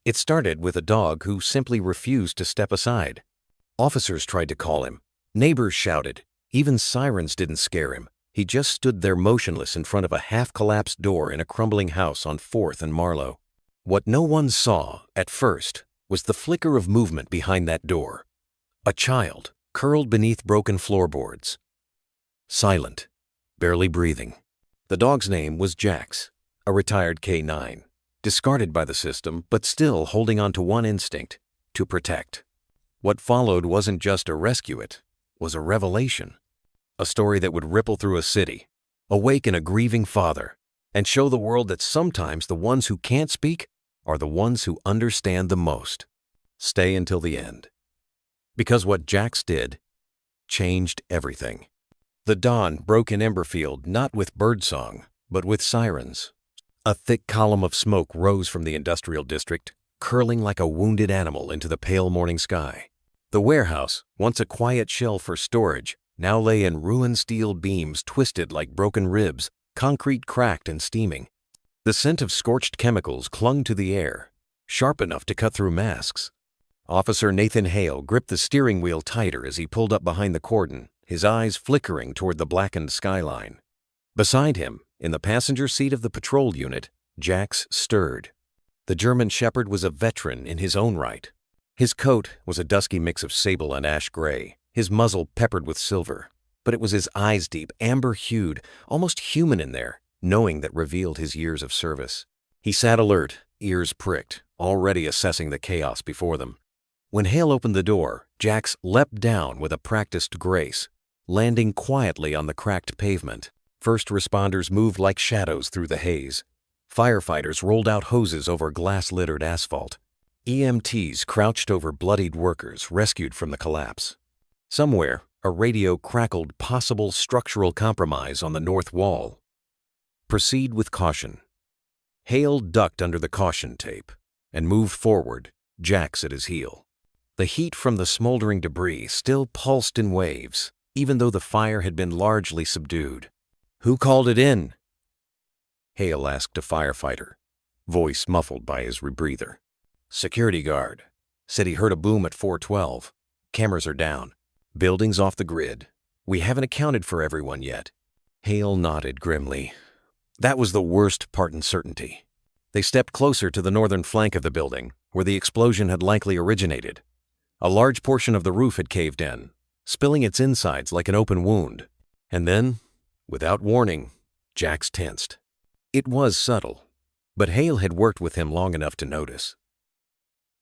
It started with a dog who simply refused to step aside. Officers tried to call him. Neighbors shouted. Even sirens didn't scare him. He just stood there motionless in front of a half-collapsed door in a crumbling house on 4th and Marlowe. What no one saw, at first, was the flicker of movement behind that door. A child, curled beneath broken floorboards. Silent, barely breathing. The dog's name was Jax, a retired K9, discarded by the system, but still holding on to one instinct, to protect. What followed wasn't just a rescue, it was a revelation. A story that would ripple through a city, awaken a grieving father, and show the world that sometimes the ones who can't speak are the ones who understand the most. Stay until the end. Because what Jax did changed everything. The dawn broke in Emberfield not with birdsong, but with sirens. A thick column of smoke rose from the industrial district, curling like a wounded animal into the pale morning sky. The warehouse, once a quiet shell for storage, now lay in ruined steel beams twisted like broken ribs, concrete cracked and steaming. The scent of scorched chemicals clung to the air, sharp enough to cut through masks. Officer Nathan Hale gripped the steering wheel tighter as he pulled up behind the cordon, his eyes flickering toward the blackened skyline. Beside him, in the passenger seat of the patrol unit, Jax stirred. The German Shepherd was a veteran in his own right. His coat was a dusky mix of sable and ash gray, his muzzle peppered with silver. But it was his eyes deep, amber-hued, almost human in there, knowing that revealed his years of service. He sat alert, ears pricked, already assessing the chaos before them. When Hale opened the door, Jax leapt down with a practiced grace, landing quietly on the cracked pavement. First responders moved like shadows through the haze. Firefighters rolled out hoses over glass-littered asphalt. EMTs crouched over bloodied workers rescued from the collapse. Somewhere, a radio crackled possible structural compromise on the north wall. Proceed with caution. Hale ducked under the caution tape and moved forward, Jax at his heel. The heat from the smoldering debris still pulsed in waves, even though the fire had been largely subdued. "Who called it in?" Hale asked a firefighter, voice muffled by his rebreather. "Security guard. Said he heard a boom at 412. Cameras are down. Buildings off the grid. We haven't accounted for everyone yet." Hale nodded grimly. That was the worst part in certainty. They stepped closer to the northern flank of the building, where the explosion had likely originated. A large portion of the roof had caved in, spilling its insides like an open wound. And then, without warning, Jax tensed. It was subtle, but Hale had worked with him long enough to notice.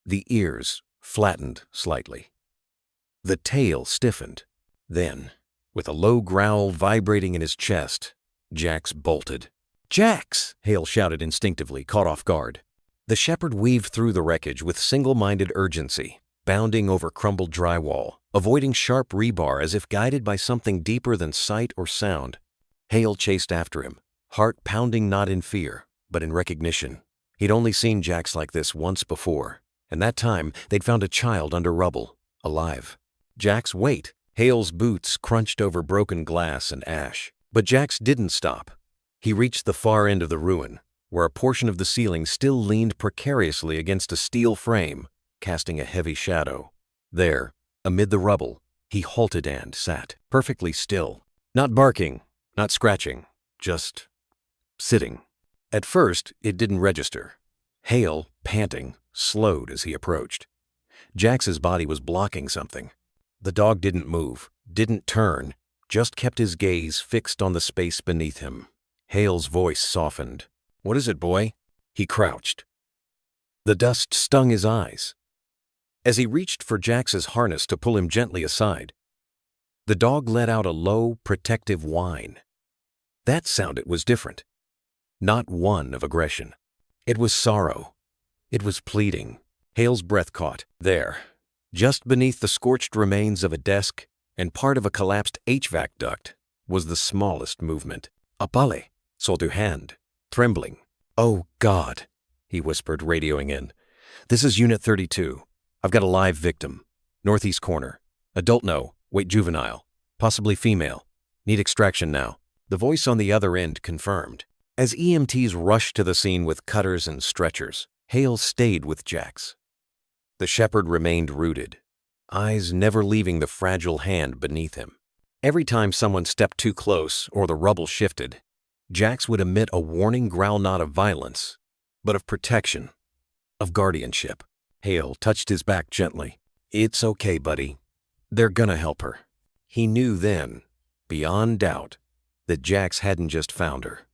The ears flattened slightly. The tail stiffened. Then, with a low growl vibrating in his chest, Jax bolted. "Jax!" Hale shouted instinctively, caught off guard. The Shepherd weaved through the wreckage with single-minded urgency, bounding over crumbled drywall, avoiding sharp rebar as if guided by something deeper than sight or sound. Hale chased after him, heart pounding not in fear, but in recognition. He'd only seen Jax like this once before, and that time they'd found a child under rubble, alive. Jax, wait! Hale's boots crunched over broken glass and ash. But Jax didn't stop. He reached the far end of the ruin, where a portion of the ceiling still leaned precariously against a steel frame, casting a heavy shadow. There, amid the rubble, he halted and sat, perfectly still. Not barking, not scratching, just sitting. At first, it didn't register. Hale, panting, slowed as he approached. Jax's body was blocking something. The dog didn't move, didn't turn, just kept his gaze fixed on the space beneath him. Hale's voice softened. "What is it, boy?" He crouched. The dust stung his eyes. As he reached for Jax's harness to pull him gently aside, the dog let out a low, protective whine. That sound it was different. Not one of aggression. It was sorrow. It was pleading. Hale's breath caught. There, just beneath the scorched remains of a desk and part of a collapsed HVAC duct, was the smallest movement. "A palais, saut du hand, trembling." "Oh, God," he whispered, radioing in. "This is Unit 32. I've got a live victim. Northeast corner. Adult no, wait juvenile. Possibly female. Need extraction now." The voice on the other end confirmed. As EMTs rushed to the scene with cutters and stretchers, Hale stayed with Jax. The shepherd remained rooted, eyes never leaving the fragile hand beneath him. Every time someone stepped too close or the rubble shifted, Jax would emit a warning growl, not of violence, but of protection, of guardianship. Hale touched his back gently. "It's okay, buddy. They're gonna help her." He knew then, beyond doubt, that Jax hadn't just found her.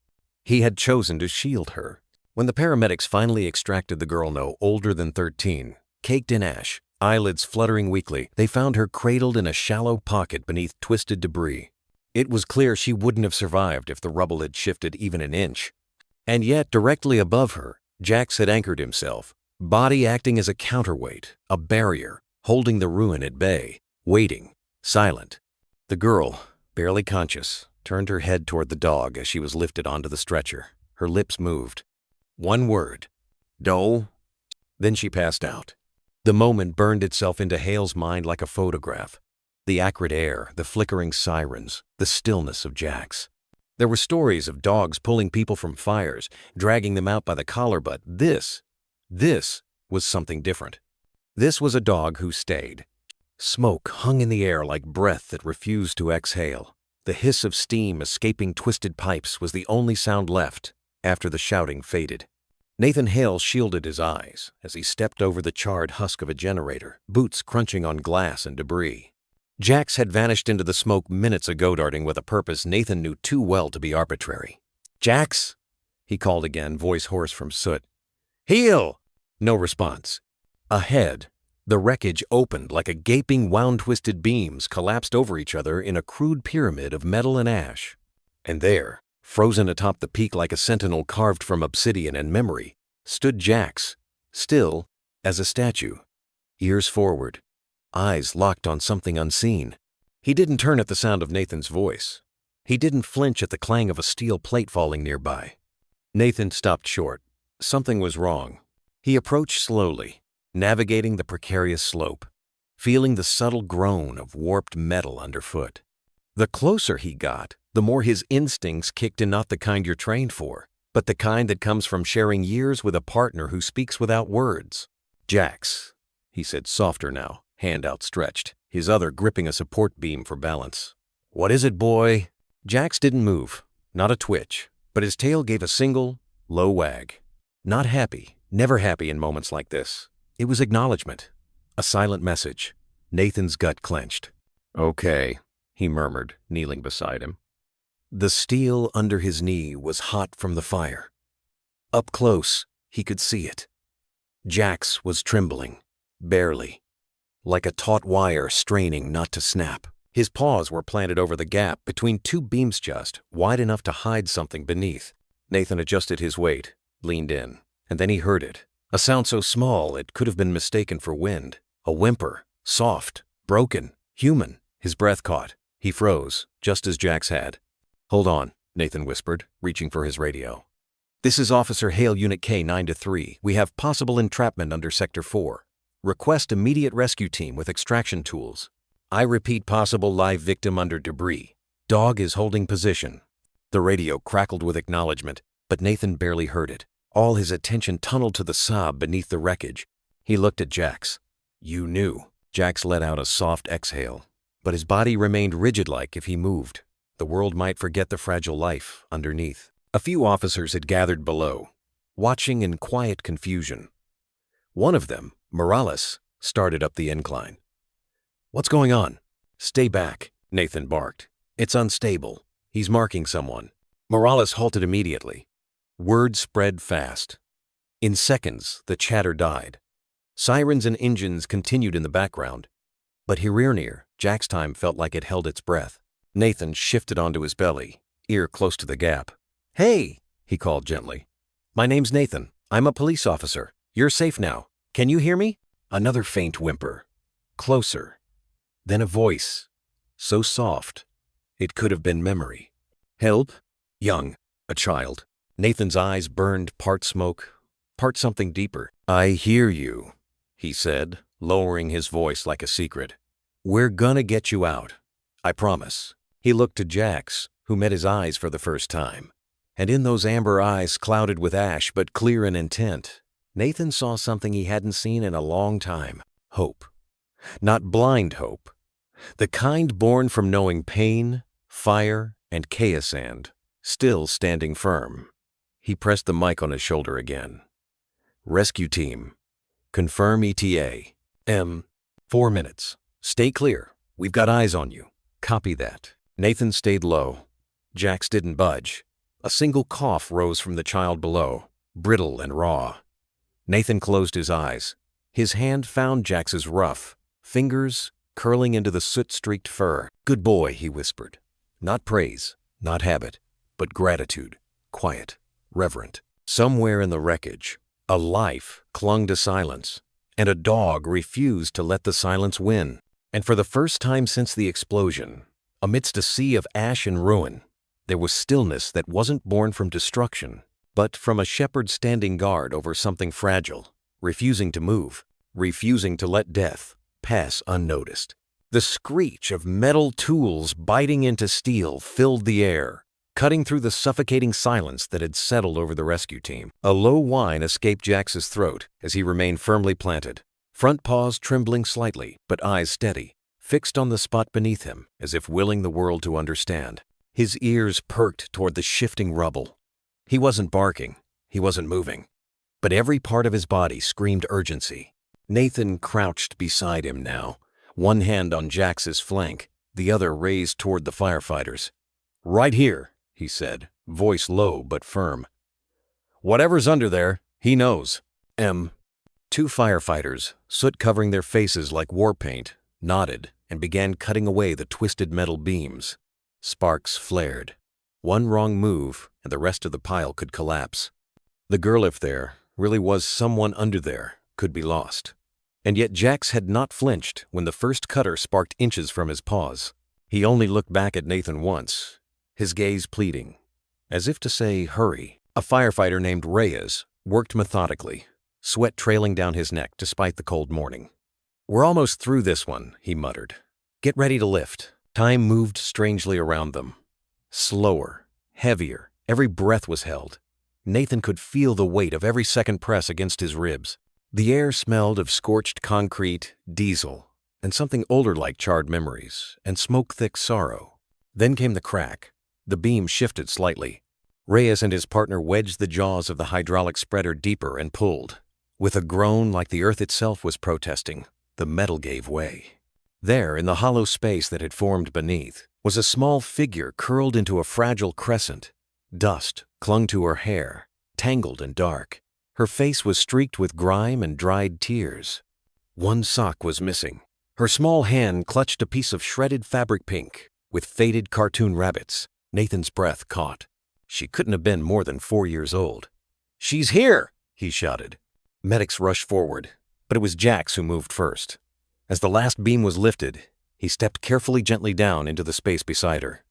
He had chosen to shield her. When the paramedics finally extracted the girl no older than 13, caked in ash, eyelids fluttering weakly, they found her cradled in a shallow pocket beneath twisted debris. It was clear she wouldn't have survived if the rubble had shifted even an inch. And yet, directly above her, Jax had anchored himself, body acting as a counterweight, a barrier, holding the ruin at bay, waiting, silent. The girl, barely conscious, turned her head toward the dog as she was lifted onto the stretcher. Her lips moved. One word. "Dole." Then she passed out. The moment burned itself into Hale's mind like a photograph. The acrid air, the flickering sirens, the stillness of Jax. There were stories of dogs pulling people from fires, dragging them out by the collar, but this was something different. This was a dog who stayed. Smoke hung in the air like breath that refused to exhale. The hiss of steam escaping twisted pipes was the only sound left after the shouting faded. Nathan Hale shielded his eyes as he stepped over the charred husk of a generator, boots crunching on glass and debris. Jax had vanished into the smoke minutes ago, darting with a purpose Nathan knew too well to be arbitrary. "Jax?" he called again, voice hoarse from soot. "Hale!" No response. Ahead, the wreckage opened like a gaping, wound-twisted beams collapsed over each other in a crude pyramid of metal and ash. And there, frozen atop the peak like a sentinel carved from obsidian and memory, stood Jax, still as a statue, ears forward, eyes locked on something unseen. He didn't turn at the sound of Nathan's voice. He didn't flinch at the clang of a steel plate falling nearby. Nathan stopped short. Something was wrong. He approached slowly, navigating the precarious slope, feeling the subtle groan of warped metal underfoot. The closer he got, the more his instincts kicked in, not the kind you're trained for, but the kind that comes from sharing years with a partner who speaks without words. "Jax," he said, softer now, hand outstretched, his other gripping a support beam for balance. "What is it, boy?" Jax didn't move, not a twitch, but his tail gave a single, low wag. Not happy, never happy in moments like this. It was acknowledgement, a silent message. Nathan's gut clenched. "Okay," he murmured, kneeling beside him. The steel under his knee was hot from the fire. Up close, he could see it. Jax was trembling, barely, like a taut wire straining not to snap. His paws were planted over the gap between two beams just wide enough to hide something beneath. Nathan adjusted his weight, leaned in, and then he heard it. A sound so small it could have been mistaken for wind. A whimper, soft, broken, human. His breath caught. He froze, just as Jax had. "Hold on," Nathan whispered, reaching for his radio. "This is Officer Hale, Unit K 9-3. We have possible entrapment under Sector 4. Request immediate rescue team with extraction tools. I repeat, possible live victim under debris. Dog is holding position." The radio crackled with acknowledgement, but Nathan barely heard it. All his attention tunneled to the sob beneath the wreckage. He looked at Jax. "You knew." Jax let out a soft exhale, but his body remained rigid, like if he moved, the world might forget the fragile life underneath. A few officers had gathered below, watching in quiet confusion. One of them, Morales, started up the incline. "What's going on?" "Stay back," Nathan barked. "It's unstable. He's marking someone." Morales halted immediately. Word spread fast. In seconds, the chatter died. Sirens and engines continued in the background, but near, Jack's time felt like it held its breath. Nathan shifted onto his belly, ear close to the gap. "Hey," he called gently. "My name's Nathan. I'm a police officer. You're safe now. Can you hear me?" Another faint whimper. Closer. Then a voice, so soft, it could have been memory. "Help?" Young, a child. Nathan's eyes burned, part smoke, part something deeper. "I hear you," he said, lowering his voice like a secret. "We're gonna get you out. I promise." He looked to Jax, who met his eyes for the first time. And in those amber eyes, clouded with ash but clear in intent, Nathan saw something he hadn't seen in a long time. Hope. Not blind hope. The kind born from knowing pain, fire, and chaos and still standing firm. He pressed the mic on his shoulder again. Rescue team. Confirm ETA. 4 minutes. Stay clear. We've got eyes on you. Copy that. Nathan stayed low. Jax didn't budge. A single cough rose from the child below, brittle and raw. Nathan closed his eyes. His hand found Jax's rough, fingers curling into the soot-streaked fur. Good boy, he whispered. Not praise, not habit, but gratitude. Quiet, reverent. Somewhere in the wreckage, a life clung to silence, and a dog refused to let the silence win. And for the first time since the explosion, amidst a sea of ash and ruin, there was stillness that wasn't born from destruction, but from a shepherd standing guard over something fragile, refusing to move, refusing to let death pass unnoticed. The screech of metal tools biting into steel filled the air, cutting through the suffocating silence that had settled over the rescue team. A low whine escaped Jax's throat as he remained firmly planted, front paws trembling slightly, but eyes steady, fixed on the spot beneath him as if willing the world to understand. His ears perked toward the shifting rubble. He wasn't barking, he wasn't moving, but every part of his body screamed urgency. Nathan crouched beside him now, one hand on Jax's flank, the other raised toward the firefighters. Right here, he said, voice low but firm. Whatever's under there, he knows. Two firefighters, soot covering their faces like war paint, nodded and began cutting away the twisted metal beams. Sparks flared. One wrong move, and the rest of the pile could collapse. The girl, if there really was someone under there, could be lost. And yet Jax had not flinched when the first cutter sparked inches from his paws. He only looked back at Nathan once, his gaze pleading, as if to say, hurry. A firefighter named Reyes worked methodically, sweat trailing down his neck despite the cold morning. We're almost through this one, he muttered. Get ready to lift. Time moved strangely around them. Slower, heavier, every breath was held. Nathan could feel the weight of every second press against his ribs. The air smelled of scorched concrete, diesel, and something older like charred memories, and smoke-thick sorrow. Then came the crack. The beam shifted slightly. Reyes and his partner wedged the jaws of the hydraulic spreader deeper and pulled. With a groan like the earth itself was protesting, the metal gave way. There, in the hollow space that had formed beneath, was a small figure curled into a fragile crescent. Dust clung to her hair, tangled and dark. Her face was streaked with grime and dried tears. One sock was missing. Her small hand clutched a piece of shredded fabric pink with faded cartoon rabbits. Nathan's breath caught. She couldn't have been more than 4 years old. She's here, he shouted. Medics rushed forward, but it was Jax who moved first. As the last beam was lifted, he stepped carefully gently down into the space beside her.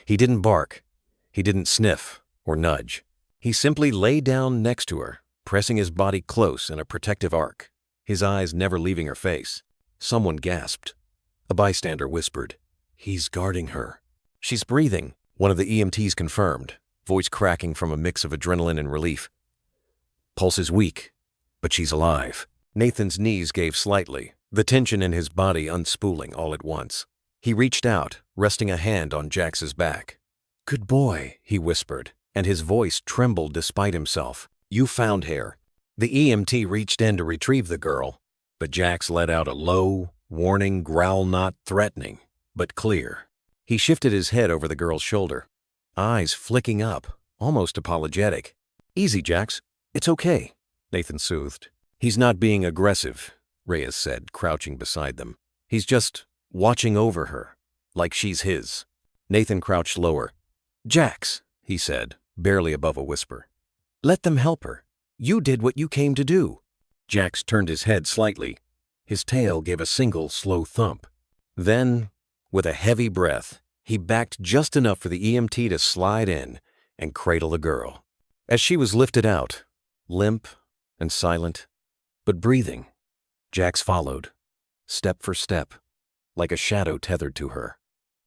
He didn't bark. He didn't sniff or nudge. He simply lay down next to her, pressing his body close in a protective arc, his eyes never leaving her face. Someone gasped. A bystander whispered, "He's guarding her." "She's breathing," one of the EMTs confirmed, voice cracking from a mix of adrenaline and relief. "Pulse is weak, but she's alive." Nathan's knees gave slightly, the tension in his body unspooling all at once. He reached out, resting a hand on Jax's back. "Good boy," he whispered, and his voice trembled despite himself. "You found her." The EMT reached in to retrieve the girl, but Jax let out a low, warning growl, not threatening, but clear. He shifted his head over the girl's shoulder, eyes flicking up, almost apologetic. "Easy, Jax. It's okay," Nathan soothed. "He's not being aggressive," Reyes said, crouching beside them. "He's just watching over her, like she's his." Nathan crouched lower. "Jax," he said, barely above a whisper. "Let them help her. You did what you came to do." Jax turned his head slightly. His tail gave a single slow thump. Then, with a heavy breath, he backed just enough for the EMT to slide in and cradle the girl. As she was lifted out, limp and silent, but breathing, Jax followed, step for step, like a shadow tethered to her.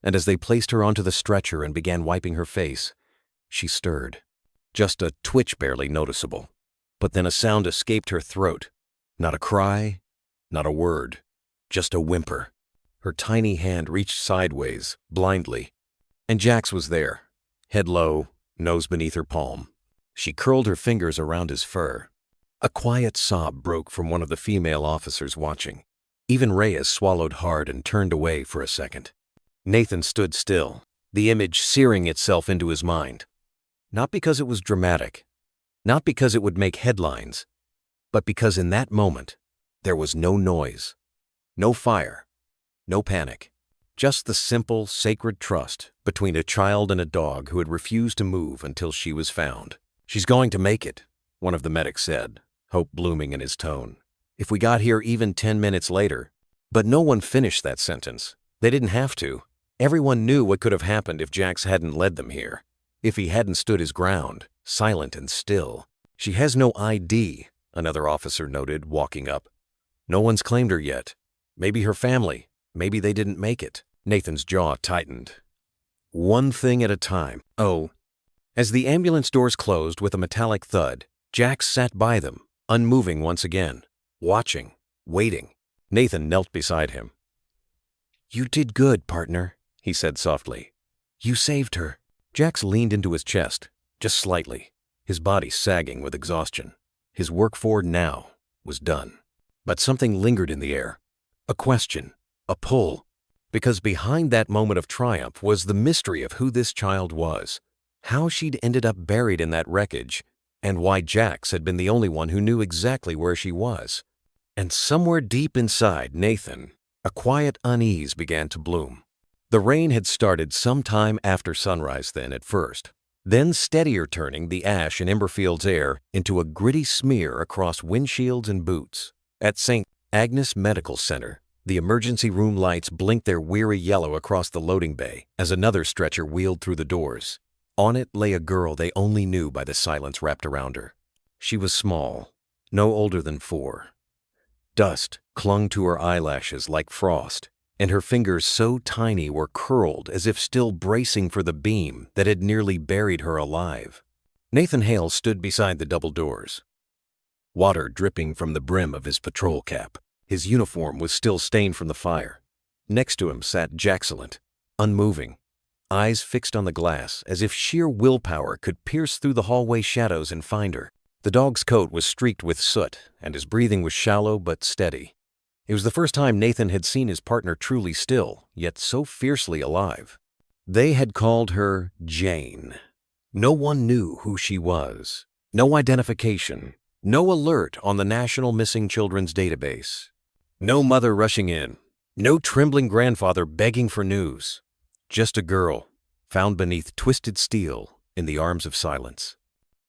And as they placed her onto the stretcher and began wiping her face, she stirred, just a twitch barely noticeable. But then a sound escaped her throat. Not a cry, not a word, just a whimper. Her tiny hand reached sideways, blindly, and Jax was there, head low, nose beneath her palm. She curled her fingers around his fur. A quiet sob broke from one of the female officers watching. Even Reyes swallowed hard and turned away for a second. Nathan stood still, the image searing itself into his mind. Not because it was dramatic, not because it would make headlines, but because in that moment, there was no noise, no fire, no panic. Just the simple, sacred trust between a child and a dog who had refused to move until she was found. "She's going to make it," one of the medics said, hope blooming in his tone. "If we got here even 10 minutes later." But no one finished that sentence. They didn't have to. Everyone knew what could have happened if Jax hadn't led them here. If he hadn't stood his ground, silent and still. "She has no ID," another officer noted, walking up. "No one's claimed her yet. Maybe her family. Maybe they didn't make it." Nathan's jaw tightened. One thing at a time. Oh. As the ambulance doors closed with a metallic thud, Jax sat by them, unmoving once again, watching, waiting. Nathan knelt beside him. "You did good, partner," he said softly. "You saved her." Jax leaned into his chest, just slightly, his body sagging with exhaustion. His work for now was done. But something lingered in the air. A question, a pull. Because behind that moment of triumph was the mystery of who this child was, how she'd ended up buried in that wreckage, and why Jax had been the only one who knew exactly where she was. And somewhere deep inside Nathan, a quiet unease began to bloom. The rain had started some time after sunrise then at first, then steadier turning the ash in Emberfield's air into a gritty smear across windshields and boots. At St. Agnes Medical Center, the emergency room lights blinked their weary yellow across the loading bay as another stretcher wheeled through the doors. On it lay a girl they only knew by the silence wrapped around her. She was small, no older than 4. Dust clung to her eyelashes like frost, and her fingers so tiny were curled as if still bracing for the beam that had nearly buried her alive. Nathan Hale stood beside the double doors, water dripping from the brim of his patrol cap. His uniform was still stained from the fire. Next to him sat Jaxcellent, unmoving, eyes fixed on the glass as if sheer willpower could pierce through the hallway shadows and find her. The dog's coat was streaked with soot, and his breathing was shallow but steady. It was the first time Nathan had seen his partner truly still, yet so fiercely alive. They had called her Jane. No one knew who she was. No identification. No alert on the National Missing Children's Database. No mother rushing in. No trembling grandfather begging for news. Just a girl, found beneath twisted steel in the arms of silence.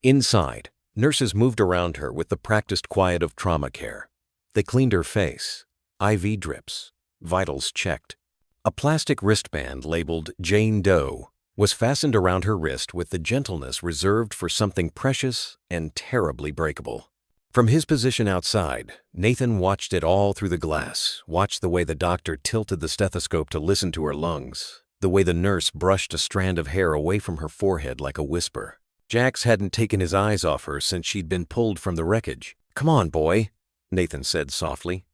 Inside, nurses moved around her with the practiced quiet of trauma care. They cleaned her face, IV drips, vitals checked. A plastic wristband labeled Jane Doe was fastened around her wrist with the gentleness reserved for something precious and terribly breakable. From his position outside, Nathan watched it all through the glass, watched the way the doctor tilted the stethoscope to listen to her lungs, the way the nurse brushed a strand of hair away from her forehead like a whisper. Jax hadn't taken his eyes off her since she'd been pulled from the wreckage. "Come on, boy," Nathan said softly.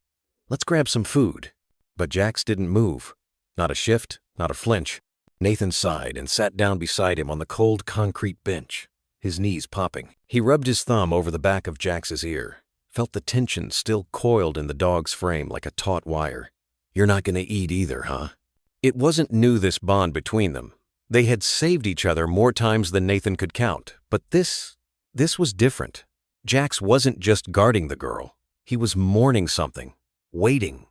"Let's grab some food." But Jax didn't move. Not a shift, not a flinch. Nathan sighed and sat down beside him on the cold concrete bench, his knees popping. He rubbed his thumb over the back of Jax's ear, felt the tension still coiled in the dog's frame like a taut wire. "You're not going to eat either, huh?" It wasn't new, this bond between them. They had saved each other more times than Nathan could count, but this was different. Jax wasn't just guarding the girl. He was mourning something, waiting,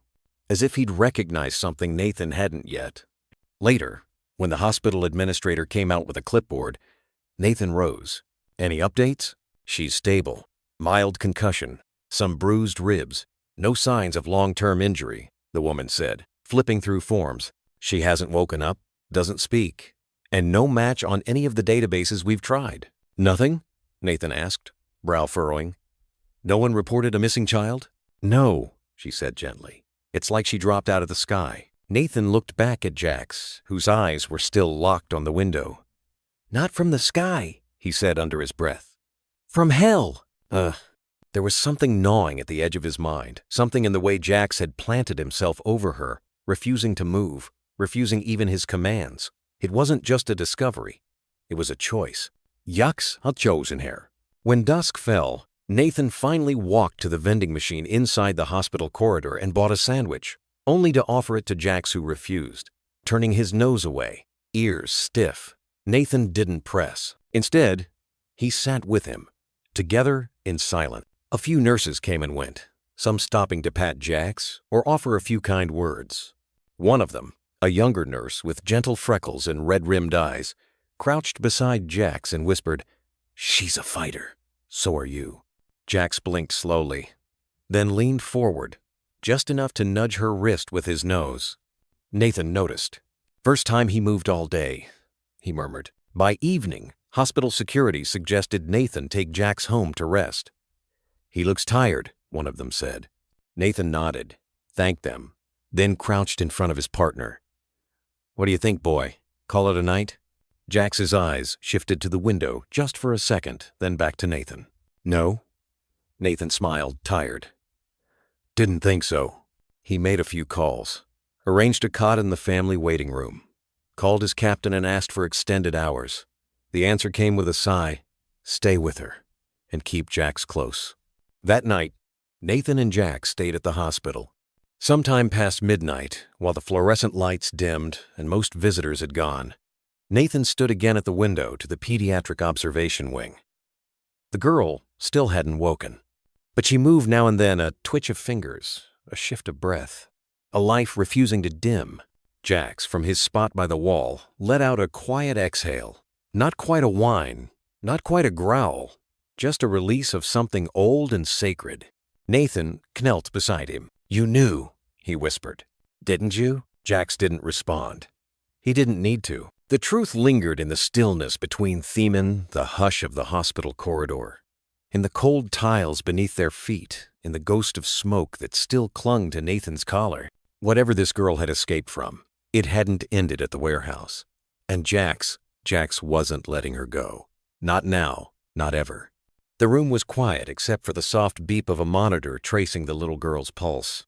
as if he'd recognized something Nathan hadn't yet. Later, when the hospital administrator came out with a clipboard, Nathan rose. "Any updates?" "She's stable. Mild concussion. Some bruised ribs. No signs of long-term injury," the woman said, flipping through forms. "She hasn't woken up, doesn't speak, and no match on any of the databases we've tried." "Nothing?" Nathan asked, brow furrowing. "No one reported a missing child?" "No," she said gently. "It's like she dropped out of the sky." Nathan looked back at Jax, whose eyes were still locked on the window. "Not from the sky," he said under his breath. "From hell." There was something gnawing at the edge of his mind, something in the way Jax had planted himself over her, refusing to move, refusing even his commands. It wasn't just a discovery. It was a choice. Jax had chosen her. When dusk fell, Nathan finally walked to the vending machine inside the hospital corridor and bought a sandwich, only to offer it to Jax, who refused, turning his nose away, ears stiff. Nathan didn't press. Instead, he sat with him, together in silence. A few nurses came and went, some stopping to pat Jax or offer a few kind words. One of them, a younger nurse with gentle freckles and red-rimmed eyes, crouched beside Jax and whispered, "She's a fighter. So are you." Jax blinked slowly, then leaned forward, just enough to nudge her wrist with his nose. Nathan noticed. "First time he moved all day," he murmured. By evening, hospital security suggested Nathan take Jax home to rest. "He looks tired," one of them said. Nathan nodded, thanked them, then crouched in front of his partner. "What do you think, boy? Call it a night?" Jax's eyes shifted to the window just for a second, then back to Nathan. "No?" Nathan smiled, tired. "Didn't think so." He made a few calls, arranged a cot in the family waiting room, called his captain and asked for extended hours. The answer came with a sigh: "Stay with her and keep Jax close." That night, Nathan and Jax stayed at the hospital. Sometime past midnight, while the fluorescent lights dimmed and most visitors had gone, Nathan stood again at the window to the pediatric observation wing. The girl still hadn't woken, but she moved now and then, a twitch of fingers, a shift of breath, a life refusing to dim. Jax, from his spot by the wall, let out a quiet exhale. Not quite a whine, not quite a growl, just a release of something old and sacred. Nathan knelt beside him. "You knew," he whispered. "Didn't you?" Jax didn't respond. He didn't need to. The truth lingered in the stillness between Themen, the hush of the hospital corridor, in the cold tiles beneath their feet, in the ghost of smoke that still clung to Nathan's collar. Whatever this girl had escaped from, it hadn't ended at the warehouse. And Jax wasn't letting her go. Not now, not ever. The room was quiet except for the soft beep of a monitor tracing the little girl's pulse.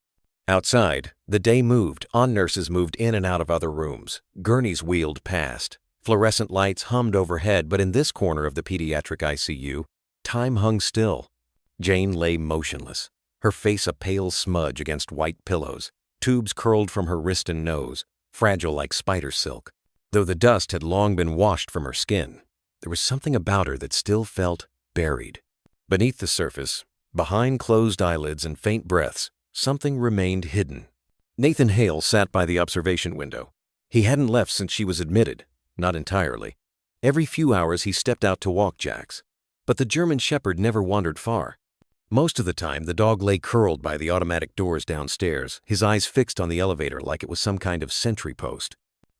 Outside, the day moved on. Nurses moved in and out of other rooms. Gurneys wheeled past. Fluorescent lights hummed overhead, but in this corner of the pediatric ICU, time hung still. Jane lay motionless, her face a pale smudge against white pillows, tubes curled from her wrist and nose, fragile like spider silk. Though the dust had long been washed from her skin, there was something about her that still felt buried. Beneath the surface, behind closed eyelids and faint breaths, something remained hidden. Nathan Hale sat by the observation window. He hadn't left since she was admitted, not entirely. Every few hours he stepped out to walk Jax. But the German Shepherd never wandered far. Most of the time, the dog lay curled by the automatic doors downstairs, his eyes fixed on the elevator like it was some kind of sentry post.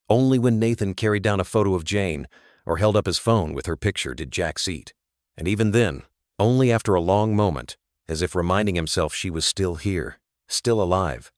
Only when Nathan carried down a photo of Jane or held up his phone with her picture did Jax eat. And even then, only after a long moment, as if reminding himself she was still here, still alive.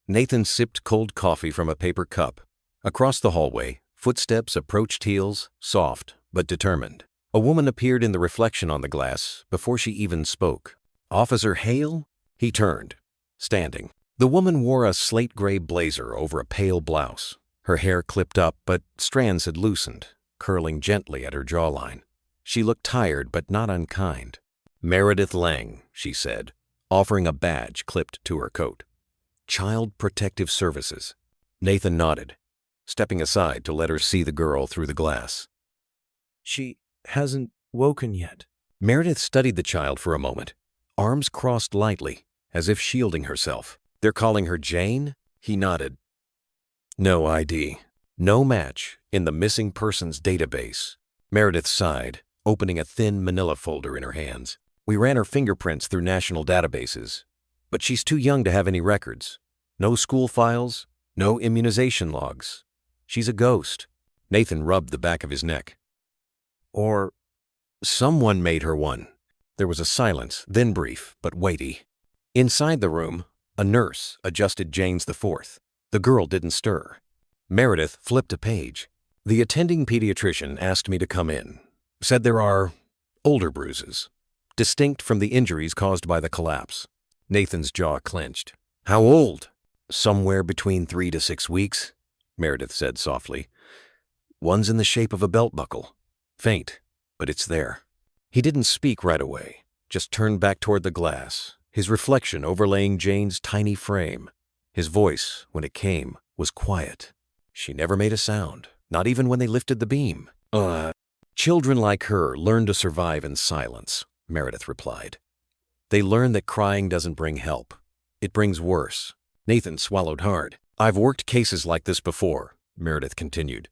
Nathan sipped cold coffee from a paper cup. Across the hallway, footsteps approached heels, soft but determined. A woman appeared in the reflection on the glass before she even spoke. "Officer Hale?" He turned, standing. The woman wore a slate-gray blazer over a pale blouse. Her hair clipped up, but strands had loosened, curling gently at her jawline. She looked tired but not unkind. "Meredith Lang," she said, offering a badge clipped to her coat. "Child Protective Services." Nathan nodded, stepping aside to let her see the girl through the glass. "She hasn't woken yet." Meredith studied the child for a moment, arms crossed lightly, as if shielding herself. "They're calling her Jane?" He nodded. "No ID. No match in the missing persons database." Meredith sighed, opening a thin manila folder in her hands. "We ran her fingerprints through national databases, but she's too young to have any records. No school files, no immunization logs. She's a ghost." Nathan rubbed the back of his neck. "Or someone made her one." There was a silence, then brief, but weighty. Inside the room, a nurse adjusted Jane's the fourth. The girl didn't stir. Meredith flipped a page. "The attending pediatrician asked me to come in. Said there are older bruises. distinct from the injuries caused by the collapse. Nathan's jaw clenched. How old? Somewhere between 3 to 6 weeks, Meredith said softly. One's in the shape of a belt buckle. Faint, but it's there. He didn't speak right away, just turned back toward the glass, his reflection overlaying Jane's tiny frame. His voice, when it came, was quiet. She never made a sound, not even when they lifted the beam. Children like her learn to survive in silence, Meredith replied. They learn that crying doesn't bring help. It brings worse. Nathan swallowed hard. I've worked cases like this before, Meredith continued.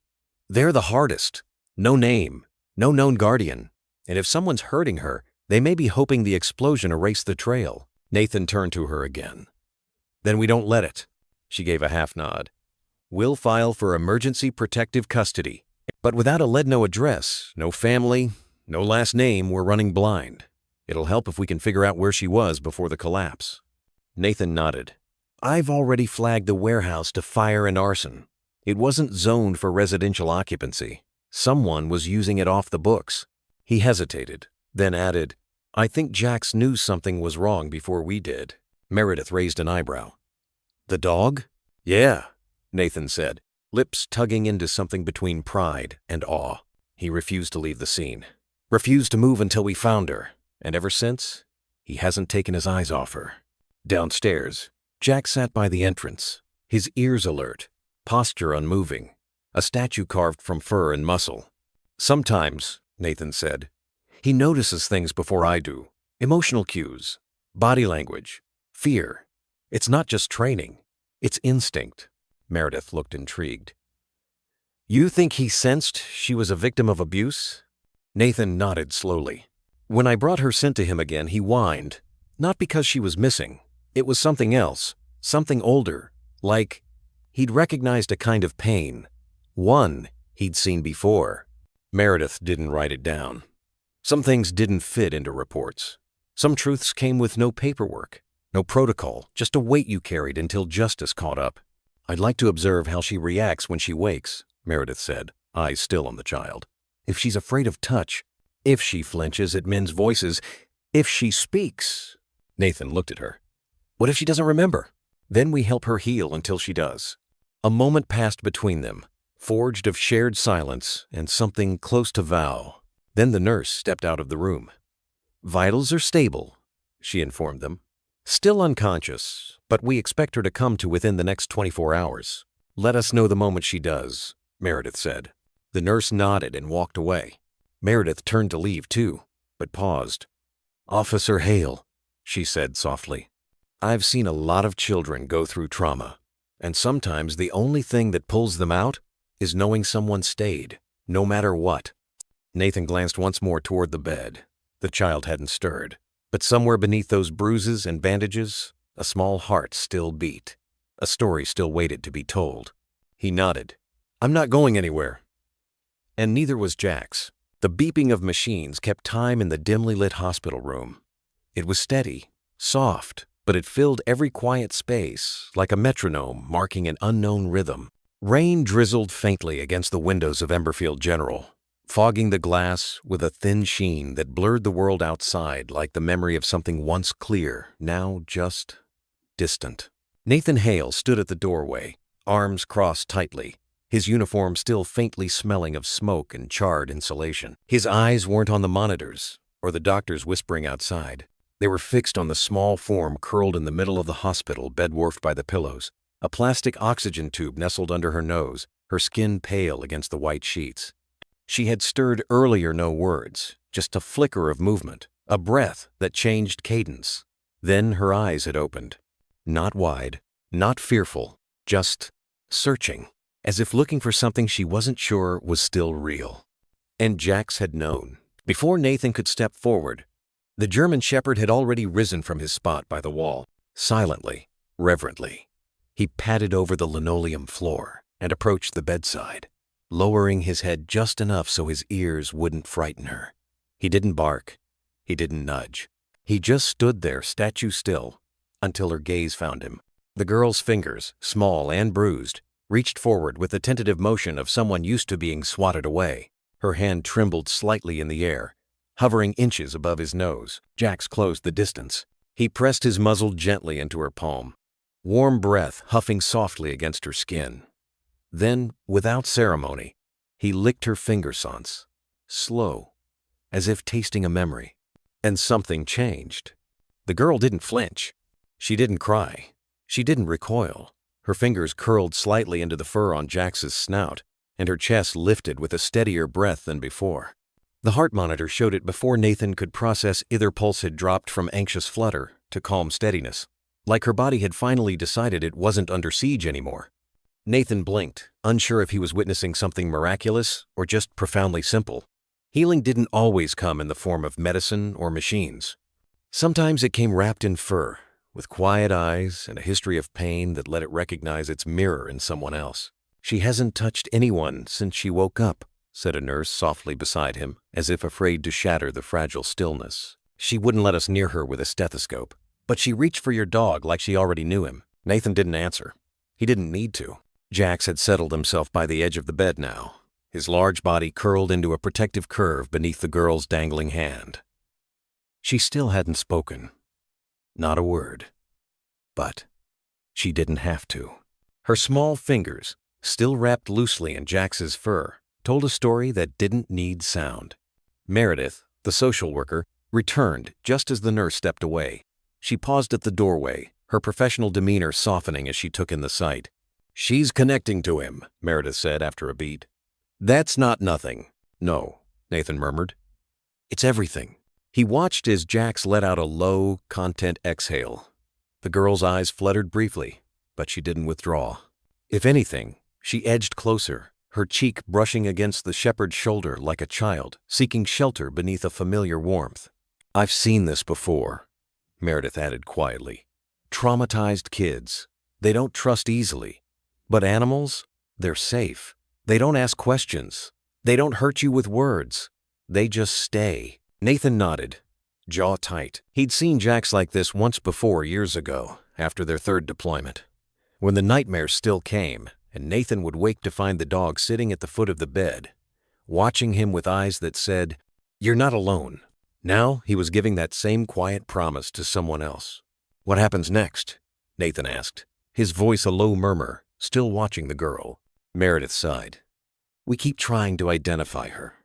They're the hardest. No name, no known guardian. And if someone's hurting her, they may be hoping the explosion erased the trail. Nathan turned to her again. Then we don't let it. She gave a half nod. We'll file for emergency protective custody. But without a lead-no address, no family, no last name, we're running blind. It'll help if we can figure out where she was before the collapse. Nathan nodded. I've already flagged the warehouse to fire and arson. It wasn't zoned for residential occupancy. Someone was using it off the books. He hesitated, then added, I think Jax knew something was wrong before we did. Meredith raised an eyebrow. The dog? Yeah, Nathan said, lips tugging into something between pride and awe. He refused to leave the scene. Refused to move until we found her. And ever since, he hasn't taken his eyes off her. Downstairs, Jack sat by the entrance, his ears alert, posture unmoving, a statue carved from fur and muscle. Sometimes, Nathan said, he notices things before I do. Emotional cues, body language, fear. It's not just training, it's instinct. Meredith looked intrigued. You think he sensed she was a victim of abuse? Nathan nodded slowly. When I brought her scent to him again, he whined. Not because she was missing. It was something else, something older, like he'd recognized a kind of pain. One he'd seen before. Meredith didn't write it down. Some things didn't fit into reports. Some truths came with no paperwork, no protocol, just a weight you carried until justice caught up. I'd like to observe how she reacts when she wakes, Meredith said, eyes still on the child. If she's afraid of touch, if she flinches at men's voices, if she speaks. Nathan looked at her. What if she doesn't remember? Then we help her heal until she does. A moment passed between them, forged of shared silence and something close to vow. Then the nurse stepped out of the room. Vitals are stable, she informed them. Still unconscious, but we expect her to come to within the next 24 hours. Let us know the moment she does, Meredith said. The nurse nodded and walked away. Meredith turned to leave too, but paused. Officer Hale, she said softly. I've seen a lot of children go through trauma, and sometimes the only thing that pulls them out is knowing someone stayed, no matter what. Nathan glanced once more toward the bed. The child hadn't stirred, but somewhere beneath those bruises and bandages, a small heart still beat. A story still waited to be told. He nodded. I'm not going anywhere. And neither was Jax. The beeping of machines kept time in the dimly lit hospital room. It was steady, soft, but it filled every quiet space like a metronome marking an unknown rhythm. Rain drizzled faintly against the windows of Emberfield General, fogging the glass with a thin sheen that blurred the world outside like the memory of something once clear, now just distant. Nathan Hale stood at the doorway, arms crossed tightly, his uniform still faintly smelling of smoke and charred insulation. His eyes weren't on the monitors or the doctors whispering outside. They were fixed on the small form curled in the middle of the hospital, bed-dwarfed by the pillows. A plastic oxygen tube nestled under her nose, her skin pale against the white sheets. She had stirred earlier, no words, just a flicker of movement, a breath that changed cadence. Then her eyes had opened. Not wide, not fearful, just searching, as if looking for something she wasn't sure was still real. And Jax had known. Before Nathan could step forward, the German shepherd had already risen from his spot by the wall, silently, reverently. He padded over the linoleum floor and approached the bedside, lowering his head just enough so his ears wouldn't frighten her. He didn't bark. He didn't nudge. He just stood there, statue still, until her gaze found him. The girl's fingers, small and bruised, reached forward with the tentative motion of someone used to being swatted away. Her hand trembled slightly in the air, hovering inches above his nose. Jax closed the distance. He pressed his muzzle gently into her palm, warm breath huffing softly against her skin. Then, without ceremony, he licked her finger sonce, slow, as if tasting a memory. And something changed. The girl didn't flinch. She didn't cry. She didn't recoil. Her fingers curled slightly into the fur on Jax's snout, and her chest lifted with a steadier breath than before. The heart monitor showed it before Nathan could process. Either pulse had dropped from anxious flutter to calm steadiness, like her body had finally decided it wasn't under siege anymore. Nathan blinked, unsure if he was witnessing something miraculous or just profoundly simple. Healing didn't always come in the form of medicine or machines. Sometimes it came wrapped in fur, with quiet eyes and a history of pain that let it recognize its mirror in someone else. "She hasn't touched anyone since she woke up," said a nurse softly beside him, as if afraid to shatter the fragile stillness. "She wouldn't let us near her with a stethoscope, but she reached for your dog like she already knew him." Nathan didn't answer. He didn't need to. Jax had settled himself by the edge of the bed now, his large body curled into a protective curve beneath the girl's dangling hand. She still hadn't spoken. Not a word. But she didn't have to. Her small fingers, still wrapped loosely in Jax's fur, told a story that didn't need sound. Meredith, the social worker, returned just as the nurse stepped away. She paused at the doorway, her professional demeanor softening as she took in the sight. "She's connecting to him," Meredith said after a beat. "That's not nothing." "No," Nathan murmured. "It's everything." He watched as Jax let out a low, content exhale. The girl's eyes fluttered briefly, but she didn't withdraw. If anything, she edged closer, her cheek brushing against the shepherd's shoulder like a child seeking shelter beneath a familiar warmth. "I've seen this before," Meredith added quietly. "Traumatized kids. They don't trust easily. But animals? They're safe. They don't ask questions. They don't hurt you with words. They just stay." Nathan nodded, jaw tight. He'd seen Jax like this once before years ago, after their third deployment, when the nightmares still came, and Nathan would wake to find the dog sitting at the foot of the bed, watching him with eyes that said, "You're not alone." Now he was giving that same quiet promise to someone else. "What happens next?" Nathan asked, his voice a low murmur, still watching the girl. Meredith sighed. "We keep trying to identify her.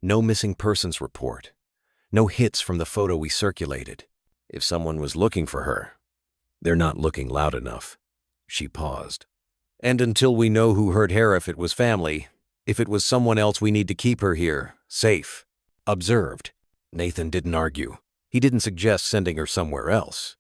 No missing persons report. No hits from the photo we circulated. If someone was looking for her, they're not looking loud enough." She paused. "And until we know who hurt her, if it was family, if it was someone else, we need to keep her here, safe, observed." Nathan didn't argue. He didn't suggest sending her somewhere else.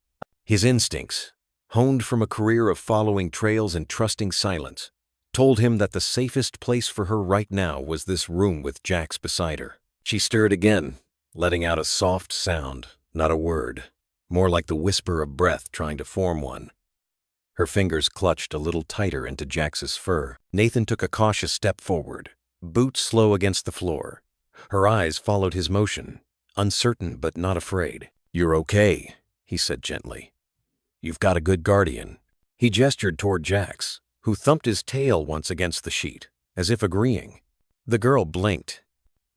His instincts, honed from a career of following trails and trusting silence, told him that the safest place for her right now was this room with Jax beside her. She stirred again, letting out a soft sound, not a word, more like the whisper of breath trying to form one. Her fingers clutched a little tighter into Jax's fur. Nathan took a cautious step forward, boots slow against the floor. Her eyes followed his motion, uncertain but not afraid. "You're okay," he said gently. "You've got a good guardian." He gestured toward Jax, who thumped his tail once against the sheet, as if agreeing. The girl blinked.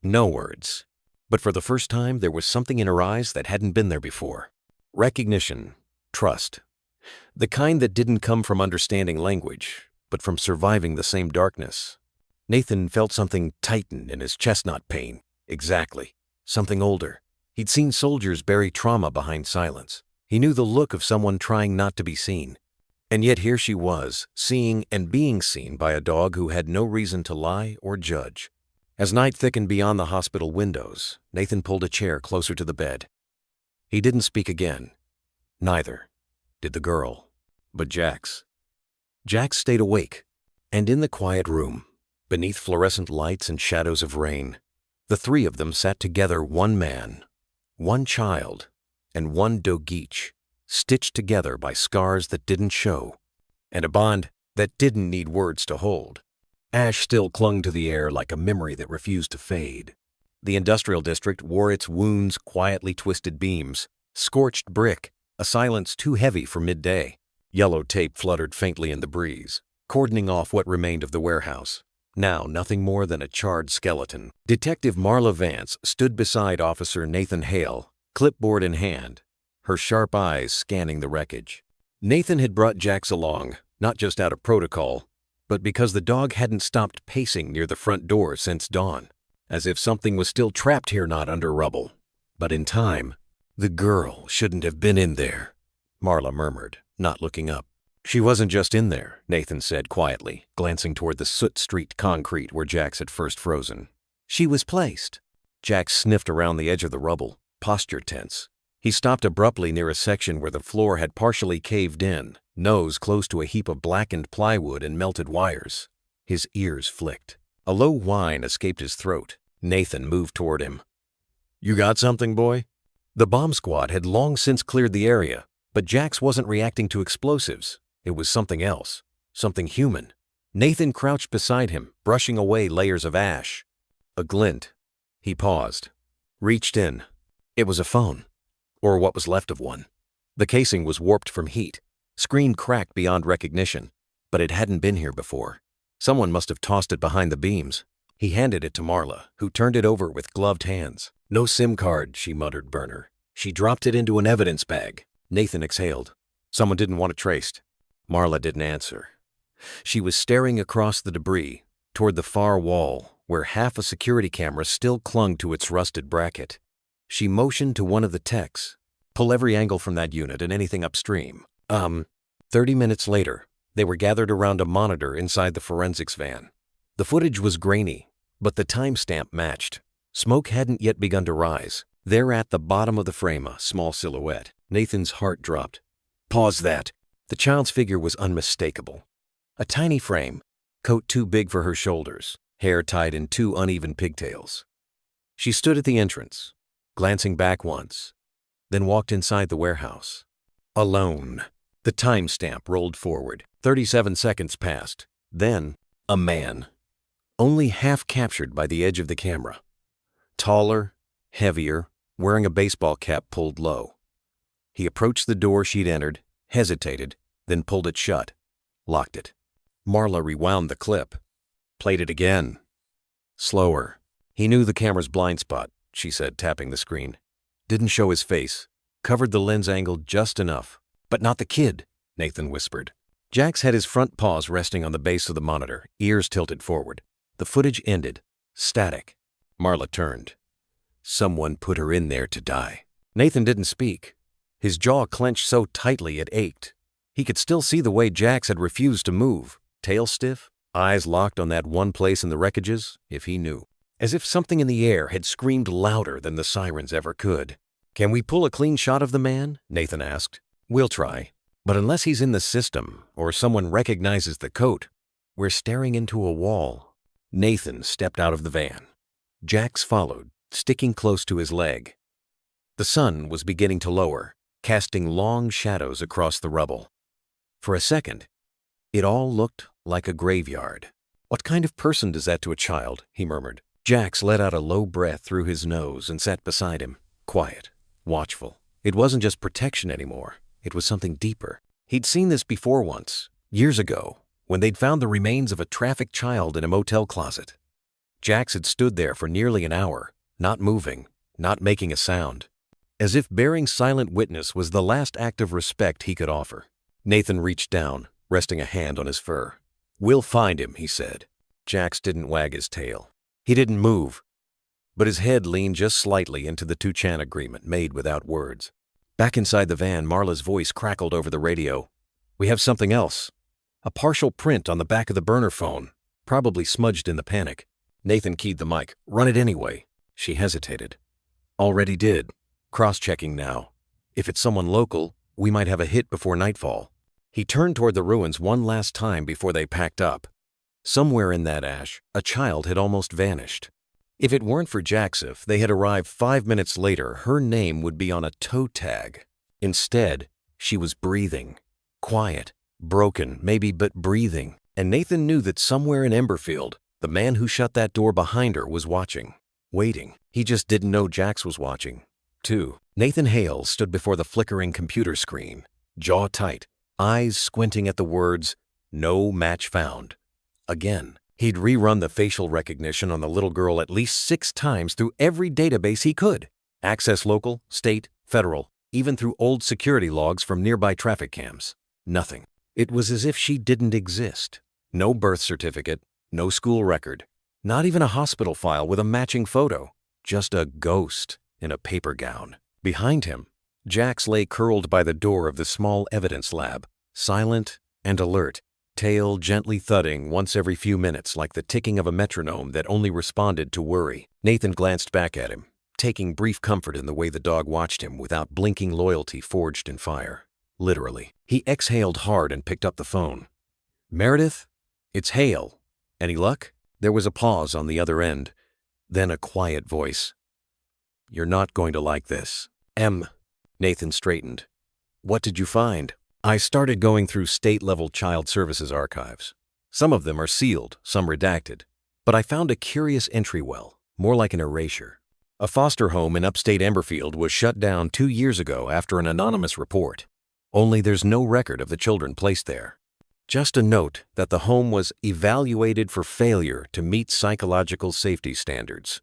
No words. But for the first time, there was something in her eyes that hadn't been there before. Recognition, trust. The kind that didn't come from understanding language, but from surviving the same darkness. Nathan felt something tighten in his chestnut pain. Exactly. Something older. He'd seen soldiers bury trauma behind silence. He knew the look of someone trying not to be seen. And yet here she was, seeing and being seen by a dog who had no reason to lie or judge. As night thickened beyond the hospital windows, Nathan pulled a chair closer to the bed. He didn't speak again. Neither did the girl. But Jax. Jax stayed awake. And in the quiet room, beneath fluorescent lights and shadows of rain, the three of them sat together, one man, one child, and one dog each, stitched together by scars that didn't show, and a bond that didn't need words to hold. Ash still clung to the air like a memory that refused to fade. The industrial district wore its wounds quietly twisted beams, scorched brick, a silence too heavy for midday. Yellow tape fluttered faintly in the breeze, cordoning off what remained of the warehouse. Now nothing more than a charred skeleton. Detective Marla Vance stood beside Officer Nathan Hale, clipboard in hand, her sharp eyes scanning the wreckage. Nathan had brought Jax along, not just out of protocol, but because the dog hadn't stopped pacing near the front door since dawn, as if something was still trapped here, not under rubble, but in time. The girl shouldn't have been in there, Marla murmured, not looking up. She wasn't just in there, Nathan said quietly, glancing toward the soot-streaked concrete where Jax had first frozen. She was placed. Jax sniffed around the edge of the rubble, posture tense. He stopped abruptly near a section where the floor had partially caved in, nose close to a heap of blackened plywood and melted wires. His ears flicked. A low whine escaped his throat. Nathan moved toward him. "You got something, boy?" The bomb squad had long since cleared the area, but Jax wasn't reacting to explosives. It was something else, something human. Nathan crouched beside him, brushing away layers of ash. A glint. He paused, reached in. It was a phone, or what was left of one. The casing was warped from heat, screen cracked beyond recognition, but it hadn't been here before. Someone must have tossed it behind the beams. He handed it to Marla, who turned it over with gloved hands. "No SIM card," she muttered, burner. She dropped it into an evidence bag. Nathan exhaled. Someone didn't want it traced. Marla didn't answer. She was staring across the debris, toward the far wall, where half a security camera still clung to its rusted bracket. She motioned to one of the techs. "Pull every angle from that unit and anything upstream." 30 minutes later, they were gathered around a monitor inside the forensics van. The footage was grainy, but the timestamp matched. Smoke hadn't yet begun to rise. There at the bottom of the frame, a small silhouette. Nathan's heart dropped. "Pause that." The child's figure was unmistakable. A tiny frame, coat too big for her shoulders, hair tied in 2 uneven pigtails. She stood at the entrance, glancing back once, then walked inside the warehouse. Alone. The timestamp rolled forward. 37 seconds passed. Then, a man. Only half captured by the edge of the camera. Taller, heavier, wearing a baseball cap pulled low. He approached the door she'd entered, hesitated, then pulled it shut, locked it. Marla rewound the clip, played it again. Slower. "He knew the camera's blind spot," she said, tapping the screen. "Didn't show his face. Covered the lens angle just enough. But not the kid," Nathan whispered. Jax had his front paws resting on the base of the monitor, ears tilted forward. The footage ended. Static. Marla turned. "Someone put her in there to die." Nathan didn't speak. His jaw clenched so tightly it ached. He could still see the way Jax had refused to move, tail stiff, eyes locked on that one place in the wreckages, if he knew. As if something in the air had screamed louder than the sirens ever could. "Can we pull a clean shot of the man?" Nathan asked. "We'll try. But unless he's in the system, or someone recognizes the coat, we're staring into a wall." Nathan stepped out of the van. Jax followed, sticking close to his leg. The sun was beginning to lower, casting long shadows across the rubble. For a second, it all looked like a graveyard. "What kind of person does that to a child?" he murmured. Jax let out a low breath through his nose and sat beside him, quiet, watchful. It wasn't just protection anymore. It was something deeper. He'd seen this before once, years ago, when they'd found the remains of a trafficked child in a motel closet. Jax had stood there for nearly an hour, not moving, not making a sound, as if bearing silent witness was the last act of respect he could offer. Nathan reached down, resting a hand on his fur. "We'll find him," he said. Jax didn't wag his tail. He didn't move, but his head leaned just slightly into the two-chan agreement made without words. Back inside the van, Marla's voice crackled over the radio. "We have something else. A partial print on the back of the burner phone, probably smudged in the panic." Nathan keyed the mic. "Run it anyway." She hesitated. "Already did. Cross-checking now. If it's someone local, we might have a hit before nightfall." He turned toward the ruins one last time before they packed up. Somewhere in that ash, a child had almost vanished. If it weren't for Jax, if they had arrived 5 minutes later, her name would be on a toe tag. Instead, she was breathing. Quiet, broken, maybe, but breathing. And Nathan knew that somewhere in Emberfield, the man who shut that door behind her was watching, waiting. He just didn't know Jax was watching, too. Nathan Hale stood before the flickering computer screen, jaw tight, eyes squinting at the words, "No match found." Again, He'd rerun the facial recognition on the little girl at least 6 times through every database he could. Access local, state, federal, even through old security logs from nearby traffic cams. Nothing. It was as if she didn't exist. No birth certificate, no school record, not even a hospital file with a matching photo. Just a ghost in a paper gown. Behind him, Jax lay curled by the door of the small evidence lab, silent and alert, tail gently thudding once every few minutes like the ticking of a metronome that only responded to worry. Nathan glanced back at him, taking brief comfort in the way the dog watched him without blinking loyalty forged in fire. Literally. He exhaled hard and picked up the phone. "Meredith? It's Hale. Any luck?" There was a pause on the other end, then a quiet voice. "You're not going to like this." Nathan straightened. "What did you find?" "I started going through state-level child services archives. Some of them are sealed, some redacted. But I found a curious entry well, more like an erasure. A foster home in upstate Emberfield was shut down 2 years ago after an anonymous report. Only there's no record of the children placed there. Just a note that the home was evaluated for failure to meet psychological safety standards.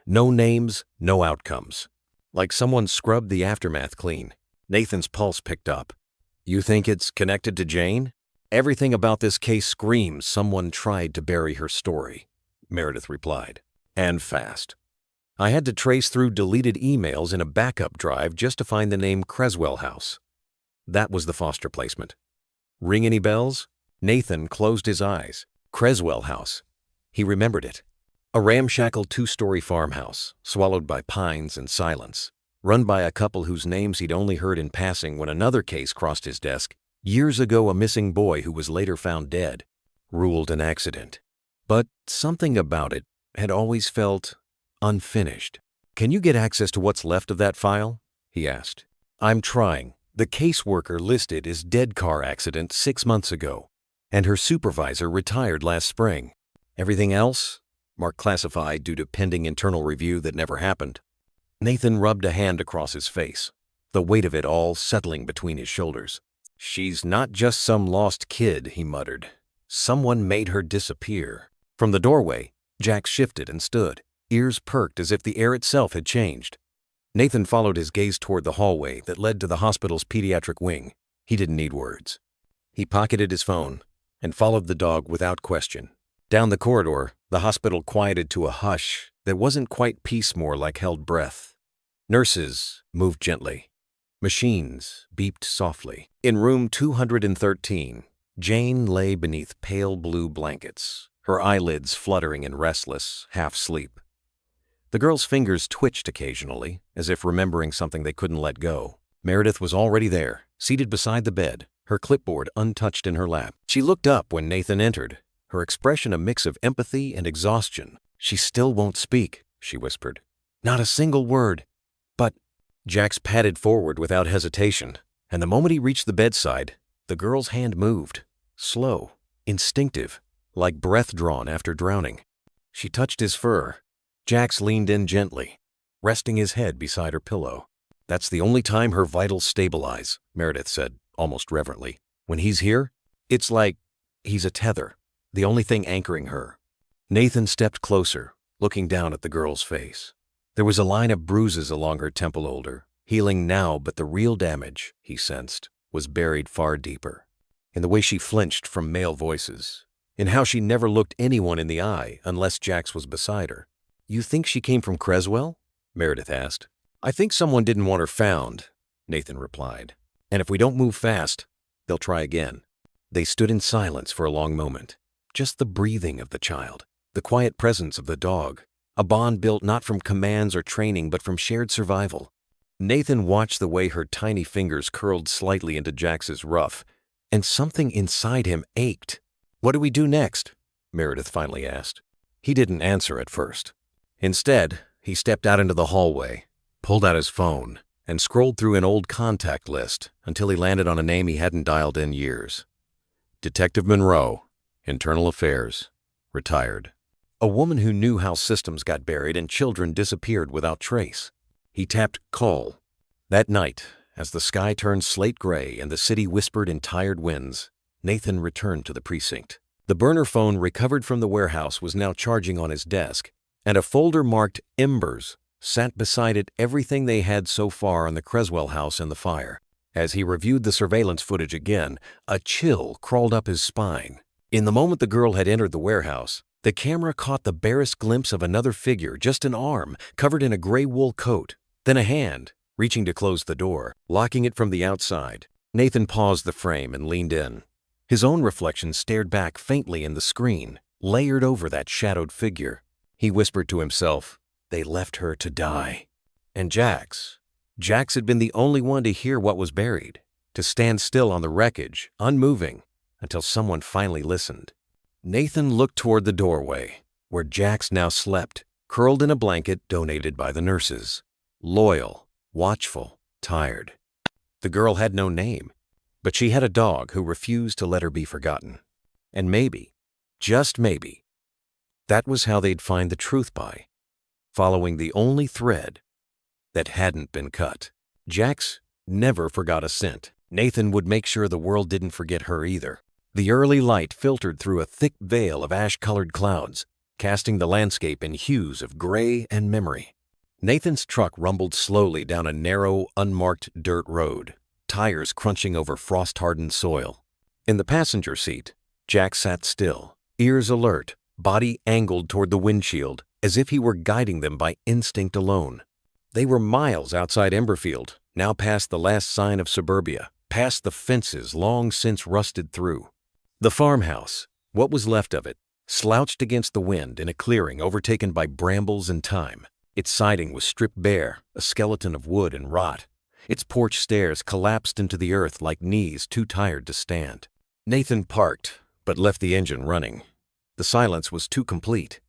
No names, no outcomes. Like someone scrubbed the aftermath clean." Nathan's pulse picked up. "You think it's connected to Jane?" "Everything about this case screams someone tried to bury her story," Meredith replied. "And fast. I had to trace through deleted emails in a backup drive just to find the name Creswell House. That was the foster placement. Ring any bells?" Nathan closed his eyes. Creswell House. He remembered it. A ramshackle 2-story farmhouse, swallowed by pines and silence, run by a couple whose names he'd only heard in passing when another case crossed his desk. Years ago, a missing boy who was later found dead. Ruled an accident. But something about it had always felt unfinished. "Can you get access to what's left of that file?" he asked. "I'm trying. The caseworker listed as dead car accident 6 months ago, and her supervisor retired last spring. Everything else? Marked classified due to pending internal review that never happened." Nathan rubbed a hand across his face, the weight of it all settling between his shoulders. "She's not just some lost kid," he muttered. "Someone made her disappear." From the doorway, Jack shifted and stood, ears perked as if the air itself had changed. Nathan followed his gaze toward the hallway that led to the hospital's pediatric wing. He didn't need words. He pocketed his phone and followed the dog without question. Down the corridor, the hospital quieted to a hush that wasn't quite peace, more like held breath. Nurses moved gently. Machines beeped softly. In room 213, Jane lay beneath pale blue blankets, her eyelids fluttering in restless half-sleep. The girl's fingers twitched occasionally, as if remembering something they couldn't let go. Meredith was already there, seated beside the bed, her clipboard untouched in her lap. She looked up when Nathan entered, her expression a mix of empathy and exhaustion. "She still won't speak," she whispered. "Not a single word." "But—" Jax padded forward without hesitation, and the moment he reached the bedside, the girl's hand moved, slow, instinctive, like breath drawn after drowning. She touched his fur. Jax leaned in gently, resting his head beside her pillow. "That's the only time her vitals stabilize," Meredith said, almost reverently. "When he's here, it's like he's a tether, the only thing anchoring her." Nathan stepped closer, looking down at the girl's face. There was a line of bruises along her temple older, healing now, but the real damage, he sensed, was buried far deeper. In the way she flinched from male voices, in how she never looked anyone in the eye unless Jax was beside her. "You think she came from Creswell?" Meredith asked. "I think someone didn't want her found," Nathan replied. "And if we don't move fast, they'll try again." They stood in silence for a long moment. Just the breathing of the child, the quiet presence of the dog, a bond built not from commands or training but from shared survival. Nathan watched the way her tiny fingers curled slightly into Jax's ruff, and something inside him ached. "What do we do next?" Meredith finally asked. He didn't answer at first. Instead, he stepped out into the hallway, pulled out his phone, and scrolled through an old contact list until he landed on a name he hadn't dialed in years. Detective Monroe, Internal Affairs, retired. A woman who knew how systems got buried and children disappeared without trace. He tapped call. That night, as the sky turned slate gray and the city whispered in tired winds, Nathan returned to the precinct. The burner phone recovered from the warehouse was now charging on his desk, and a folder marked Embers sat beside it, everything they had so far on the Creswell house in the fire. As he reviewed the surveillance footage again, a chill crawled up his spine. In the moment the girl had entered the warehouse, the camera caught the barest glimpse of another figure, just an arm covered in a gray wool coat, then a hand reaching to close the door, locking it from the outside. Nathan paused the frame and leaned in. His own reflection stared back faintly in the screen, layered over that shadowed figure. He whispered to himself, "They left her to die." And Jax had been the only one to hear what was buried, to stand still on the wreckage, unmoving, until someone finally listened. Nathan looked toward the doorway, where Jax now slept, curled in a blanket donated by the nurses. Loyal, watchful, tired. The girl had no name, but she had a dog who refused to let her be forgotten. And maybe, just maybe, that was how they'd find the truth by following the only thread that hadn't been cut. Jax never forgot a scent. Nathan would make sure the world didn't forget her either. The early light filtered through a thick veil of ash-colored clouds, casting the landscape in hues of gray and memory. Nathan's truck rumbled slowly down a narrow, unmarked dirt road, tires crunching over frost-hardened soil. In the passenger seat, Jack sat still, ears alert, body angled toward the windshield, as if he were guiding them by instinct alone. They were miles outside Emberfield, now past the last sign of suburbia, past the fences long since rusted through. The farmhouse, what was left of it, slouched against the wind in a clearing overtaken by brambles and thyme. Its siding was stripped bare, a skeleton of wood and rot. Its porch stairs collapsed into the earth like knees too tired to stand. Nathan parked, but left the engine running. The silence was too complete.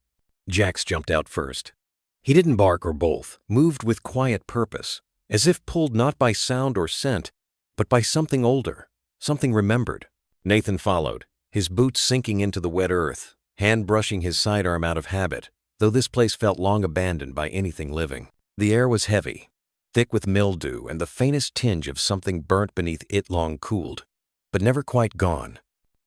Jax jumped out first. He didn't bark or bolt, moved with quiet purpose, as if pulled not by sound or scent, but by something older, something remembered. Nathan followed, his boots sinking into the wet earth, hand brushing his sidearm out of habit, though this place felt long abandoned by anything living. The air was heavy, thick with mildew and the faintest tinge of something burnt beneath it, long cooled, but never quite gone.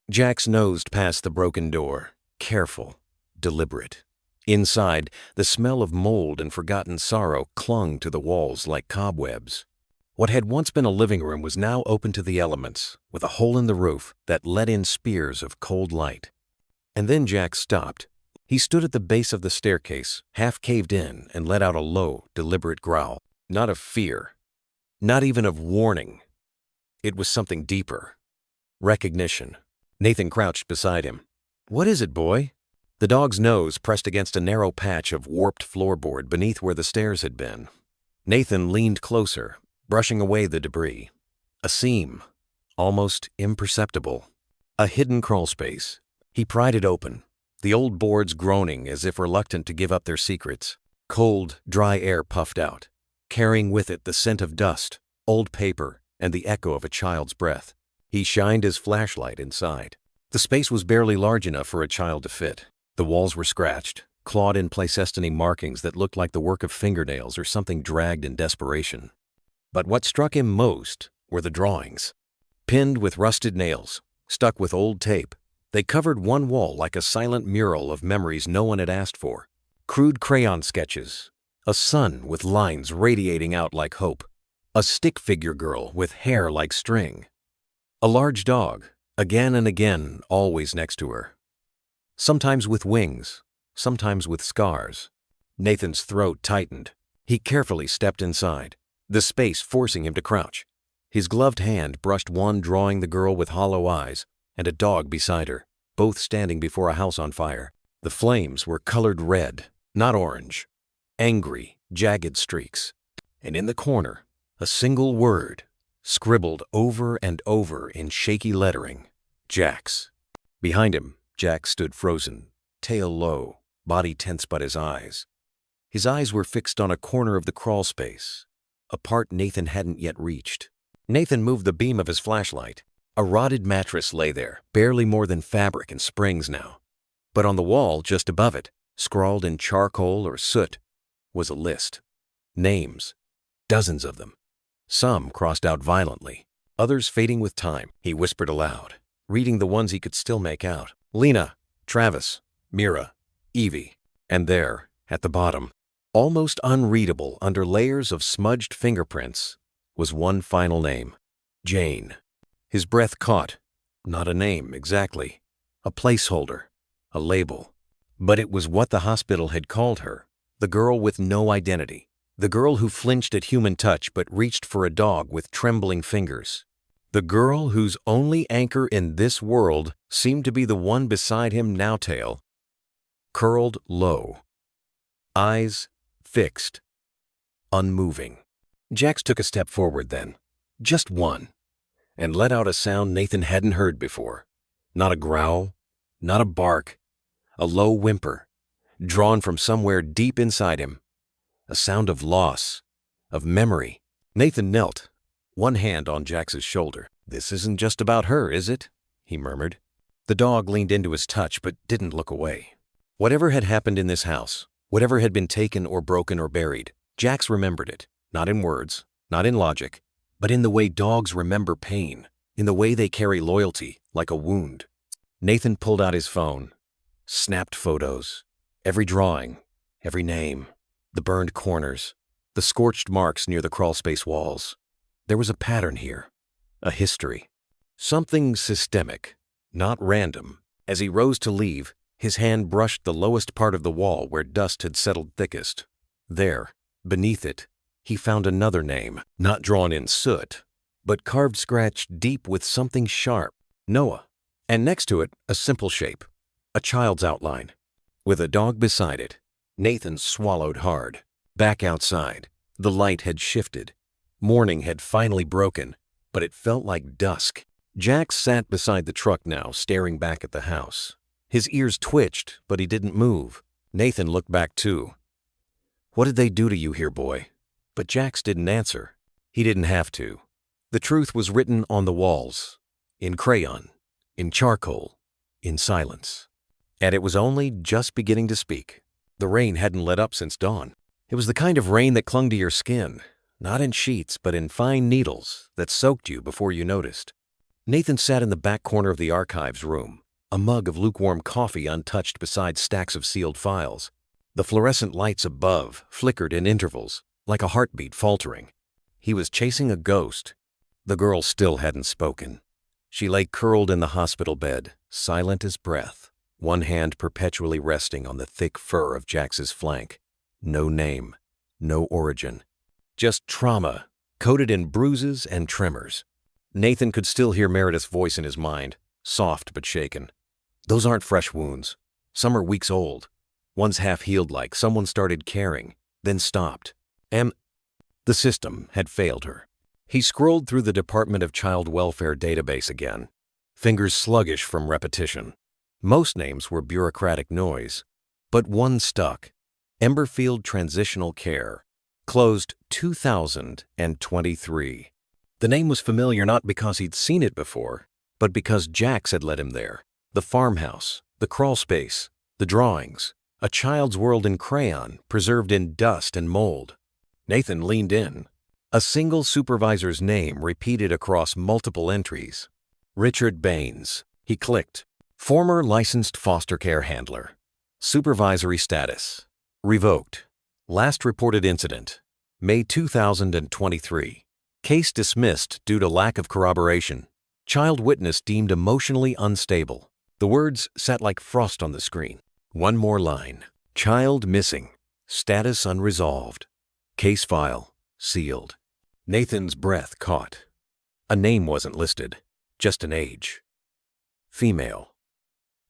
Jax nosed past the broken door, careful, deliberate. Inside, the smell of mold and forgotten sorrow clung to the walls like cobwebs. What had once been a living room was now open to the elements, with a hole in the roof that let in spears of cold light. And then Jax stopped. He stood at the base of the staircase, half caved in, and let out a low, deliberate growl. Not of fear, not even of warning. It was something deeper. Recognition. Nathan crouched beside him. "What is it, boy?" The dog's nose pressed against a narrow patch of warped floorboard beneath where the stairs had been. Nathan leaned closer, brushing away the debris. A seam, almost imperceptible. A hidden crawl space. He pried it open, the old boards groaning as if reluctant to give up their secrets. Cold, dry air puffed out, carrying with it the scent of dust, old paper, and the echo of a child's breath. He shined his flashlight inside. The space was barely large enough for a child to fit. The walls were scratched, clawed in Pleistocene markings that looked like the work of fingernails or something dragged in desperation. But what struck him most were the drawings. Pinned with rusted nails, stuck with old tape, they covered one wall like a silent mural of memories no one had asked for. Crude crayon sketches, a sun with lines radiating out like hope, a stick figure girl with hair like string, a large dog, again and again, always next to her. Sometimes with wings, sometimes with scars. Nathan's throat tightened. He carefully stepped inside, the space forcing him to crouch. His gloved hand brushed one drawing the girl with hollow eyes and a dog beside her, both standing before a house on fire. The flames were colored red, not orange. Angry, jagged streaks. And in the corner, a single word, scribbled over and over in shaky lettering. Jax. Behind him, Jax stood frozen, tail low, body tense but his eyes. His eyes were fixed on a corner of the crawl space, a part Nathan hadn't yet reached. Nathan moved the beam of his flashlight. A rotted mattress lay there, barely more than fabric and springs now. But on the wall just above it, scrawled in charcoal or soot, was a list. Names. Dozens of them. Some crossed out violently, others fading with time. He whispered aloud, reading the ones he could still make out. Lena, Travis, Mira, Evie. And there, at the bottom, almost unreadable under layers of smudged fingerprints, was one final name. Jane. His breath caught. Not a name, exactly. A placeholder. A label. But it was what the hospital had called her. The girl with no identity. The girl who flinched at human touch but reached for a dog with trembling fingers. The girl whose only anchor in this world seemed to be the one beside him now, tail curled low. Eyes fixed. Unmoving. Jax took a step forward then. Just one. And let out a sound Nathan hadn't heard before. Not a growl. Not a bark. A low whimper. Drawn from somewhere deep inside him. A sound of loss. Of memory. Nathan knelt, one hand on Jax's shoulder. "This isn't just about her, is it?" he murmured. The dog leaned into his touch but didn't look away. Whatever had happened in this house, whatever had been taken or broken or buried, Jax remembered it, not in words, not in logic, but in the way dogs remember pain, in the way they carry loyalty like a wound. Nathan pulled out his phone, snapped photos, every drawing, every name, the burned corners, the scorched marks near the crawlspace walls. There was a pattern here, a history, something systemic, not random. As he rose to leave, his hand brushed the lowest part of the wall where dust had settled thickest. There, beneath it, he found another name, not drawn in soot, but carved scratched deep with something sharp, Noah. And next to it, a simple shape, a child's outline, with a dog beside it. Nathan swallowed hard. Back outside, the light had shifted. Morning had finally broken, but it felt like dusk. Jax sat beside the truck now, staring back at the house. His ears twitched, but he didn't move. Nathan looked back too. "What did they do to you here, boy?" But Jax didn't answer. He didn't have to. The truth was written on the walls, in crayon, in charcoal, in silence. And it was only just beginning to speak. The rain hadn't let up since dawn. It was the kind of rain that clung to your skin, not in sheets, but in fine needles that soaked you before you noticed. Nathan sat in the back corner of the archives room, a mug of lukewarm coffee untouched beside stacks of sealed files. The fluorescent lights above flickered in intervals, like a heartbeat faltering. He was chasing a ghost. The girl still hadn't spoken. She lay curled in the hospital bed, silent as breath, one hand perpetually resting on the thick fur of Jax's flank. No name, no origin. Just trauma, coated in bruises and tremors. Nathan could still hear Meredith's voice in his mind, soft but shaken. "Those aren't fresh wounds. Some are weeks old. One's half-healed like someone started caring, then stopped. The system had failed her." He scrolled through the Department of Child Welfare database again, fingers sluggish from repetition. Most names were bureaucratic noise, but one stuck. Emberfield Transitional Care, closed 2023. The name was familiar not because he'd seen it before, but because Jax had led him there. The farmhouse, the crawlspace, the drawings, a child's world in crayon preserved in dust and mold. Nathan leaned in. A single supervisor's name repeated across multiple entries. Richard Baines. He clicked. Former licensed foster care handler. Supervisory status. Revoked. Last reported incident. May 2023. Case dismissed due to lack of corroboration. Child witness deemed emotionally unstable. The words sat like frost on the screen. One more line. Child missing. Status unresolved. Case file sealed. Nathan's breath caught. A name wasn't listed, just an age. Female.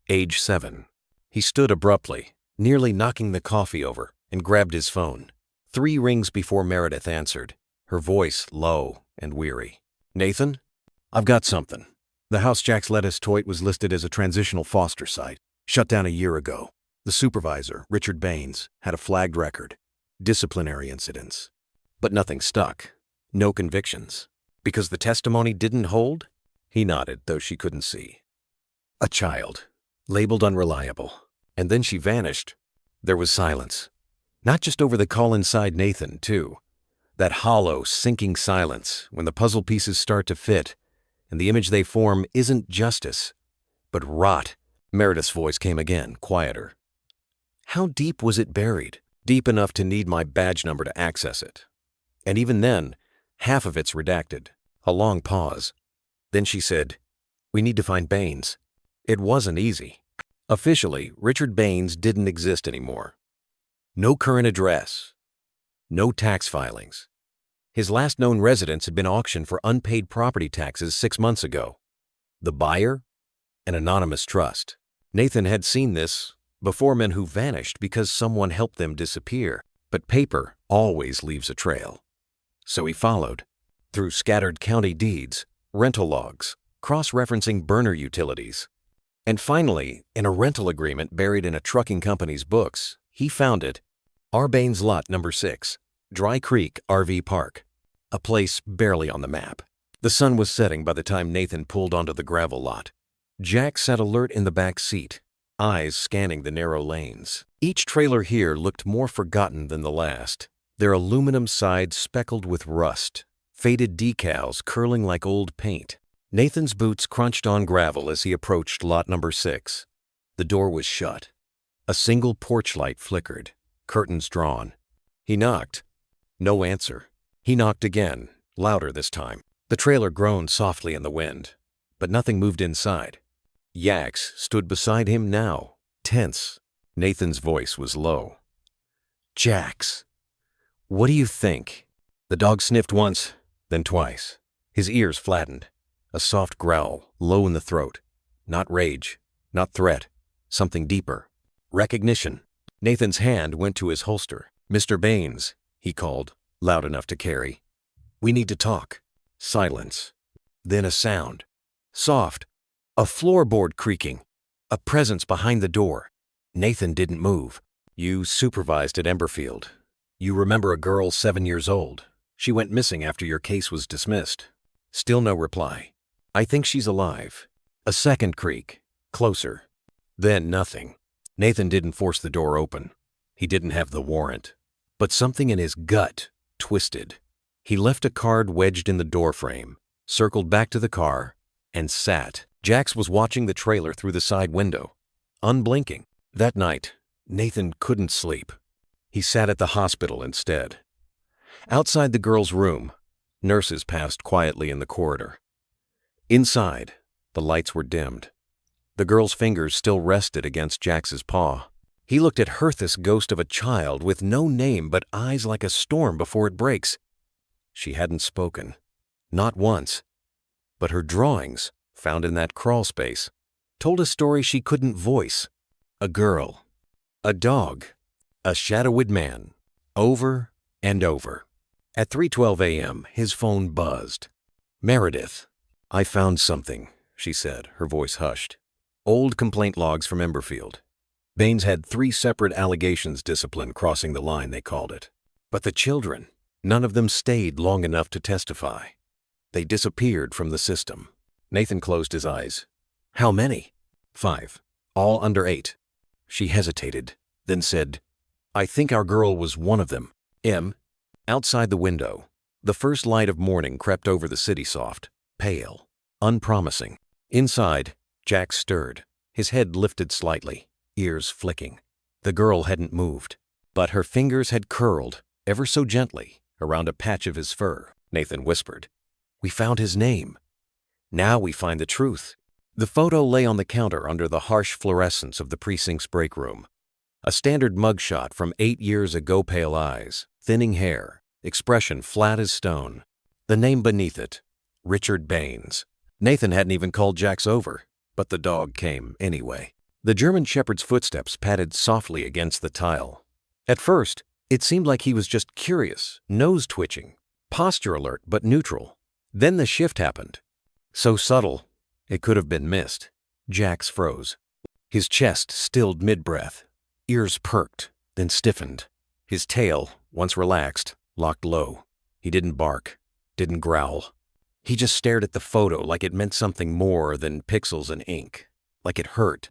Age 7. He stood abruptly, nearly knocking the coffee over, and grabbed his phone. 3 rings before Meredith answered, her voice low and weary. "Nathan? I've got something. The house Jax let us toit was listed as a transitional foster site, shut down a year ago. The supervisor, Richard Baines, had a flagged record. Disciplinary incidents. But nothing stuck. No convictions. Because the testimony didn't hold?" He nodded, though she couldn't see. "A child. Labeled unreliable. And then she vanished." There was silence. Not just over the call inside Nathan, too. That hollow, sinking silence when the puzzle pieces start to fit, and the image they form isn't justice, but rot. Meredith's voice came again, quieter. How deep was it buried? Deep enough to need my badge number to access it. And even then, half of it's redacted. A long pause. Then she said, "We need to find Baines." It wasn't easy. Officially, Richard Baines didn't exist anymore. No current address. No tax filings. His last known residence had been auctioned for unpaid property taxes 6 months ago. The buyer? An anonymous trust. Nathan had seen this before, men who vanished because someone helped them disappear. But paper always leaves a trail. So he followed, through scattered county deeds, rental logs, cross-referencing burner utilities. And finally, in a rental agreement buried in a trucking company's books, he found it. R. Baines Lot Number 6, Dry Creek RV Park. A place barely on the map. The sun was setting by the time Nathan pulled onto the gravel lot. Jack sat alert in the back seat, eyes scanning the narrow lanes. Each trailer here looked more forgotten than the last, their aluminum sides speckled with rust, faded decals curling like old paint. Nathan's boots crunched on gravel as he approached Lot Number 6. The door was shut. A single porch light flickered, curtains drawn. He knocked. No answer. He knocked again, louder this time. The trailer groaned softly in the wind, but nothing moved inside. Yax stood beside him now, tense. Nathan's voice was low. "Jax, what do you think?" The dog sniffed once, then twice. His ears flattened. A soft growl, low in the throat. Not rage, not threat, something deeper. Recognition. Nathan's hand went to his holster. "Mr. Baines," he called, loud enough to carry. "We need to talk." Silence. Then a sound. Soft. A floorboard creaking. A presence behind the door. Nathan didn't move. "You supervised at Emberfield. You remember a girl 7 years old. She went missing after your case was dismissed." Still no reply. "I think she's alive." A second creak. Closer. Then nothing. Nathan didn't force the door open. He didn't have the warrant. But something in his gut twisted. He left a card wedged in the doorframe, circled back to the car, and sat. Jax was watching the trailer through the side window, unblinking. That night, Nathan couldn't sleep. He sat at the hospital instead. Outside the girl's room, nurses passed quietly in the corridor. Inside, the lights were dimmed. The girl's fingers still rested against Jax's paw. He looked at her, this ghost of a child with no name but eyes like a storm before it breaks. She hadn't spoken. Not once. But her drawings, found in that crawl space, told a story she couldn't voice. A girl. A dog. A shadowed man. Over and over. At 3:12 a.m., his phone buzzed. "Meredith." "I found something," she said, her voice hushed. "Old complaint logs from Emberfield. Baines had 3 separate allegations disciplined, crossing the line, they called it. But the children, none of them stayed long enough to testify. They disappeared from the system." Nathan closed his eyes. "How many?" 5. All under 8. She hesitated, then said, "I think our girl was one of them." Outside the window, the first light of morning crept over the city, soft, pale, unpromising. Inside, Jack stirred, his head lifted slightly, ears flicking. The girl hadn't moved, but her fingers had curled, ever so gently, around a patch of his fur. Nathan whispered, "We found his name. Now we find the truth." The photo lay on the counter under the harsh fluorescence of the precinct's break room. A standard mugshot from 8 years ago, pale eyes, thinning hair, expression flat as stone. The name beneath it, Richard Baines. Nathan hadn't even called Jax over, but the dog came anyway. The German shepherd's footsteps padded softly against the tile. At first, it seemed like he was just curious, nose twitching, posture alert but neutral. Then the shift happened. So subtle, it could have been missed. Jax froze. His chest stilled mid-breath. Ears perked, then stiffened. His tail, once relaxed, locked low. He didn't bark, didn't growl. He just stared at the photo like it meant something more than pixels and ink, like it hurt.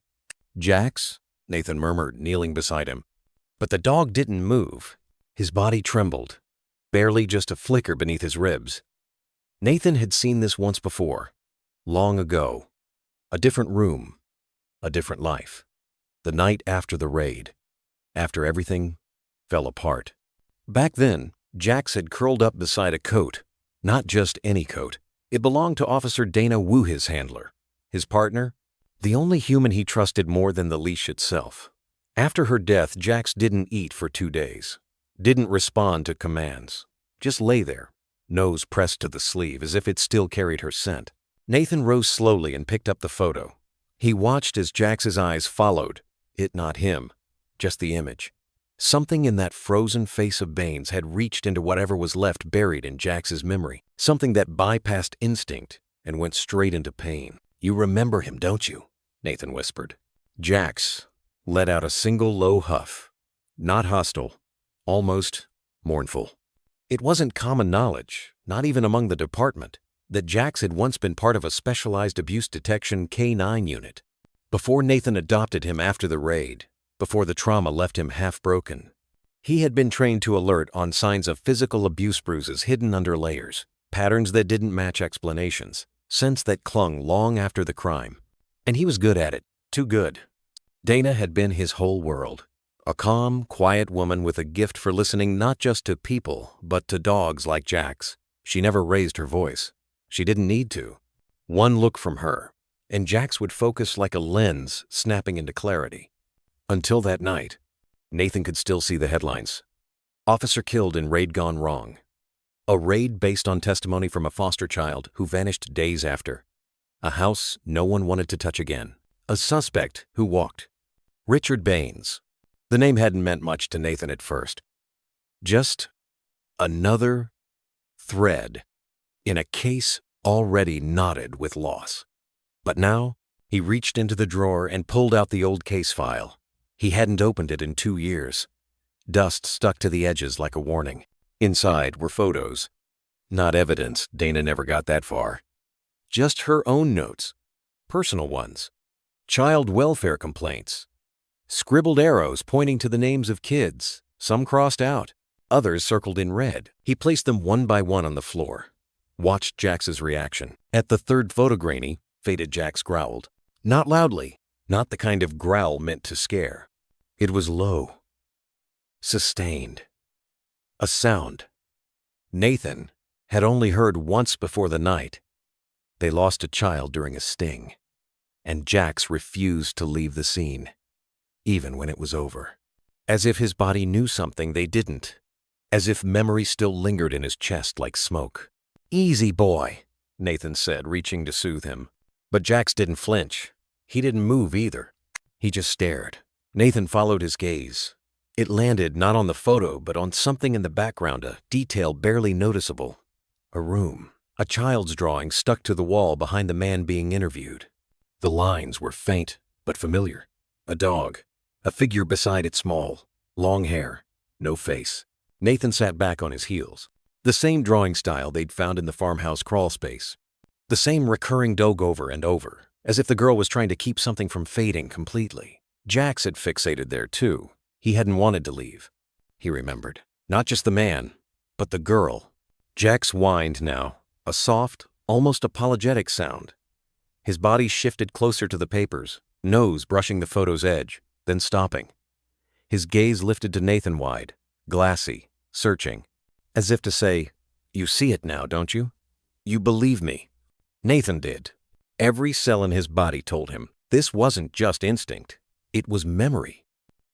"Jax?" Nathan murmured, kneeling beside him. But the dog didn't move. His body trembled, barely just a flicker beneath his ribs. Nathan had seen this once before. Long ago. A different room. A different life. The night after the raid. After everything fell apart. Back then, Jax had curled up beside a coat. Not just any coat. It belonged to Officer Dana Wu, his handler. His partner? The only human he trusted more than the leash itself. After her death, Jax didn't eat for 2 days. Didn't respond to commands. Just lay there, nose pressed to the sleeve as if it still carried her scent. Nathan rose slowly and picked up the photo. He watched as Jax's eyes followed, it not him, just the image. Something in that frozen face of Baines had reached into whatever was left buried in Jax's memory. Something that bypassed instinct and went straight into pain. "You remember him, don't you?" Nathan whispered. Jax let out a single low huff. Not hostile, almost mournful. It wasn't common knowledge, not even among the department, that Jax had once been part of a specialized abuse detection K-9 unit. Before Nathan adopted him after the raid, before the trauma left him half-broken, he had been trained to alert on signs of physical abuse bruises hidden under layers, patterns that didn't match explanations, scents that clung long after the crime. And he was good at it, too good. Dana had been his whole world. A calm, quiet woman with a gift for listening not just to people, but to dogs like Jax. She never raised her voice. She didn't need to. One look from her, and Jax would focus like a lens snapping into clarity. Until that night, Nathan could still see the headlines. Officer killed in raid gone wrong. A raid based on testimony from a foster child who vanished days after. A house no one wanted to touch again. A suspect who walked. Richard Baines. The name hadn't meant much to Nathan at first. Just another thread in a case already knotted with loss. But now, he reached into the drawer and pulled out the old case file. He hadn't opened it in 2 years. Dust stuck to the edges like a warning. Inside were photos. Not evidence, Dana never got that far. Just her own notes. Personal ones. Child welfare complaints. Scribbled arrows pointing to the names of kids, some crossed out, others circled in red. He placed them one by one on the floor. Watched Jax's reaction. At the third photogranny, faded Jax growled. Not loudly, not the kind of growl meant to scare. It was low. Sustained. A sound Nathan had only heard once before the night. They lost a child during a sting, and Jax refused to leave the scene, even when it was over. As if his body knew something they didn't. As if memory still lingered in his chest like smoke. "Easy, boy," Nathan said, reaching to soothe him. But Jax didn't flinch. He didn't move either. He just stared. Nathan followed his gaze. It landed not on the photo, but on something in the background, a detail barely noticeable. A room. A child's drawing stuck to the wall behind the man being interviewed. The lines were faint, but familiar. A dog. A figure beside it small. Long hair. No face. Nathan sat back on his heels. The same drawing style they'd found in the farmhouse crawl space. The same recurring dog over and over, as if the girl was trying to keep something from fading completely. Jax had fixated there too. He hadn't wanted to leave. He remembered. Not just the man, but the girl. Jax whined now, a soft, almost apologetic sound. His body shifted closer to the papers, nose brushing the photo's edge, then stopping. His gaze lifted to Nathan wide, glassy, searching, as if to say, "You see it now, don't you? You believe me." Nathan did. Every cell in his body told him this wasn't just instinct. It was memory.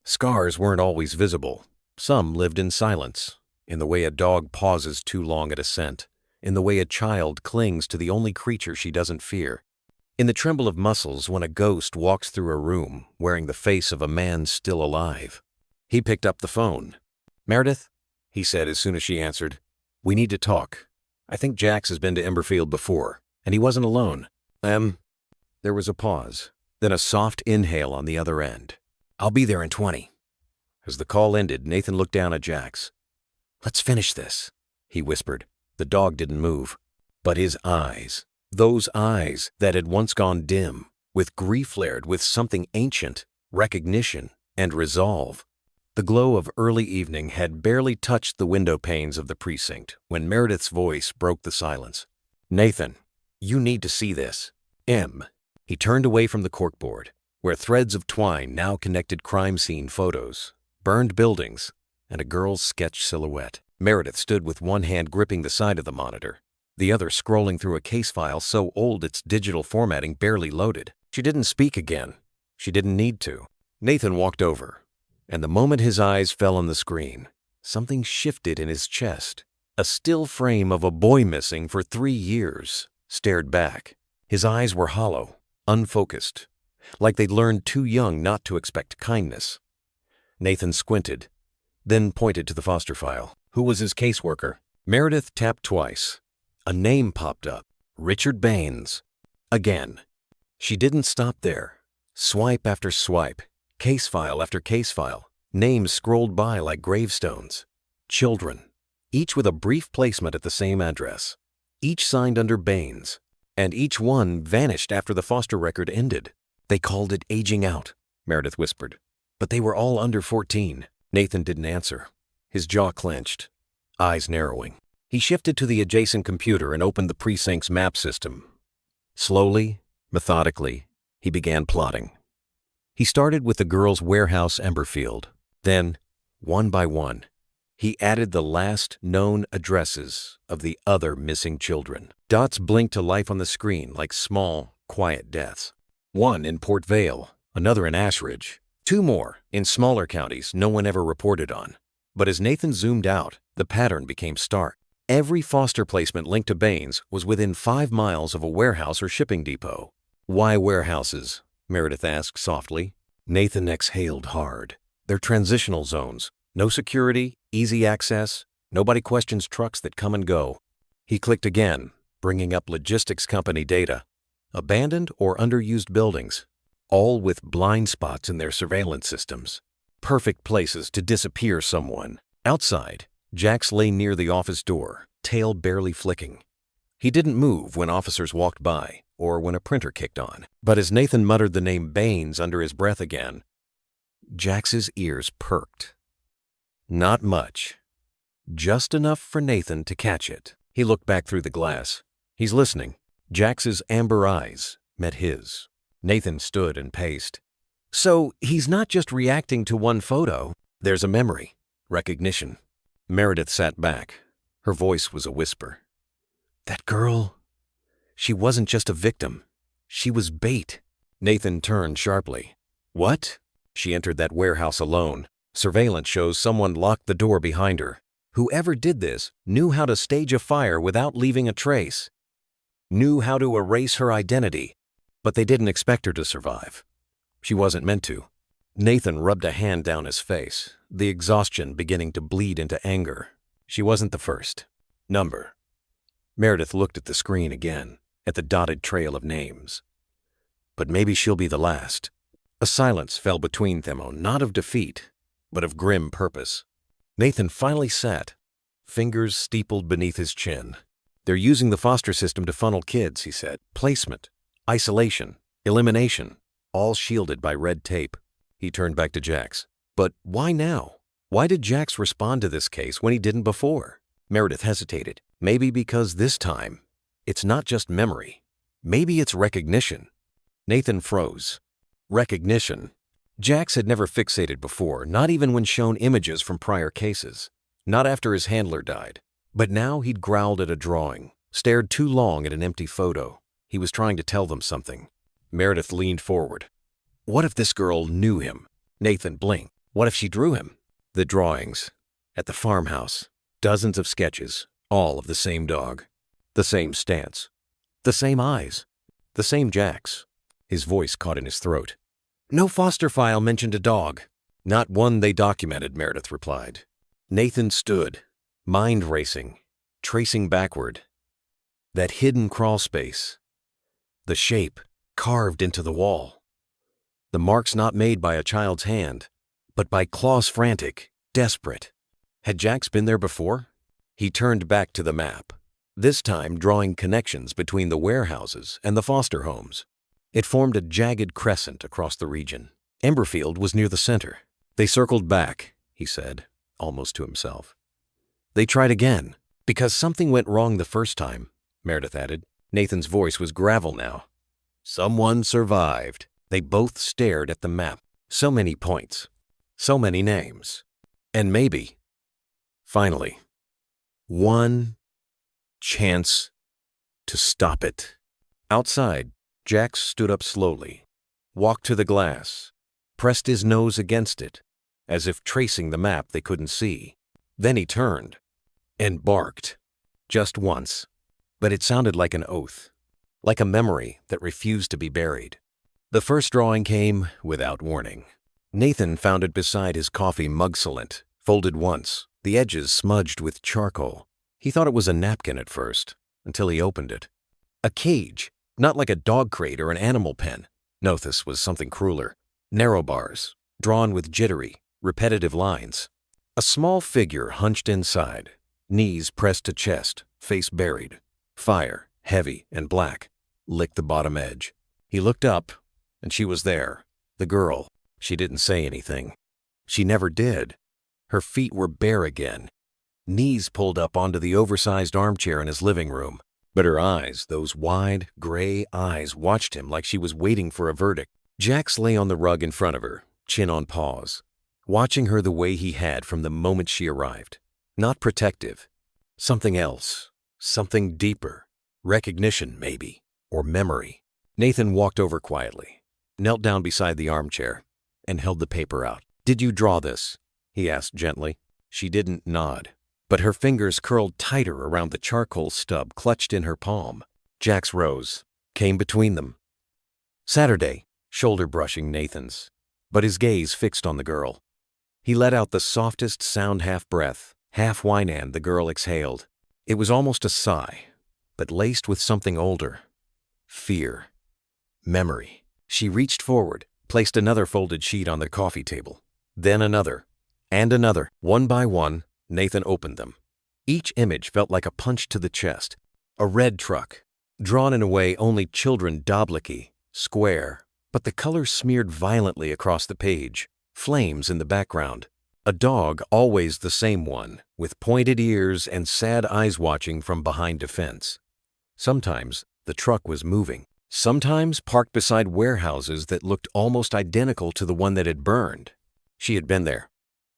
Scars weren't always visible. Some lived in silence, in the way a dog pauses too long at a scent, in the way a child clings to the only creature she doesn't fear, in the tremble of muscles when a ghost walks through a room wearing the face of a man still alive. He picked up the phone. "Meredith," he said as soon as she answered, "we need to talk. I think Jax has been to Emberfield before, and he wasn't alone. There was a pause, then a soft inhale on the other end. "I'll be there in 20. As the call ended, Nathan looked down at Jax. "Let's finish this," he whispered. The dog didn't move. But his eyes, those eyes that had once gone dim, with grief layered with something ancient, recognition, and resolve. The glow of early evening had barely touched the window panes of the precinct when Meredith's voice broke the silence. "Nathan, you need to see this." M. He turned away from the corkboard, where threads of twine now connected crime scene photos, burned buildings, and a girl's sketch silhouette. Meredith stood with one hand gripping the side of the monitor, the other scrolling through a case file so old its digital formatting barely loaded. She didn't speak again. She didn't need to. Nathan walked over, and the moment his eyes fell on the screen, something shifted in his chest. A still frame of a boy missing for 3 years stared back. His eyes were hollow, unfocused, like they'd learned too young not to expect kindness. Nathan squinted, then pointed to the foster file. Who was his caseworker? Meredith tapped twice. A name popped up. Richard Baines. Again. She didn't stop there. Swipe after swipe, case file after case file, names scrolled by like gravestones. Children, each with a brief placement at the same address, each signed under Baines, and each one vanished after the foster record ended. They called it aging out, Meredith whispered, but they were all under 14. Nathan didn't answer. His jaw clenched, eyes narrowing. He shifted to the adjacent computer and opened the precinct's map system. Slowly, methodically, he began plotting. He started with the girl's warehouse Emberfield. Then, one by one, he added the last known addresses of the other missing children. Dots blinked to life on the screen like small, quiet deaths. One in Port Vale, another in Ashridge, 2 more in smaller counties no one ever reported on. But as Nathan zoomed out, the pattern became stark. Every foster placement linked to Baines was within 5 miles of a warehouse or shipping depot. Why warehouses? Meredith asked softly. Nathan exhaled hard. They're transitional zones. No security, easy access. Nobody questions trucks that come and go. He clicked again, bringing up logistics company data. Abandoned or underused buildings, all with blind spots in their surveillance systems. Perfect places to disappear someone. Outside, Jax lay near the office door, tail barely flicking. He didn't move when officers walked by or when a printer kicked on. But as Nathan muttered the name Baines under his breath again, Jax's ears perked. Not much. Just enough for Nathan to catch it. He looked back through the glass. He's listening. Jax's amber eyes met his. Nathan stood and paced. So he's not just reacting to one photo. There's a memory, recognition. Meredith sat back. Her voice was a whisper. That girl, she wasn't just a victim. She was bait. Nathan turned sharply. What? She entered that warehouse alone. Surveillance shows someone locked the door behind her. Whoever did this knew how to stage a fire without leaving a trace. Knew how to erase her identity, but they didn't expect her to survive. She wasn't meant to. Nathan rubbed a hand down his face, the exhaustion beginning to bleed into anger. She wasn't the first. Number. Meredith looked at the screen again, at the dotted trail of names. But maybe she'll be the last. A silence fell between them, not of defeat, but of grim purpose. Nathan finally sat, fingers steepled beneath his chin. They're using the foster system to funnel kids, he said. Placement, isolation, elimination, all shielded by red tape. He turned back to Jax. But why now? Why did Jax respond to this case when he didn't before? Meredith hesitated. Maybe because this time, it's not just memory. Maybe it's recognition. Nathan froze. Recognition. Jax had never fixated before, not even when shown images from prior cases. Not after his handler died. But now he'd growled at a drawing, stared too long at an empty photo. He was trying to tell them something. Meredith leaned forward. What if this girl knew him? Nathan blinked. What if she drew him? The drawings. At the farmhouse. Dozens of sketches, all of the same dog. The same stance. The same eyes. The same Jax. His voice caught in his throat. No foster file mentioned a dog. Not one they documented, Meredith replied. Nathan stood, mind racing, tracing backward. That hidden crawl space. The shape carved into the wall. The marks not made by a child's hand, but by claws frantic, desperate. Had Jax been there before? He turned back to the map, this time drawing connections between the warehouses and the foster homes. It formed a jagged crescent across the region. Emberfield was near the center. They circled back, he said, almost to himself. They tried again, because something went wrong the first time, Meredith added. Nathan's voice was gravel now. Someone survived. They both stared at the map. So many points. So many names. And maybe, finally, one chance to stop it. Outside, Jack stood up slowly, walked to the glass, pressed his nose against it, as if tracing the map they couldn't see. Then he turned and barked. Just once. But it sounded like an oath, like a memory that refused to be buried. The first drawing came without warning. Nathan found it beside his coffee mugsolent, folded once, the edges smudged with charcoal. He thought it was a napkin at first, until he opened it. A cage, not like a dog crate or an animal pen. No, this was something crueler. Narrow bars, drawn with jittery, repetitive lines. A small figure hunched inside, knees pressed to chest, face buried. Fire, heavy and black, licked the bottom edge. He looked up, and she was there. The girl. She didn't say anything. She never did. Her feet were bare again, knees pulled up onto the oversized armchair in his living room. But her eyes, those wide, gray eyes, watched him like she was waiting for a verdict. Jax lay on the rug in front of her, chin on paws, watching her the way he had from the moment she arrived. Not protective. Something else. Something deeper. Recognition, maybe. Or memory. Nathan walked over quietly, knelt down beside the armchair, and held the paper out. "Did you draw this?" he asked gently. She didn't nod, but her fingers curled tighter around the charcoal stub clutched in her palm. Jax rose, came between them. Saturday, shoulder brushing Nathan's, but his gaze fixed on the girl. He let out the softest sound, half breath, half whine the girl exhaled. It was almost a sigh, but laced with something older. Fear. Memory. She reached forward, placed another folded sheet on the coffee table, then another, and another. One by one, Nathan opened them. Each image felt like a punch to the chest. A red truck, drawn in a way only children dobblicky, square, but the color smeared violently across the page. Flames in the background. A dog, always the same one, with pointed ears and sad eyes watching from behind a fence. Sometimes the truck was moving. Sometimes parked beside warehouses that looked almost identical to the one that had burned. She had been there.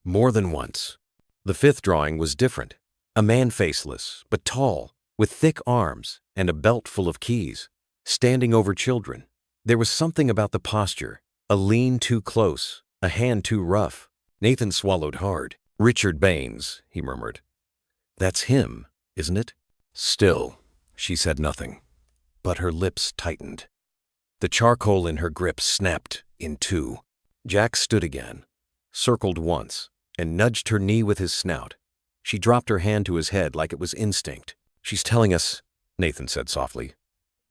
More than once. The fifth drawing was different. A man faceless, but tall, with thick arms and a belt full of keys, standing over children. There was something about the posture, a lean too close, a hand too rough. Nathan swallowed hard. "Richard Baines," he murmured. "That's him, isn't it?" Still, she said nothing, but her lips tightened. The charcoal in her grip snapped in two. Jack stood again, circled once, and nudged her knee with his snout. She dropped her hand to his head like it was instinct. "She's telling us," Nathan said softly.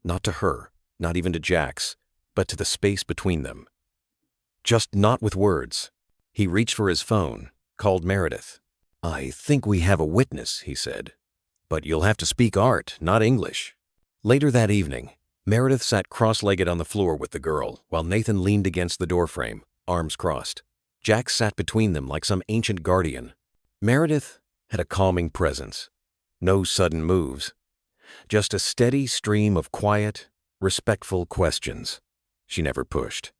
Not to her, not even to Jax, but to the space between them. Just not with words. He reached for his phone, called Meredith. "I think we have a witness," he said. "But you'll have to speak art, not English." Later that evening, Meredith sat cross-legged on the floor with the girl, while Nathan leaned against the doorframe, arms crossed. Jack sat between them like some ancient guardian. Meredith had a calming presence. No sudden moves. Just a steady stream of quiet, respectful questions. She never pushed.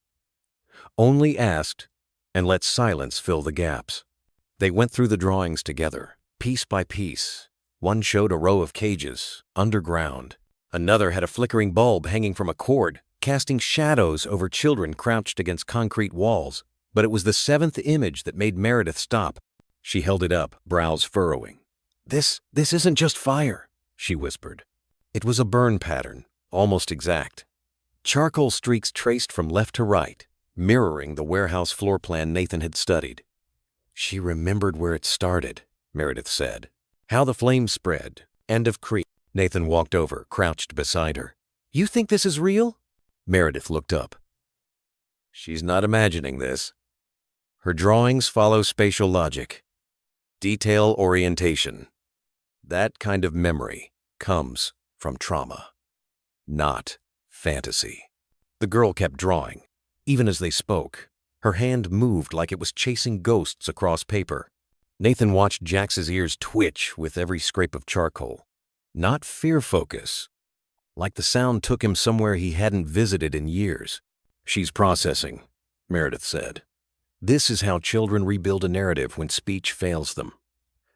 Only asked, and let silence fill the gaps. They went through the drawings together, piece by piece. One showed a row of cages, underground. Another had a flickering bulb hanging from a cord, casting shadows over children crouched against concrete walls. But it was the seventh image that made Meredith stop. She held it up, brows furrowing. This isn't just fire," she whispered. It was a burn pattern, almost exact. Charcoal streaks traced from left to right, mirroring the warehouse floor plan Nathan had studied. She remembered where it started, Meredith said. How the flames spread, end of creep. Nathan walked over, crouched beside her. "You think this is real?" Meredith looked up. "She's not imagining this. Her drawings follow spatial logic, detail orientation. That kind of memory comes from trauma, not fantasy." The girl kept drawing, even as they spoke. Her hand moved like it was chasing ghosts across paper. Nathan watched Jax's ears twitch with every scrape of charcoal. Not fear focus, like the sound took him somewhere he hadn't visited in years. "She's processing," Meredith said. This is how children rebuild a narrative when speech fails them.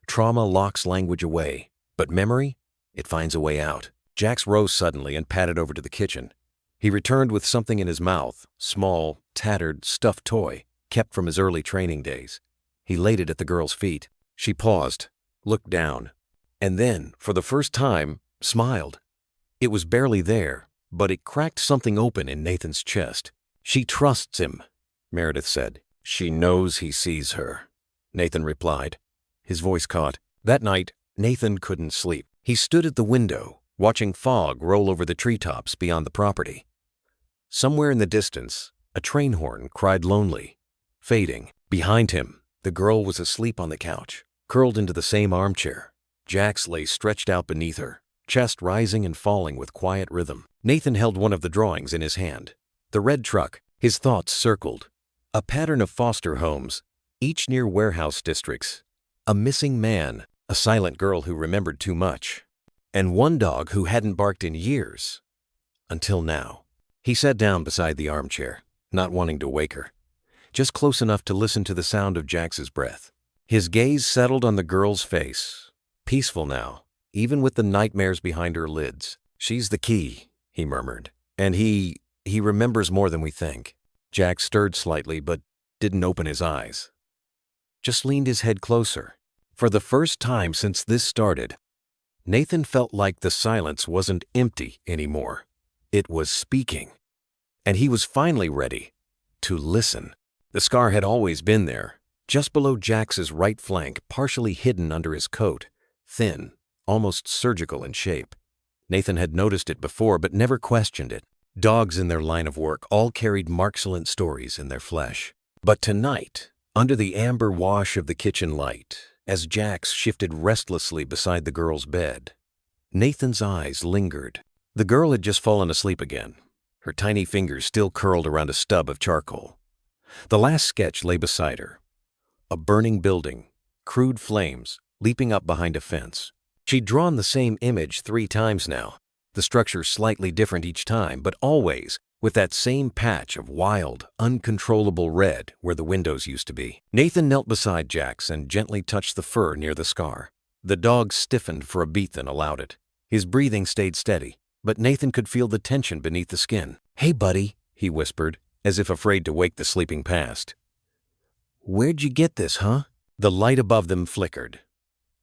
Trauma locks language away, but memory, it finds a way out. Jax rose suddenly and padded over to the kitchen. He returned with something in his mouth, small, tattered, stuffed toy, kept from his early training days. He laid it at the girl's feet. She paused, looked down, and then, for the first time, smiled. It was barely there, but it cracked something open in Nathan's chest. "She trusts him," Meredith said. "She knows he sees her," Nathan replied. His voice caught. That night, Nathan couldn't sleep. He stood at the window, watching fog roll over the treetops beyond the property. Somewhere in the distance, a train horn cried lonely, fading. Behind him, the girl was asleep on the couch, curled into the same armchair. Jax lay stretched out beneath her, chest rising and falling with quiet rhythm. Nathan held one of the drawings in his hand. The red truck. His thoughts circled. A pattern of foster homes, each near warehouse districts. A missing man, a silent girl who remembered too much, and one dog who hadn't barked in years. Until now. He sat down beside the armchair, not wanting to wake her, just close enough to listen to the sound of Jax's breath. His gaze settled on the girl's face, peaceful now, even with the nightmares behind her lids. "She's the key," he murmured, "and he remembers more than we think." Jax stirred slightly but didn't open his eyes. Just leaned his head closer. For the first time since this started, Nathan felt like the silence wasn't empty anymore. It was speaking. And he was finally ready to listen. The scar had always been there, just below Jax's right flank, partially hidden under his coat, thin, almost surgical in shape. Nathan had noticed it before but never questioned it. Dogs in their line of work all carried marxulent stories in their flesh. But tonight, under the amber wash of the kitchen light, as Jax shifted restlessly beside the girl's bed, Nathan's eyes lingered. The girl had just fallen asleep again, her tiny fingers still curled around a stub of charcoal. The last sketch lay beside her. A burning building, crude flames leaping up behind a fence. She'd drawn the same image 3 times now, the structure slightly different each time, but always with that same patch of wild, uncontrollable red where the windows used to be. Nathan knelt beside Jax and gently touched the fur near the scar. The dog stiffened for a beat then allowed it. His breathing stayed steady, but Nathan could feel the tension beneath the skin. "Hey, buddy," he whispered, as if afraid to wake the sleeping past. "Where'd you get this, huh?" The light above them flickered.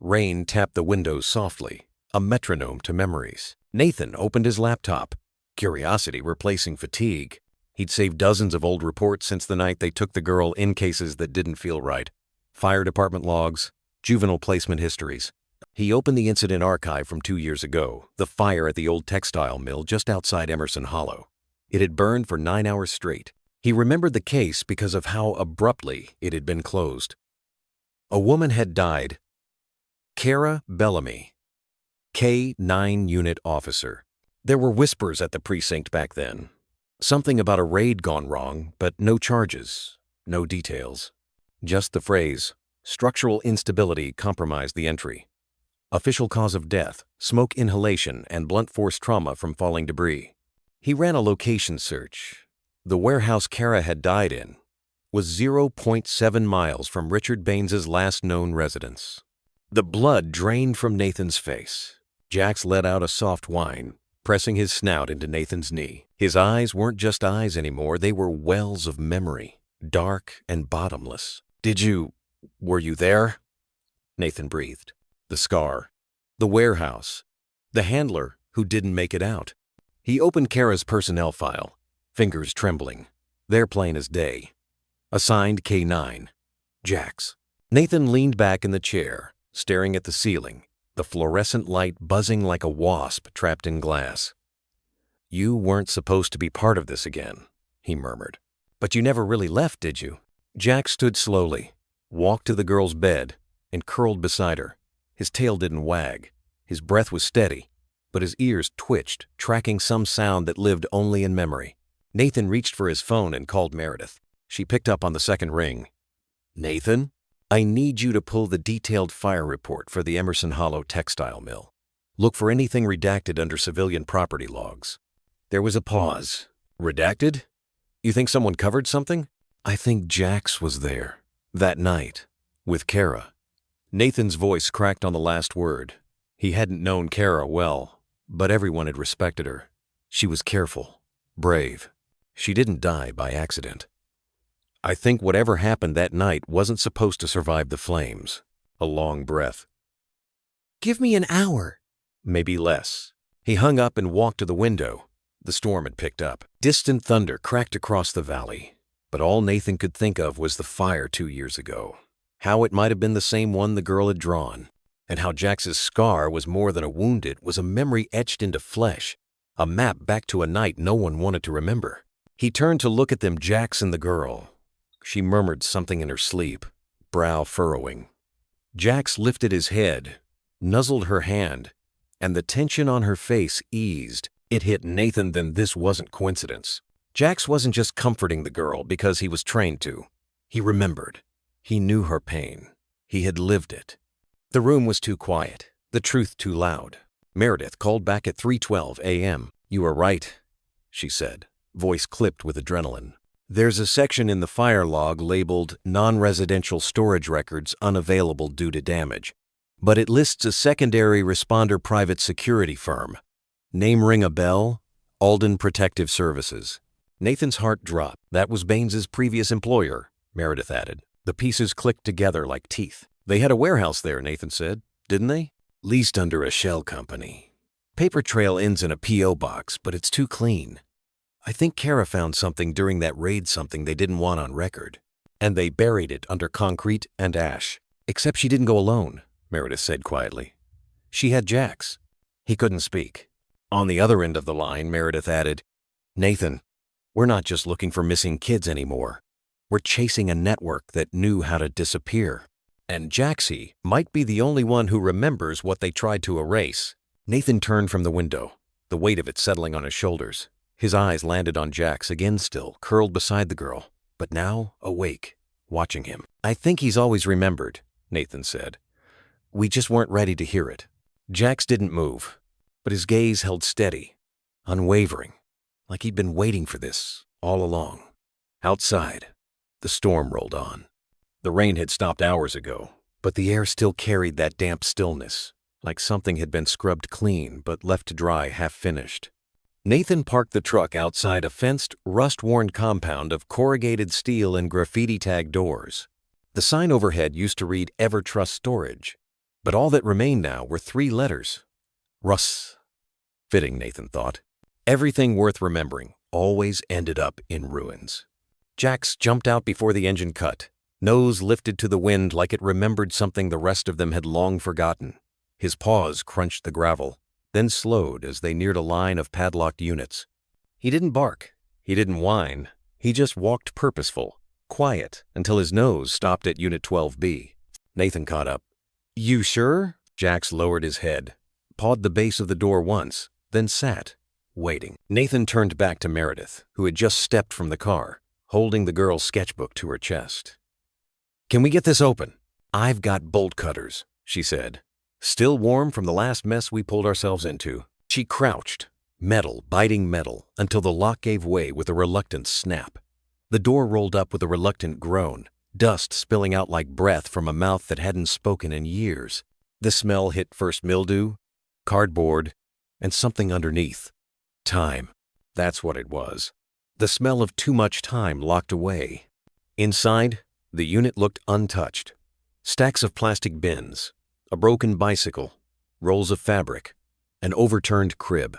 Rain tapped the windows softly, a metronome to memories. Nathan opened his laptop, curiosity replacing fatigue. He'd saved dozens of old reports since the night they took the girl in cases that didn't feel right. Fire department logs, juvenile placement histories. He opened the incident archive from 2 years ago, the fire at the old textile mill just outside Emerson Hollow. It had burned for 9 hours straight. He remembered the case because of how abruptly it had been closed. A woman had died. Cara Bellamy, K-9 unit officer. There were whispers at the precinct back then. Something about a raid gone wrong, but no charges, no details. Just the phrase, "Structural instability compromised the entry." Official cause of death, smoke inhalation and blunt force trauma from falling debris. He ran a location search. The warehouse Cara had died in was 0.7 miles from Richard Baines's last known residence. The blood drained from Nathan's face. Jax let out a soft whine, pressing his snout into Nathan's knee. His eyes weren't just eyes anymore, they were wells of memory, dark and bottomless. Were you there?" Nathan breathed. The scar, the warehouse, the handler who didn't make it out. He opened Cara's personnel file, fingers trembling. There plain as day. Assigned K-9. Jax. Nathan leaned back in the chair, staring at the ceiling, the fluorescent light buzzing like a wasp trapped in glass. "You weren't supposed to be part of this again," he murmured. "But you never really left, did you?" Jax stood slowly, walked to the girl's bed, and curled beside her. His tail didn't wag. His breath was steady, but his ears twitched, tracking some sound that lived only in memory. Nathan reached for his phone and called Meredith. She picked up on the second ring. "Nathan, I need you to pull the detailed fire report for the Emerson Hollow textile mill. Look for anything redacted under civilian property logs." There was a pause. "Redacted? You think someone covered something?" "I think Jax was there. That night. With Kara." Nathan's voice cracked on the last word. He hadn't known Kara well, but everyone had respected her. She was careful, brave. She didn't die by accident. "I think whatever happened that night wasn't supposed to survive the flames." A long breath. "Give me an hour." "Maybe less." He hung up and walked to the window. The storm had picked up. Distant thunder cracked across the valley. But all Nathan could think of was the fire 2 years ago. How it might have been the same one the girl had drawn. And how Jax's scar was more than a wound, it was a memory etched into flesh. A map back to a night no one wanted to remember. He turned to look at them, Jax and the girl. She murmured something in her sleep, brow furrowing. Jax lifted his head, nuzzled her hand, and the tension on her face eased. It hit Nathan then this wasn't coincidence. Jax wasn't just comforting the girl because he was trained to. He remembered. He knew her pain. He had lived it. The room was too quiet, the truth too loud. Meredith called back at 3:12 a.m. "You were right," she said, voice clipped with adrenaline. "There's a section in the fire log labeled non-residential storage records unavailable due to damage, but it lists a secondary responder private security firm. Name ring a bell? Alden Protective Services." Nathan's heart dropped. That was Baines's previous employer, Meredith added. The pieces clicked together like teeth. "They had a warehouse there," Nathan said, "didn't they?" "Leased under a shell company. Paper trail ends in a P.O. box, but it's too clean. I think Kara found something during that raid, something they didn't want on record. And they buried it under concrete and ash. Except she didn't go alone," Meredith said quietly. "She had Jax." He couldn't speak. On the other end of the line, Meredith added, "Nathan, we're not just looking for missing kids anymore. We're chasing a network that knew how to disappear. And Jaxie might be the only one who remembers what they tried to erase." Nathan turned from the window, the weight of it settling on his shoulders. His eyes landed on Jax, again still, curled beside the girl, but now awake, watching him. "I think he's always remembered," Nathan said. "We just weren't ready to hear it." Jax didn't move, but his gaze held steady, unwavering, like he'd been waiting for this all along. Outside, the storm rolled on. The rain had stopped hours ago, but the air still carried that damp stillness, like something had been scrubbed clean but left to dry half-finished. Nathan parked the truck outside a fenced, rust-worn compound of corrugated steel and graffiti-tagged doors. The sign overhead used to read Ever Trust Storage, but all that remained now were 3 letters. Russ. Fitting, Nathan thought. Everything worth remembering always ended up in ruins. Jax jumped out before the engine cut, nose lifted to the wind like it remembered something the rest of them had long forgotten. His paws crunched the gravel, then slowed as they neared a line of padlocked units. He didn't bark. He didn't whine. He just walked purposeful, quiet, until his nose stopped at Unit 12B. Nathan caught up. "You sure?" Jax lowered his head, pawed the base of the door once, then sat, waiting. Nathan turned back to Meredith, who had just stepped from the car, holding the girl's sketchbook to her chest. "Can we get this open?" "I've got bolt cutters," she said. "Still warm from the last mess we pulled ourselves into." She crouched, metal biting metal, until the lock gave way with a reluctant snap. The door rolled up with a reluctant groan, dust spilling out like breath from a mouth that hadn't spoken in years. The smell hit first mildew, cardboard, and something underneath. Time. That's what it was. The smell of too much time locked away. Inside, the unit looked untouched. Stacks of plastic bins, a broken bicycle, rolls of fabric, an overturned crib.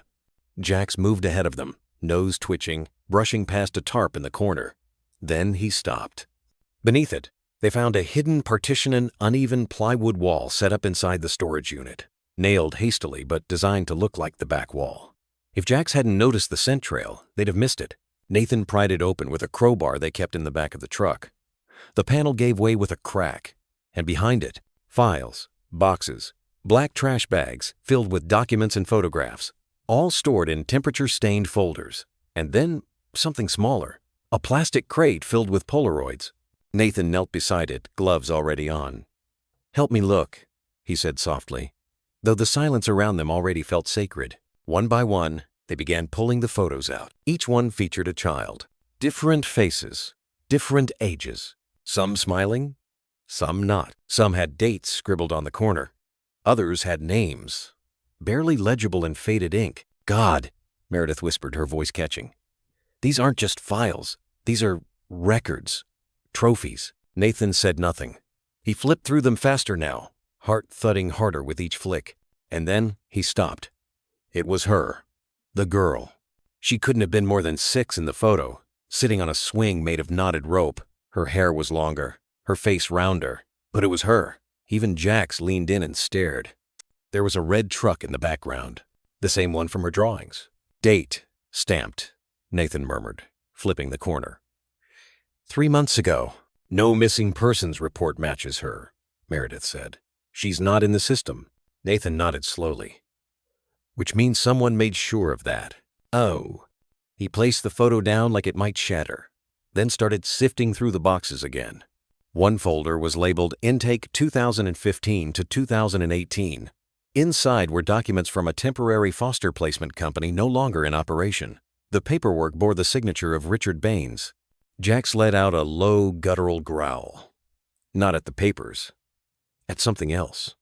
Jax moved ahead of them, nose twitching, brushing past a tarp in the corner. Then he stopped. Beneath it, they found a hidden partition and uneven plywood wall set up inside the storage unit, nailed hastily but designed to look like the back wall. If Jax hadn't noticed the scent trail, they'd have missed it. Nathan pried it open with a crowbar they kept in the back of the truck. The panel gave way with a crack, and behind it, files, boxes, black trash bags filled with documents and photographs, all stored in temperature-stained folders. And then something smaller, a plastic crate filled with Polaroids. Nathan knelt beside it, gloves already on. "Help me look," he said softly. though the silence around them already felt sacred. One by one, they began pulling the photos out. Each one featured a child. Different faces, different ages. Some smiling, some not. Some had dates scribbled on the corner. Others had names, barely legible in faded ink. "God," Meredith whispered, her voice catching. "These aren't just files. These are records, trophies." Nathan said nothing. He flipped through them faster now, heart thudding harder with each flick. And then he stopped. It was her, the girl. She couldn't have been more than 6 in the photo, sitting on a swing made of knotted rope. Her hair was longer, her face rounder, but it was her. Even Jax leaned in and stared. There was a red truck in the background, the same one from her drawings. "Date stamped," Nathan murmured, flipping the corner. "3 months ago. No missing persons report matches her," Meredith said. "She's not in the system." Nathan nodded slowly. "Which means someone made sure of that." "Oh." He placed the photo down like it might shatter, then started sifting through the boxes again. One folder was labeled Intake 2015 to 2018. Inside were documents from a temporary foster placement company no longer in operation. The paperwork bore the signature of Richard Baines. Jax let out a low, guttural growl. Not at the papers. At something else.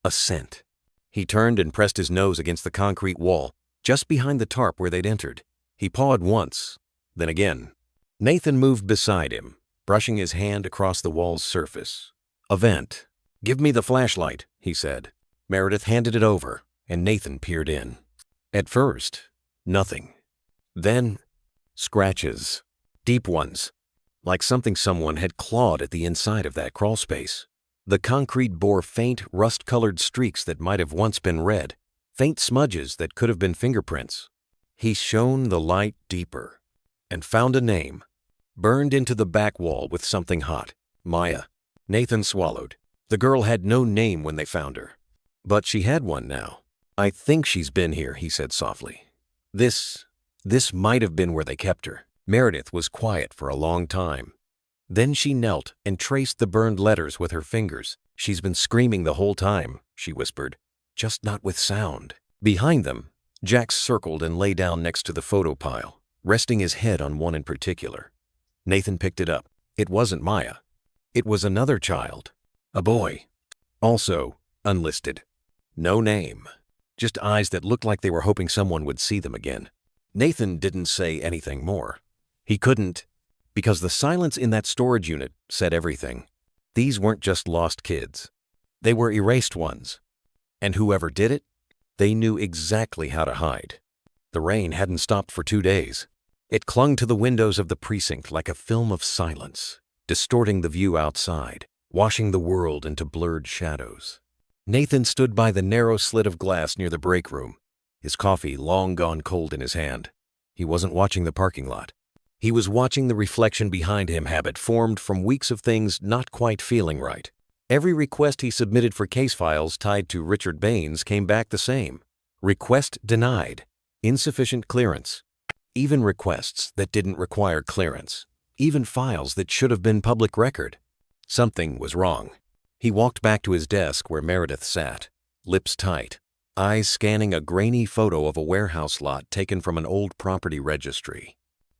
A scent. He turned and pressed his nose against the concrete wall, just behind the tarp where they'd entered. He pawed once, then again. Nathan moved beside him, brushing his hand across the wall's surface. "A vent. Give me the flashlight," he said. Meredith handed it over, and Nathan peered in. At first, nothing. Then, scratches. Deep ones, like something someone had clawed at the inside of that crawl space. The concrete bore faint, rust-colored streaks that might have once been red, faint smudges that could have been fingerprints. He shone the light deeper and found a name, burned into the back wall with something hot. Maya. Nathan swallowed. The girl had no name when they found her, but she had one now. "I think she's been here," he said softly. This might have been where they kept her." Meredith was quiet for a long time. Then she knelt and traced the burned letters with her fingers. "She's been screaming the whole time," she whispered, "just not with sound." Behind them, Jax circled and lay down next to the photo pile, resting his head on one in particular. Nathan picked it up. It wasn't Maya. It was another child. A boy. Also unlisted. No name. Just eyes that looked like they were hoping someone would see them again. Nathan didn't say anything more. He couldn't, because the silence in that storage unit said everything. These weren't just lost kids. They were erased ones. And whoever did it, they knew exactly how to hide. The rain hadn't stopped for 2 days. It clung to the windows of the precinct like a film of silence, distorting the view outside, washing the world into blurred shadows. Nathan stood by the narrow slit of glass near the break room, his coffee long gone cold in his hand. He wasn't watching the parking lot. He was watching the reflection behind him habit formed from weeks of things not quite feeling right. Every request he submitted for case files tied to Richard Baines came back the same. Request denied. Insufficient clearance. Even requests that didn't require clearance. Even files that should have been public record. Something was wrong. He walked back to his desk where Meredith sat, lips tight, eyes scanning a grainy photo of a warehouse lot taken from an old property registry.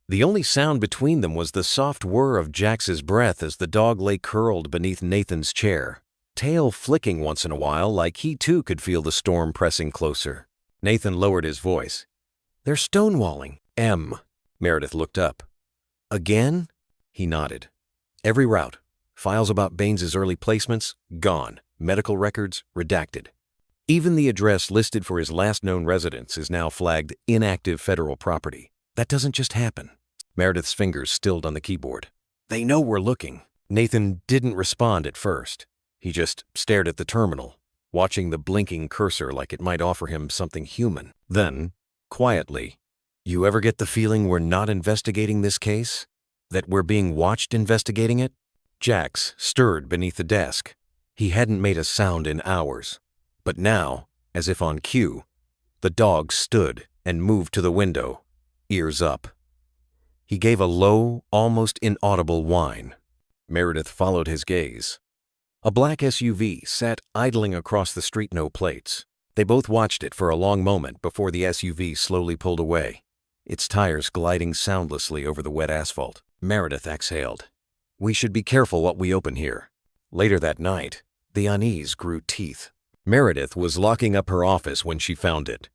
The only sound between them was the soft whir of Jax's breath as the dog lay curled beneath Nathan's chair, tail flicking once in a while like he too could feel the storm pressing closer. Nathan lowered his voice. "They're stonewalling." Meredith looked up. "Again?" He nodded. "Every route. Files about Baines's early placements, gone. Medical records, redacted. Even the address listed for his last known residence is now flagged inactive federal property. That doesn't just happen." Meredith's fingers stilled on the keyboard. "They know we're looking." Nathan didn't respond at first. He just stared at the terminal, watching the blinking cursor like it might offer him something human. Then, quietly, "You ever get the feeling we're not investigating this case? That we're being watched investigating it?" Jax stirred beneath the desk. He hadn't made a sound in hours. But now, as if on cue, the dog stood and moved to the window, ears up. He gave a low, almost inaudible whine. Meredith followed his gaze. A black SUV sat idling across the street, no plates. They both watched it for a long moment before the SUV slowly pulled away, its tires gliding soundlessly over the wet asphalt. Meredith exhaled. "We should be careful what we open here." Later that night, the unease grew teeth. Meredith was locking up her office when she found it.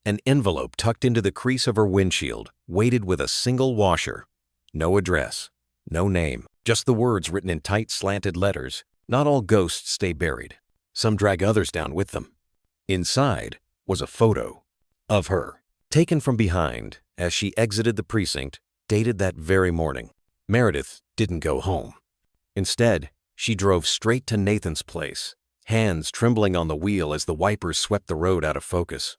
An envelope tucked into the crease of her windshield, weighted with a single washer. No address, no name, just the words written in tight, slanted letters. "Not all ghosts stay buried. Some drag others down with them." Inside was a photo of her, taken from behind as she exited the precinct, dated that very morning. Meredith didn't go home. Instead, she drove straight to Nathan's place, hands trembling on the wheel as the wipers swept the road out of focus.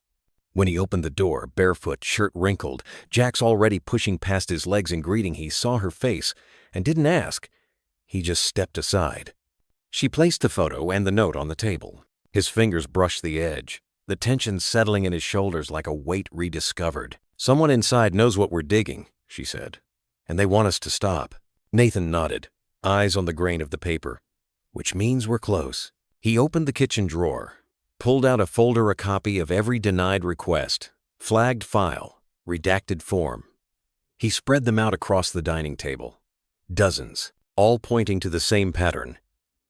When he opened the door, barefoot, shirt wrinkled, Jack's already pushing past his legs in greeting, he saw her face and didn't ask. He just stepped aside. She placed the photo and the note on the table. His fingers brushed the edge, the tension settling in his shoulders like a weight rediscovered. "Someone inside knows what we're digging," she said, "and they want us to stop." Nathan nodded, eyes on the grain of the paper. "Which means we're close." He opened the kitchen drawer, pulled out a folder, a copy of every denied request, flagged file, redacted form. He spread them out across the dining table. Dozens, all pointing to the same pattern.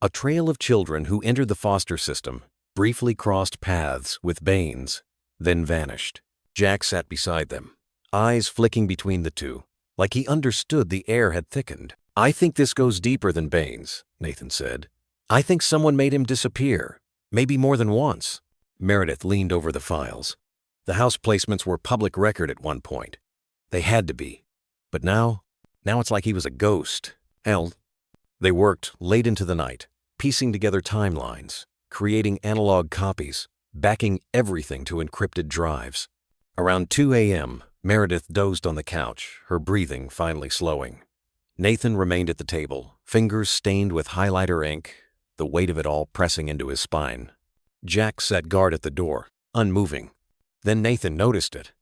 A trail of children who entered the foster system, briefly crossed paths with Baines, then vanished. Jack sat beside them, eyes flicking between the two, like he understood the air had thickened. "I think this goes deeper than Baines," Nathan said. "I think someone made him disappear, maybe more than once." Meredith leaned over the files. The house placements were public record at one point. They had to be. But now it's like he was a ghost. They worked late into the night, piecing together timelines, creating analog copies, backing everything to encrypted drives. Around 2 a.m., Meredith dozed on the couch, her breathing finally slowing. Nathan remained at the table, fingers stained with highlighter ink, the weight of it all pressing into his spine. Jack sat guard at the door, unmoving. Then Nathan noticed it.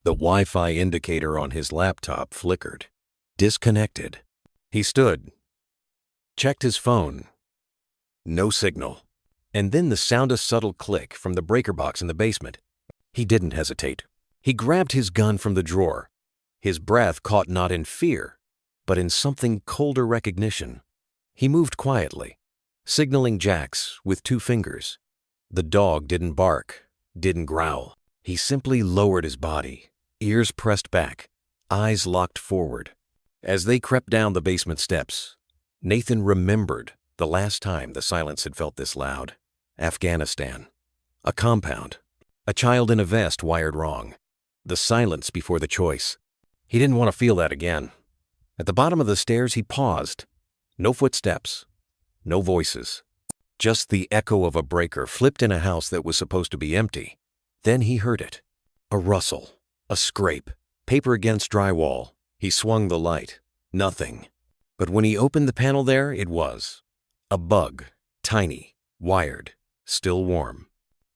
The Wi-Fi indicator on his laptop flickered. Disconnected. He stood, checked his phone. No signal. And then the sound, a subtle click from the breaker box in the basement. He didn't hesitate. He grabbed his gun from the drawer. His breath caught not in fear, but in something colder recognition. He moved quietly, signaling Jax with 2 fingers. The dog didn't bark, didn't growl. He simply lowered his body, ears pressed back, eyes locked forward. As they crept down the basement steps, Nathan remembered the last time the silence had felt this loud. Afghanistan. A compound. A child in a vest wired wrong. The silence before the choice. He didn't want to feel that again. At the bottom of the stairs, he paused. No footsteps. No voices. Just the echo of a breaker flipped in a house that was supposed to be empty. Then he heard it. A rustle. A scrape. Paper against drywall. He swung the light. Nothing. But when he opened the panel there, it was. A bug. Tiny. Wired. Still warm.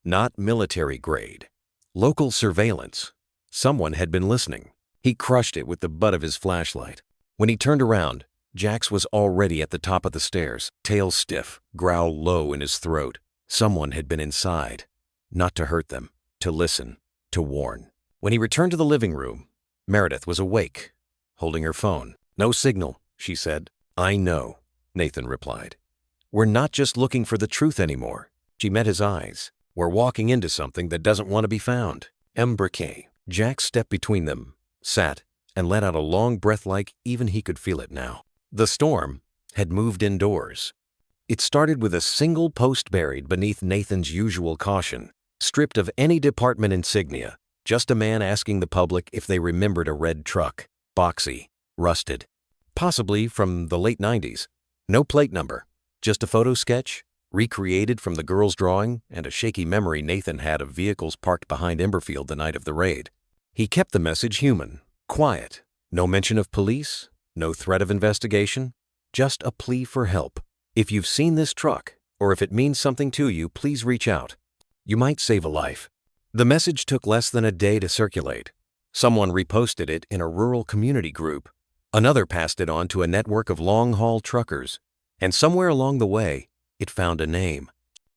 Not military grade. Local surveillance. Someone had been listening. He crushed it with the butt of his flashlight. When he turned around, Jax was already at the top of the stairs, tail stiff, growl low in his throat. Someone had been inside. Not to hurt them, to listen, to warn. When he returned to the living room, Meredith was awake, holding her phone. "No signal," she said. "I know," Nathan replied. "We're not just looking for the truth anymore." She met his eyes. "We're walking into something that doesn't want to be found." Embriquet. Jack stepped between them, sat, and let out a long breath like even he could feel it now. The storm had moved indoors. It started with a single post buried beneath Nathan's usual caution, stripped of any department insignia, just a man asking the public if they remembered a red truck, boxy, rusted, possibly from the late 90s. No plate number, just a photo sketch, recreated from the girl's drawing and a shaky memory Nathan had of vehicles parked behind Emberfield the night of the raid. He kept the message human, quiet, no mention of police, no threat of investigation, just a plea for help. "If you've seen this truck, or if it means something to you, please reach out. You might save a life." The message took less than a day to circulate. Someone reposted it in a rural community group. Another passed it on to a network of long-haul truckers. And somewhere along the way, It found a name.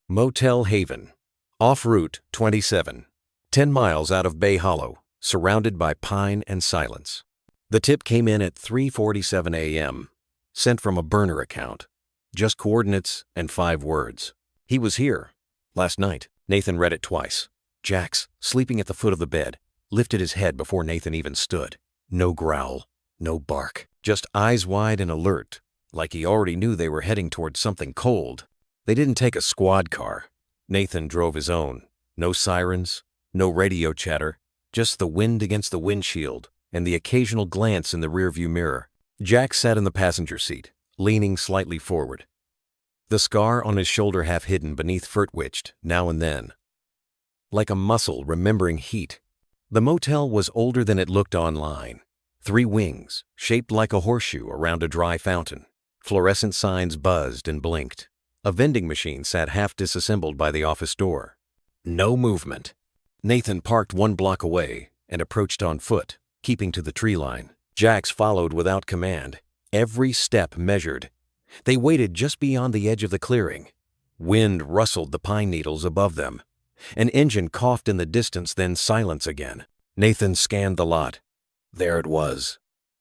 Motel Haven. Off Route 27. 10 miles out of Bay Hollow, surrounded by pine and silence. The tip came in at 3:47 a.m., sent from a burner account. Just coordinates and 5 words. He was here. Last night. Nathan read it twice. Jax, sleeping at the foot of the bed, lifted his head before Nathan even stood. No growl, no bark, just eyes wide and alert, like he already knew they were heading towards something cold. They didn't take a squad car. Nathan drove his own. No sirens, no radio chatter, just the wind against the windshield and the occasional glance in the rearview mirror. Jack sat in the passenger seat, leaning slightly forward. The scar on his shoulder half hidden beneath fur-twitched now and then, like a muscle remembering heat. The motel was older than it looked online. 3 wings, shaped like a horseshoe around a dry fountain. Fluorescent signs buzzed and blinked. A vending machine sat half disassembled by the office door. No movement. Nathan parked 1 block away and approached on foot, keeping to the tree line. Jax followed without command, every step measured. They waited just beyond the edge of the clearing. Wind rustled the pine needles above them. An engine coughed in the distance, then silence again. Nathan scanned the lot. There it was,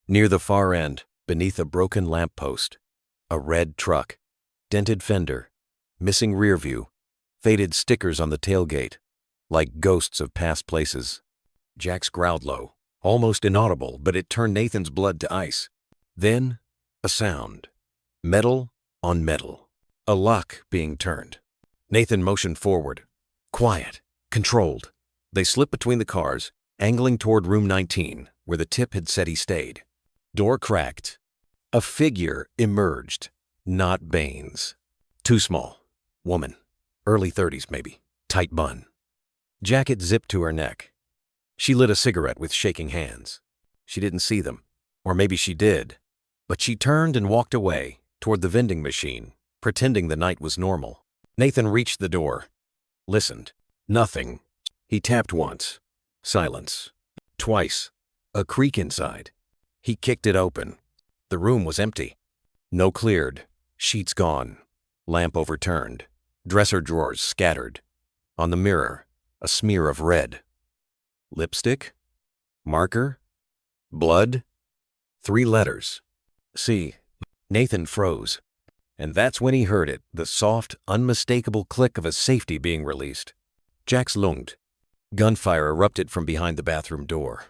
near the far end, beneath a broken lamppost. A red truck, dented fender, missing rear view, faded stickers on the tailgate, like ghosts of past places. Jax growled low, almost inaudible, but it turned Nathan's blood to ice. Then, a sound. Metal on metal. A lock being turned. Nathan motioned forward. Quiet, controlled. They slipped between the cars, angling toward room 19, where the tip had said he stayed. Door cracked. A figure emerged. Not Baines. Too small. Woman. Early 30s, maybe. Tight bun. Jacket zipped to her neck. She lit a cigarette with shaking hands. She didn't see them. Or maybe she did. But she turned and walked away, toward the vending machine, pretending the night was normal. Nathan reached the door. Listened. Nothing. He tapped once. Silence. Twice. A creak inside. He kicked it open. The room was empty. No cleared. Sheets gone. Lamp overturned. Dresser drawers scattered. On the mirror, a smear of red. Lipstick? Marker? Blood? 3 letters. C. Nathan froze. And that's when he heard it, the soft, unmistakable click of a safety being released. Jax lunged. Gunfire erupted from behind the bathroom door.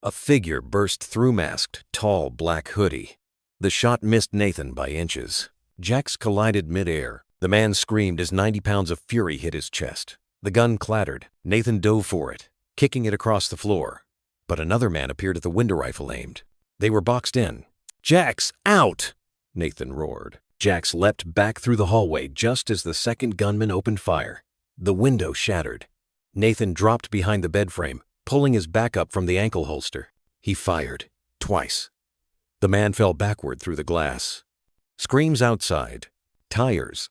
A figure burst through masked, tall black hoodie. The shot missed Nathan by inches. Jax collided midair. The man screamed as 90 pounds of fury hit his chest. The gun clattered. Nathan dove for it, kicking it across the floor. But another man appeared at the window rifle aimed. They were boxed in. "Jax, out!" Nathan roared. Jax leapt back through the hallway just as the second gunman opened fire. The window shattered. Nathan dropped behind the bed frame, pulling his back up from the ankle holster. He fired. Twice. The man fell backward through the glass. Screams outside. Tires.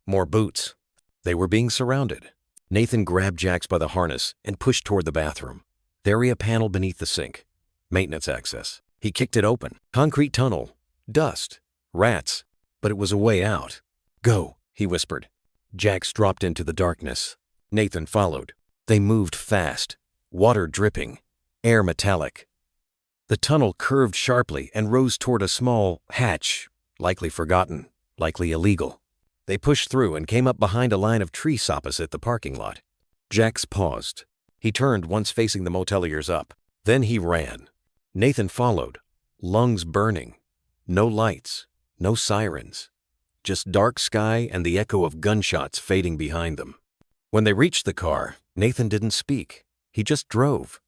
More boots. They were being surrounded. Nathan grabbed Jax by the harness and pushed toward the bathroom. Area panel beneath the sink. Maintenance access. He kicked it open. Concrete tunnel. Dust. Rats. But it was a way out. "Go," he whispered. Jax dropped into the darkness. Nathan followed. They moved fast. Water dripping. Air metallic. The tunnel curved sharply and rose toward a small hatch, likely forgotten, likely illegal. They pushed through and came up behind a line of trees opposite the parking lot. Jax paused. He turned once facing the moteliers up. Then he ran. Nathan followed, lungs burning. No lights, no sirens. Just dark sky and the echo of gunshots fading behind them. When they reached the car, Nathan didn't speak. He just drove.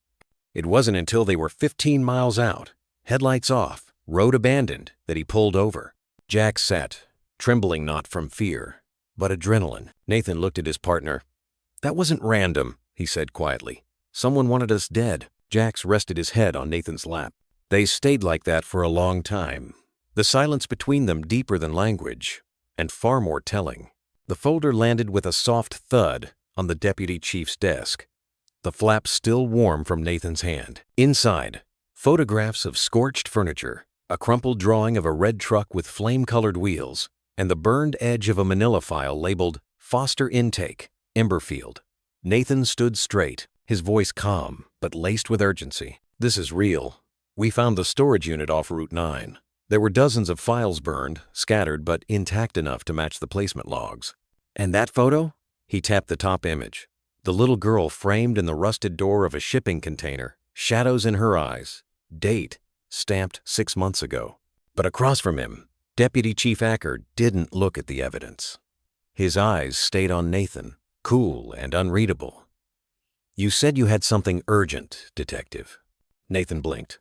It wasn't until they were 15 miles out, headlights off, road abandoned, that he pulled over. Jax sat, trembling not from fear, but adrenaline. Nathan looked at his partner. "That wasn't random," he said quietly. "Someone wanted us dead." Jax rested his head on Nathan's lap. They stayed like that for a long time. The silence between them deeper than language, and far more telling. The folder landed with a soft thud on the deputy chief's desk. The flap still warm from Nathan's hand. Inside, photographs of scorched furniture, a crumpled drawing of a red truck with flame-colored wheels, and the burned edge of a manila file labeled Foster Intake, Emberfield. Nathan stood straight, his voice calm, but laced with urgency. "This is real. We found the storage unit off Route 9. There were dozens of files burned, scattered but intact enough to match the placement logs. And that photo?" He tapped the top image. The little girl framed in the rusted door of a shipping container, shadows in her eyes, date stamped 6 months ago. But across from him, Deputy Chief Acker didn't look at the evidence. His eyes stayed on Nathan, cool and unreadable. "You said you had something urgent, Detective." Nathan blinked.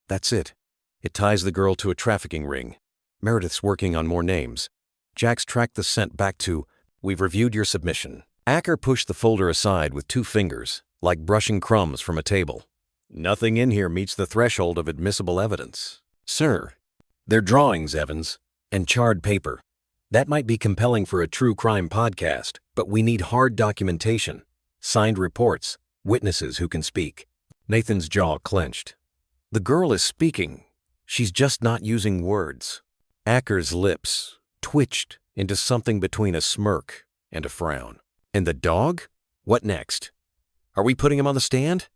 "That's it. It ties the girl to a trafficking ring. Meredith's working on more names. Jack's tracked the scent back to, 'We've reviewed your submission.'" Acker pushed the folder aside with 2 fingers, like brushing crumbs from a table. "Nothing in here meets the threshold of admissible evidence." "Sir, they're drawings, Evans, and charred paper. That might be compelling for a true crime podcast, but we need hard documentation, signed reports, witnesses who can speak." Nathan's jaw clenched. "The girl is speaking. She's just not using words." Acker's lips twitched into something between a smirk and a frown. "And the dog? What next? Are we putting him on the stand?"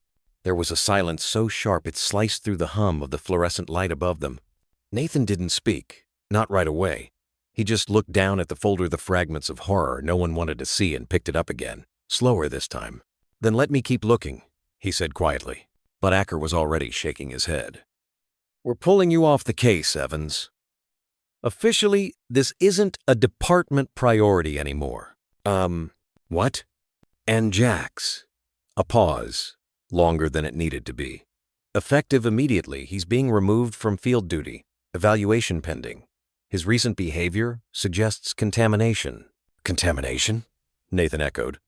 There was a silence so sharp it sliced through the hum of the fluorescent light above them. Nathan didn't speak, not right away. He just looked down at the folder of the fragments of horror no one wanted to see and picked it up again, slower this time. "Then let me keep looking," he said quietly. But Acker was already shaking his head. "We're pulling you off the case, Evans. Officially, this isn't a department priority anymore." What?" "And Jack's." A pause, longer than it needed to be. "Effective immediately, he's being removed from field duty, evaluation pending. His recent behavior suggests contamination." "Contamination?" Nathan echoed.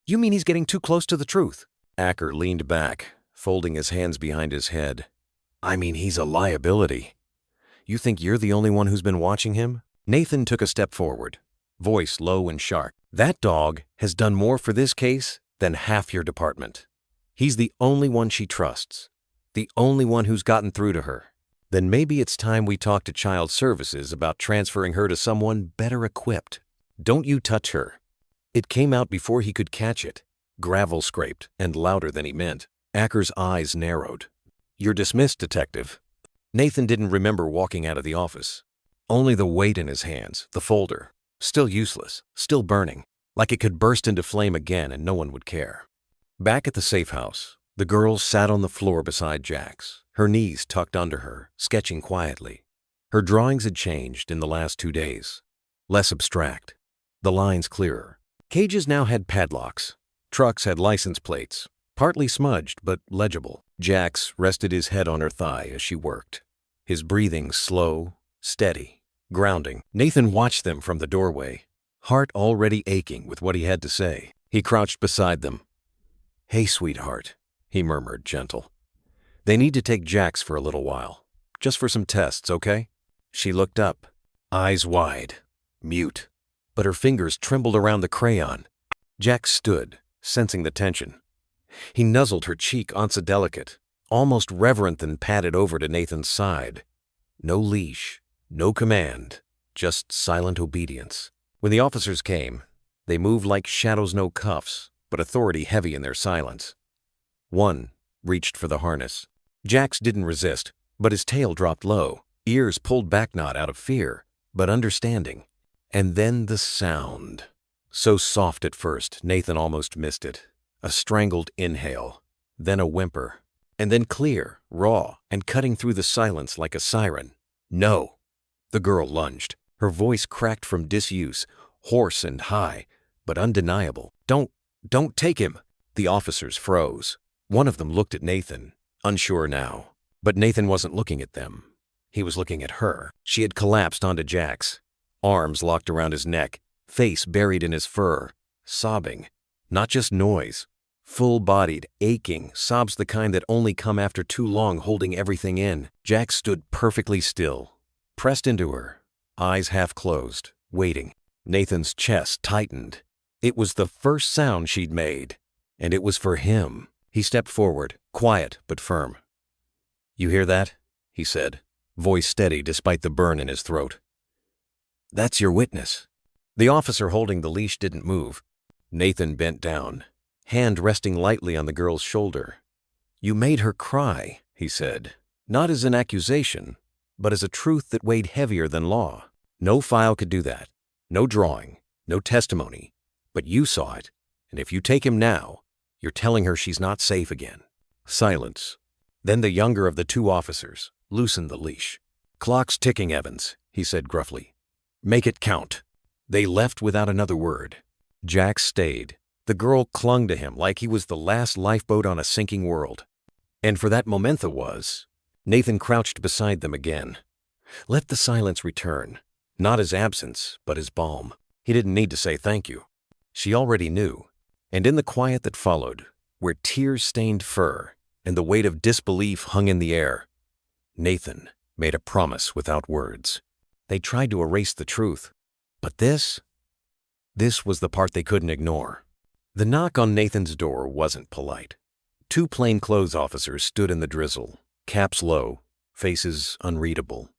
"You mean he's getting too close to the truth?" Acker leaned back, folding his hands behind his head. "I mean, he's a liability. You think you're the only one who's been watching him?" Nathan took a step forward, voice low and sharp. "That dog has done more for this case than half your department. He's the only one she trusts, the only one who's gotten through to her. Then maybe it's time we talk to Child Services about transferring her to someone better equipped. Don't you touch her." It came out before he could catch it, gravel scraped and louder than he meant. Acker's eyes narrowed. "You're dismissed, Detective." Nathan didn't remember walking out of the office. Only the weight in his hands, the folder, still useless, still burning, like it could burst into flame again and no one would care. Back at the safe house, the girl sat on the floor beside Jack's, her knees tucked under her, sketching quietly. Her drawings had changed in the last 2 days. Less abstract, the lines clearer. Cages now had padlocks. Trucks had license plates, partly smudged but legible. Jack's rested his head on her thigh as she worked, his breathing slow, steady, grounding. Nathan watched them from the doorway, heart already aching with what he had to say. He crouched beside them. "Hey, sweetheart," he murmured, gentle. "They need to take Jack's for a little while, just for some tests, okay?" She looked up, eyes wide, mute, but her fingers trembled around the crayon. Jack stood, sensing the tension. He nuzzled her cheek once delicate, almost reverent, then padded over to Nathan's side. No leash, no command, just silent obedience. When the officers came, they moved like shadows, no cuffs, but authority heavy in their silence. One reached for the harness. Jack's didn't resist, but his tail dropped low, ears pulled back not out of fear, but understanding. And then the sound. So soft at first, Nathan almost missed it. A strangled inhale, then a whimper, and then clear, raw, and cutting through the silence like a siren. "No!" The girl lunged, her voice cracked from disuse, hoarse and high, but undeniable. Don't take him!" The officers froze. One of them looked at Nathan, unsure now. But Nathan wasn't looking at them. He was looking at her. She had collapsed onto Jack's, arms locked around his neck, face buried in his fur, sobbing. Not just noise, full-bodied, aching, sobs the kind that only come after too long holding everything in. Jack stood perfectly still, pressed into her, eyes half closed, waiting. Nathan's chest tightened. It was the first sound she'd made, and it was for him. He stepped forward, quiet but firm. "You hear that?" he said, voice steady despite the burn in his throat. That's your witness." The officer holding the leash didn't move. Nathan bent down, hand resting lightly on the girl's shoulder. "You made her cry," he said, "not as an accusation, but as a truth that weighed heavier than law. No file could do that. No drawing, no testimony. But you saw it, and if you take him now, you're telling her she's not safe again." Silence. Then the younger of the two officers loosened the leash. "Clock's ticking, Evans," he said gruffly. "Make it count." They left without another word. Jack stayed. The girl clung to him like he was the last lifeboat on a sinking world. And for that momentha was, Nathan crouched beside them again. Let the silence return, not his absence, but his balm. He didn't need to say thank you. She already knew. And in the quiet that followed, where tears stained fur and the weight of disbelief hung in the air, Nathan made a promise without words. They tried to erase the truth, but this was the part they couldn't ignore. The knock on Nathan's door wasn't polite. Two plainclothes officers stood in the drizzle, caps low, faces unreadable.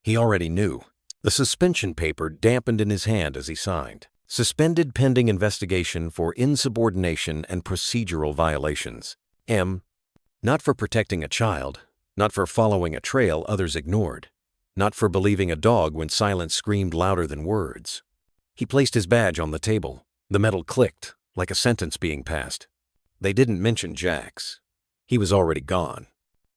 He already knew. The suspension paper dampened in his hand as he signed. Suspended pending investigation for insubordination and procedural violations. M. Not for protecting a child, not for following a trail others ignored, not for believing a dog when silence screamed louder than words. He placed his badge on the table. The metal clicked, like a sentence being passed. They didn't mention Jax. He was already gone.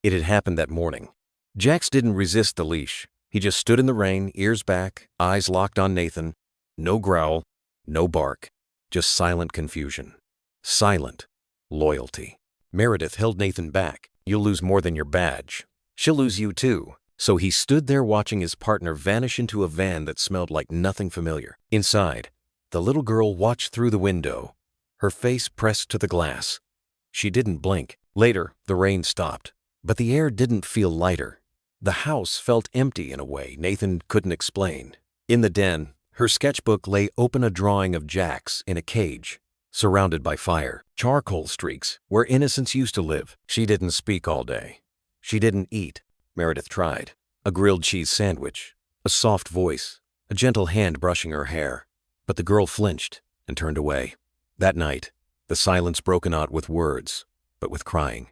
It had happened that morning. Jax didn't resist the leash. He just stood in the rain, ears back, eyes locked on Nathan. No growl, no bark, just silent confusion. Silent loyalty. Meredith held Nathan back. "You'll lose more than your badge. She'll lose you too." So he stood there watching his partner vanish into a van that smelled like nothing familiar. Inside, the little girl watched through the window, her face pressed to the glass. She didn't blink. Later, the rain stopped, but the air didn't feel lighter. The house felt empty in a way Nathan couldn't explain. In the den, her sketchbook lay open, a drawing of Jax in a cage, surrounded by fire, charcoal streaks where innocence used to live. She didn't speak all day. She didn't eat. Meredith tried. A grilled cheese sandwich, a soft voice, a gentle hand brushing her hair. But the girl flinched and turned away. That night, the silence broke not with words, but with crying.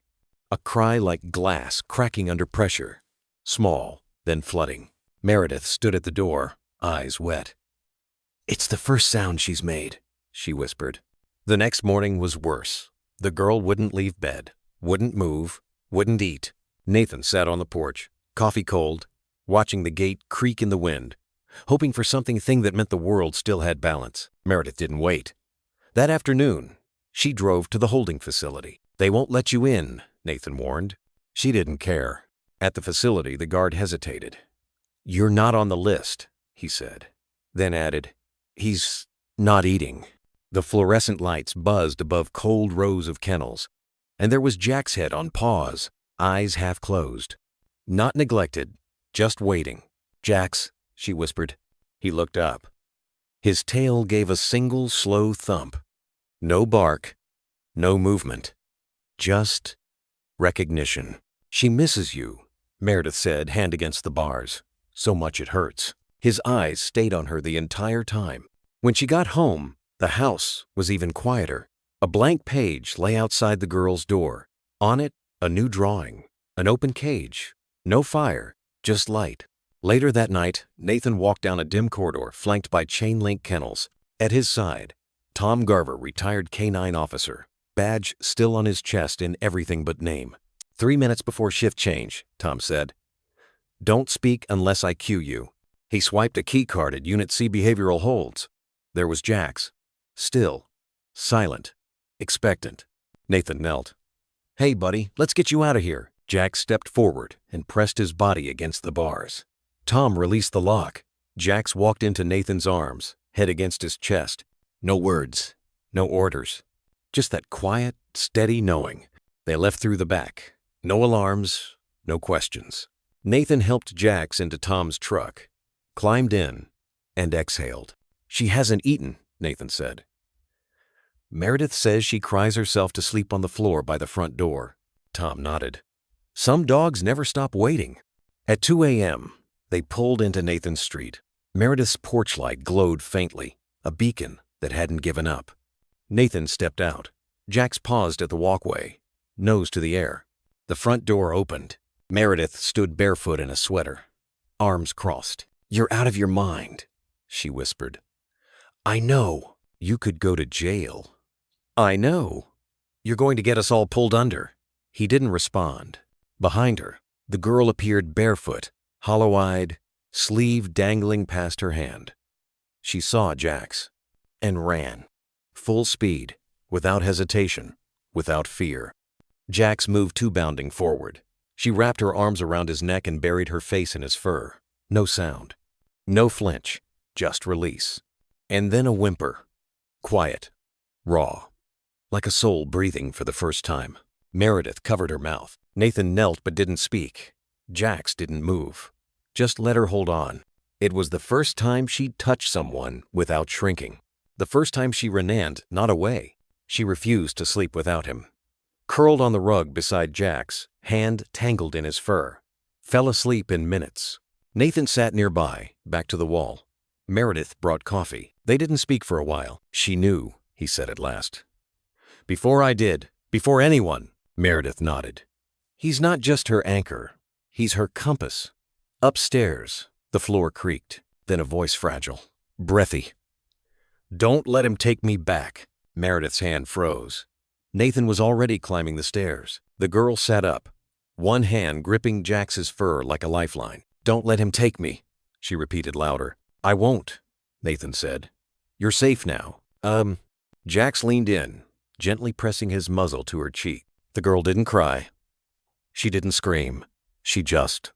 A cry like glass cracking under pressure. Small, then flooding. Meredith stood at the door, eyes wet. "It's the first sound she's made," she whispered. The next morning was worse. The girl wouldn't leave bed, wouldn't move, wouldn't eat. Nathan sat on the porch, coffee cold, watching the gate creak in the wind, hoping for something that meant the world still had balance. Meredith didn't wait. That afternoon, she drove to the holding facility. "They won't let you in," Nathan warned. She didn't care. At the facility, the guard hesitated. "You're not on the list," he said, then added, "He's not eating." The fluorescent lights buzzed above cold rows of kennels, and there was Jack's head on paws, eyes half closed. Not neglected, just waiting. "Jax," she whispered. He looked up. His tail gave a single slow thump. No bark, no movement. Just recognition. "She misses you," Meredith said, hand against the bars. "So much it hurts." His eyes stayed on her the entire time. When she got home, the house was even quieter. A blank page lay outside the girl's door. On it, a new drawing, an open cage. No fire, just light. Later that night, Nathan walked down a dim corridor flanked by chain-link kennels. At his side, Tom Garver, retired K-9 officer, badge still on his chest in everything but name. 3 minutes before shift change, Tom said. "Don't speak unless I cue you." He swiped a key card at Unit C behavioral holds. There was Jax. Still, silent, expectant. Nathan knelt. "Hey, buddy, let's get you out of here." Jax stepped forward and pressed his body against the bars. Tom released the lock. Jax walked into Nathan's arms, head against his chest. No words, no orders. Just that quiet, steady knowing. They left through the back. No alarms, no questions. Nathan helped Jax into Tom's truck, climbed in, and exhaled. "She hasn't eaten," Nathan said. "Meredith says she cries herself to sleep on the floor by the front door." Tom nodded. "Some dogs never stop waiting." At 2 a.m., they pulled into Nathan's street. Meredith's porch light glowed faintly, a beacon that hadn't given up. Nathan stepped out. Jax paused at the walkway, nose to the air. The front door opened. Meredith stood barefoot in a sweater, arms crossed. "You're out of your mind," she whispered. "I know. You could go to jail." "I know. You're going to get us all pulled under." He didn't respond. Behind her, the girl appeared barefoot, hollow-eyed, sleeve dangling past her hand. She saw Jax and ran. Full speed, without hesitation, without fear. Jax moved two bounding forward. She wrapped her arms around his neck and buried her face in his fur. No sound. No flinch. Just release. And then a whimper. Quiet. Raw. Like a soul breathing for the first time. Meredith covered her mouth. Nathan knelt but didn't speak. Jax didn't move. Just let her hold on. It was the first time she'd touched someone without shrinking. The first time she reneged, not away. She refused to sleep without him. Curled on the rug beside Jax, hand tangled in his fur. Fell asleep in minutes. Nathan sat nearby, back to the wall. Meredith brought coffee. They didn't speak for a while. "She knew," he said at last. "Before I did. Before anyone." Meredith nodded. "He's not just her anchor. He's her compass." Upstairs, the floor creaked. Then a voice fragile, breathy. "Don't let him take me back." Meredith's hand froze. Nathan was already climbing the stairs. The girl sat up, one hand gripping Jax's fur like a lifeline. "Don't let him take me," she repeated louder. "I won't," Nathan said. "You're safe now." Jax leaned in, gently pressing his muzzle to her cheek. The girl didn't cry. She didn't scream. She just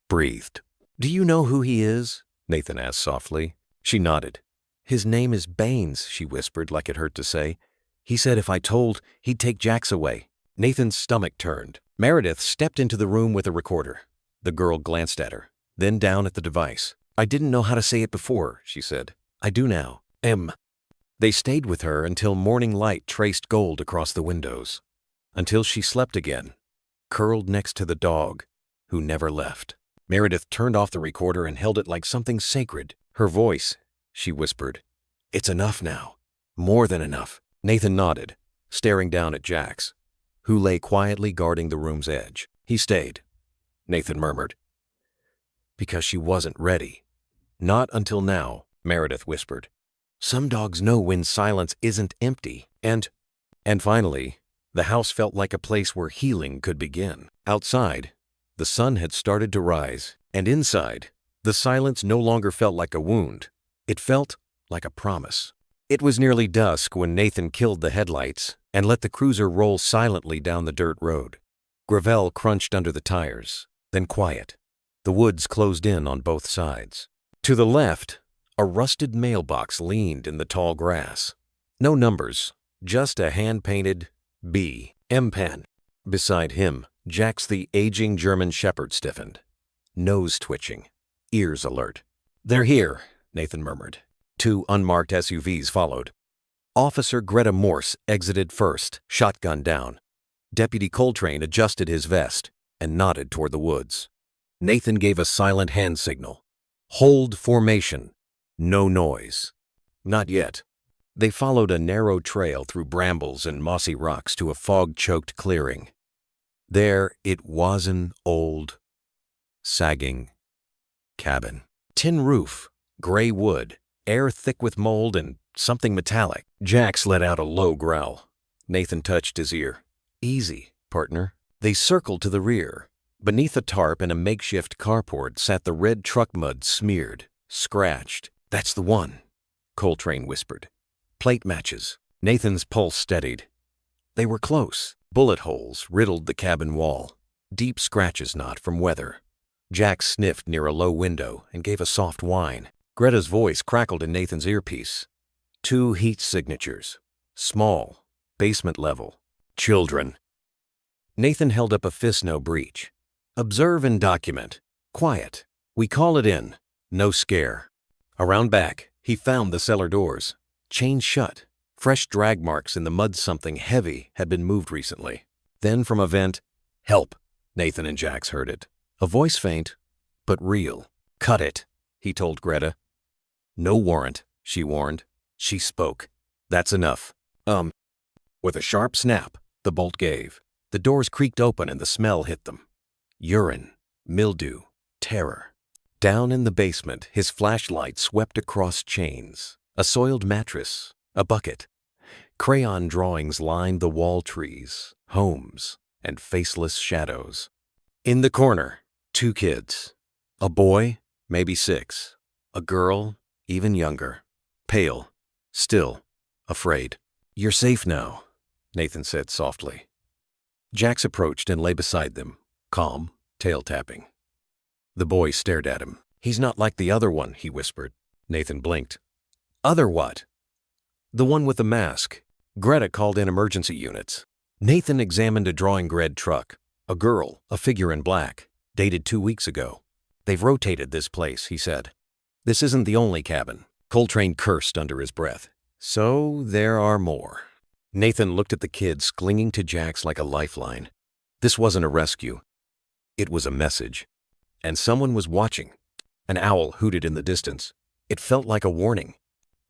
breathed. "Do you know who he is?" Nathan asked softly. She nodded. "His name is Baines," she whispered like it hurt to say. "He said if I told, he'd take Jax away." Nathan's stomach turned. Meredith stepped into the room with a recorder. The girl glanced at her, then down at the device. "I didn't know how to say it before," she said. "I do now. They stayed with her until morning light traced gold across the windows. Until she slept again, curled next to the dog, who never left. Meredith turned off the recorder and held it like something sacred. Her voice, she whispered, "It's enough now. More than enough." Nathan nodded, staring down at Jax, who lay quietly guarding the room's edge. "He stayed," Nathan murmured. "Because she wasn't ready." "Not until now," Meredith whispered. "Some dogs know when silence isn't empty." And finally, the house felt like a place where healing could begin. Outside, the sun had started to rise, and inside, the silence no longer felt like a wound. It felt like a promise. It was nearly dusk when Nathan killed the headlights and let the cruiser roll silently down the dirt road. Gravel crunched under the tires, then quiet. The woods closed in on both sides. To the left, a rusted mailbox leaned in the tall grass. No numbers, just a hand-painted B. M pen. Beside him, Jax the aging German shepherd stiffened, nose twitching, ears alert. "They're here," Nathan murmured. Two unmarked SUVs followed. Officer Greta Morse exited first, shotgun down. Deputy Coltrane adjusted his vest and nodded toward the woods. Nathan gave a silent hand signal. "Hold formation. No noise." "Not yet." They followed a narrow trail through brambles and mossy rocks to a fog-choked clearing. There it was, an old, sagging cabin. Tin roof, gray wood, air thick with mold and something metallic. Jax let out a low growl. Nathan touched his ear. "Easy, partner." They circled to the rear. Beneath a tarp and a makeshift carport sat the red truck mud smeared, scratched. "That's the one," Coltrane whispered. "Plate matches." Nathan's pulse steadied. They were close. Bullet holes riddled the cabin wall. Deep scratches not from weather. Jax sniffed near a low window and gave a soft whine. Greta's voice crackled in Nathan's earpiece. 2 heat signatures. Small. Basement level. Children. Nathan held up a fist no breach. "Observe and document. Quiet. We call it in. No scare." Around back, he found the cellar doors. Chained shut. Fresh drag marks in the mud. Something heavy had been moved recently. Then from a vent, "Help." Nathan and Jax heard it. A voice faint, but real. "Cut it," he told Greta. No warrant, she warned. She spoke. That's enough. With a sharp snap, the bolt gave. The doors creaked open and the smell hit them. Urine, mildew, terror. Down in the basement, his flashlight swept across chains. A soiled mattress, a bucket. Crayon drawings lined the wall trees, homes, and faceless shadows. In the corner, 2 kids. A boy, maybe 6. A girl, even younger. Pale, still, afraid. You're safe now, Nathan said softly. Jax approached and lay beside them, calm, tail-tapping. The boy stared at him. He's not like the other one, he whispered. Nathan blinked. Other what? The one with the mask. Greta called in emergency units. Nathan examined a drawing-grid truck. A girl, a figure in black, dated 2 weeks ago. They've rotated this place, he said. This isn't the only cabin. Coltrane cursed under his breath. So there are more. Nathan looked at the kids clinging to Jax like a lifeline. This wasn't a rescue. It was a message. And someone was watching. An owl hooted in the distance. It felt like a warning.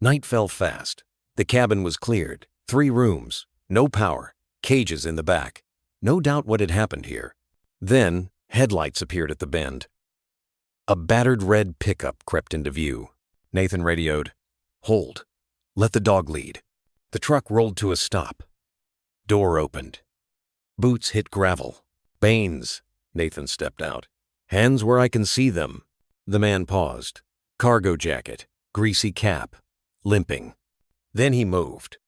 Night fell fast. The cabin was cleared. 3 rooms. No power. Cages in the back. No doubt what had happened here. Then, headlights appeared at the bend. A battered red pickup crept into view. Nathan radioed, "Hold. Let the dog lead." The truck rolled to a stop. Door opened. Boots hit gravel. "Baines," Nathan stepped out. "Hands where I can see them." The man paused. Cargo jacket, greasy cap, limping. Then he moved.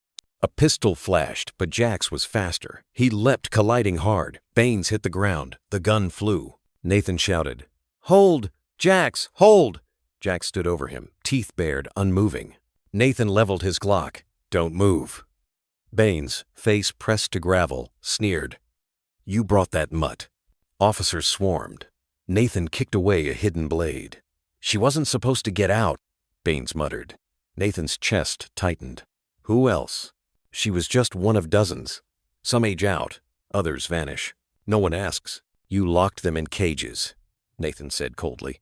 A pistol flashed, but Jax was faster. He leapt, colliding hard. Baines hit the ground. The gun flew. Nathan shouted, "Hold! Jax, hold!" Jax stood over him, teeth bared, unmoving. Nathan leveled his Glock. "Don't move." Baines, face pressed to gravel, sneered, "You brought that mutt." Officers swarmed. Nathan kicked away a hidden blade. "She wasn't supposed to get out," Baines muttered. Nathan's chest tightened. Who else? She was just one of dozens. Some age out, others vanish. No one asks. "You locked them in cages," Nathan said coldly.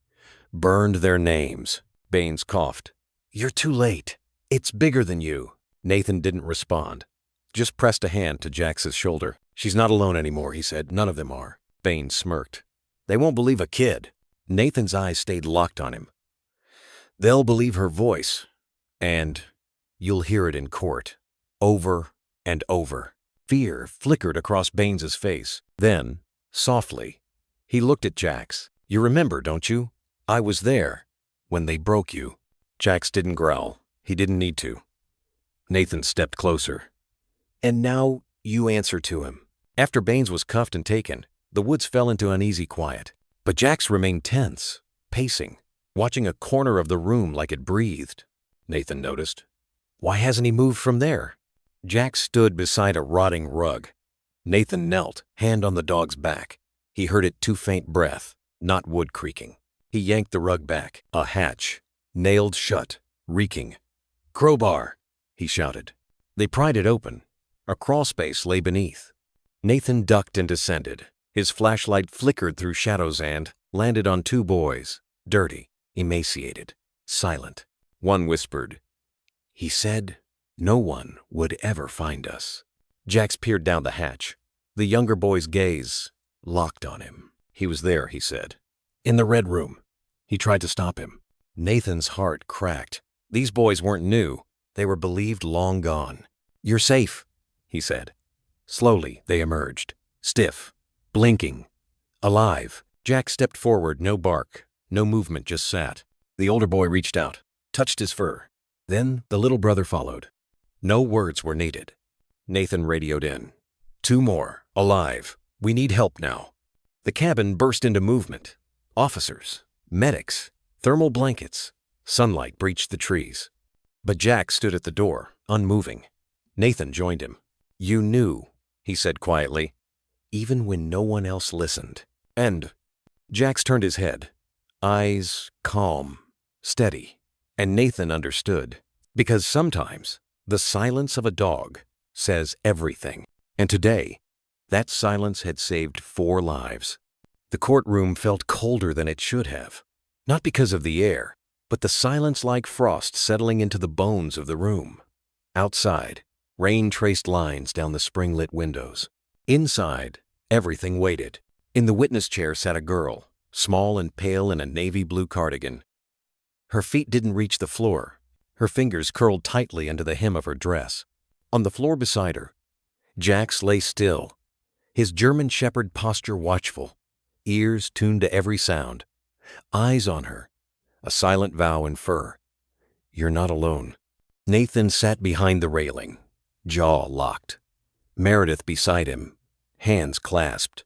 "Burned their names." Baines coughed. "You're too late. It's bigger than you." Nathan didn't respond. Just pressed a hand to Jax's shoulder. "She's not alone anymore," he said. "None of them are." Baines smirked. "They won't believe a kid." Nathan's eyes stayed locked on him. "They'll believe her voice. And you'll hear it in court. Over and over." Fear flickered across Baines's face. Then, softly, he looked at Jax. "You remember, don't you? I was there when they broke you." Jax didn't growl. He didn't need to. Nathan stepped closer. "And now you answer to him." After Baines was cuffed and taken, the woods fell into uneasy quiet. But Jax remained tense, pacing, watching a corner of the room like it breathed. Nathan noticed. Why hasn't he moved from there? Jax stood beside a rotting rug. Nathan knelt, hand on the dog's back. He heard it too faint breath, not wood creaking. He yanked the rug back, a hatch, nailed shut, reeking. "Crowbar," he shouted. They pried it open. A crawlspace lay beneath. Nathan ducked and descended. His flashlight flickered through shadows and landed on 2 boys, dirty, emaciated, silent. One whispered, "He said no one would ever find us." Jax peered down the hatch. The younger boy's gaze locked on him. "He was there," he said. "In the red room." He tried to stop him. Nathan's heart cracked. These boys weren't new. They were believed long gone. "You're safe," he said. Slowly, they emerged, stiff, blinking, alive. Jax stepped forward, no bark, no movement, just sat. The older boy reached out, touched his fur. Then the little brother followed. No words were needed. Nathan radioed in. 2 more, alive. We need help now." The cabin burst into movement. Officers, medics, thermal blankets. Sunlight breached the trees. But Jax stood at the door, unmoving. Nathan joined him. "You knew," he said quietly, "even when no one else listened." And Jax turned his head, eyes calm, steady. And Nathan understood, because sometimes the silence of a dog says everything. And today, that silence had saved 4 lives. The courtroom felt colder than it should have, not because of the air, but the silence like frost settling into the bones of the room. Outside, rain traced lines down the spring-lit windows. Inside, everything waited. In the witness chair sat a girl, small and pale in a navy blue cardigan. Her feet didn't reach the floor. Her fingers curled tightly into the hem of her dress. On the floor beside her, Jax lay still, his German shepherd posture watchful, ears tuned to every sound, eyes on her, a silent vow in fur. "You're not alone." Nathan sat behind the railing, jaw locked. Meredith beside him, hands clasped.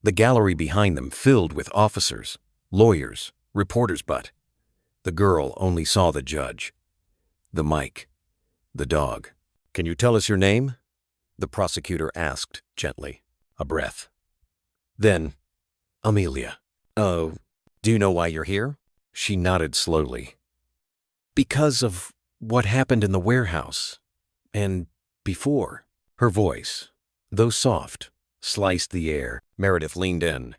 The gallery behind them filled with officers, lawyers, reporters, but the girl only saw the judge, the mic, the dog. "Can you tell us your name?" the prosecutor asked gently. A breath. Then, "Amelia." "Oh, do you know why you're here?" She nodded slowly. "Because of what happened in the warehouse. And before." Her voice, though soft, sliced the air. Meredith leaned in.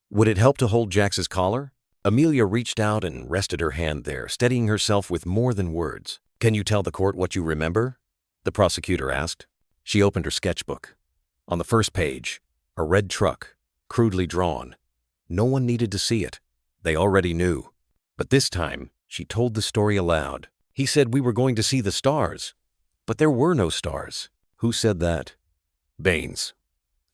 "Would it help to hold Jax's collar?" Amelia reached out and rested her hand there, steadying herself with more than words. "Can you tell the court what you remember?" the prosecutor asked. She opened her sketchbook. On the first page, a red truck, crudely drawn. No one needed to see it. They already knew. But this time, she told the story aloud. "He said we were going to see the stars. But there were no stars." "Who said that?" "Baines."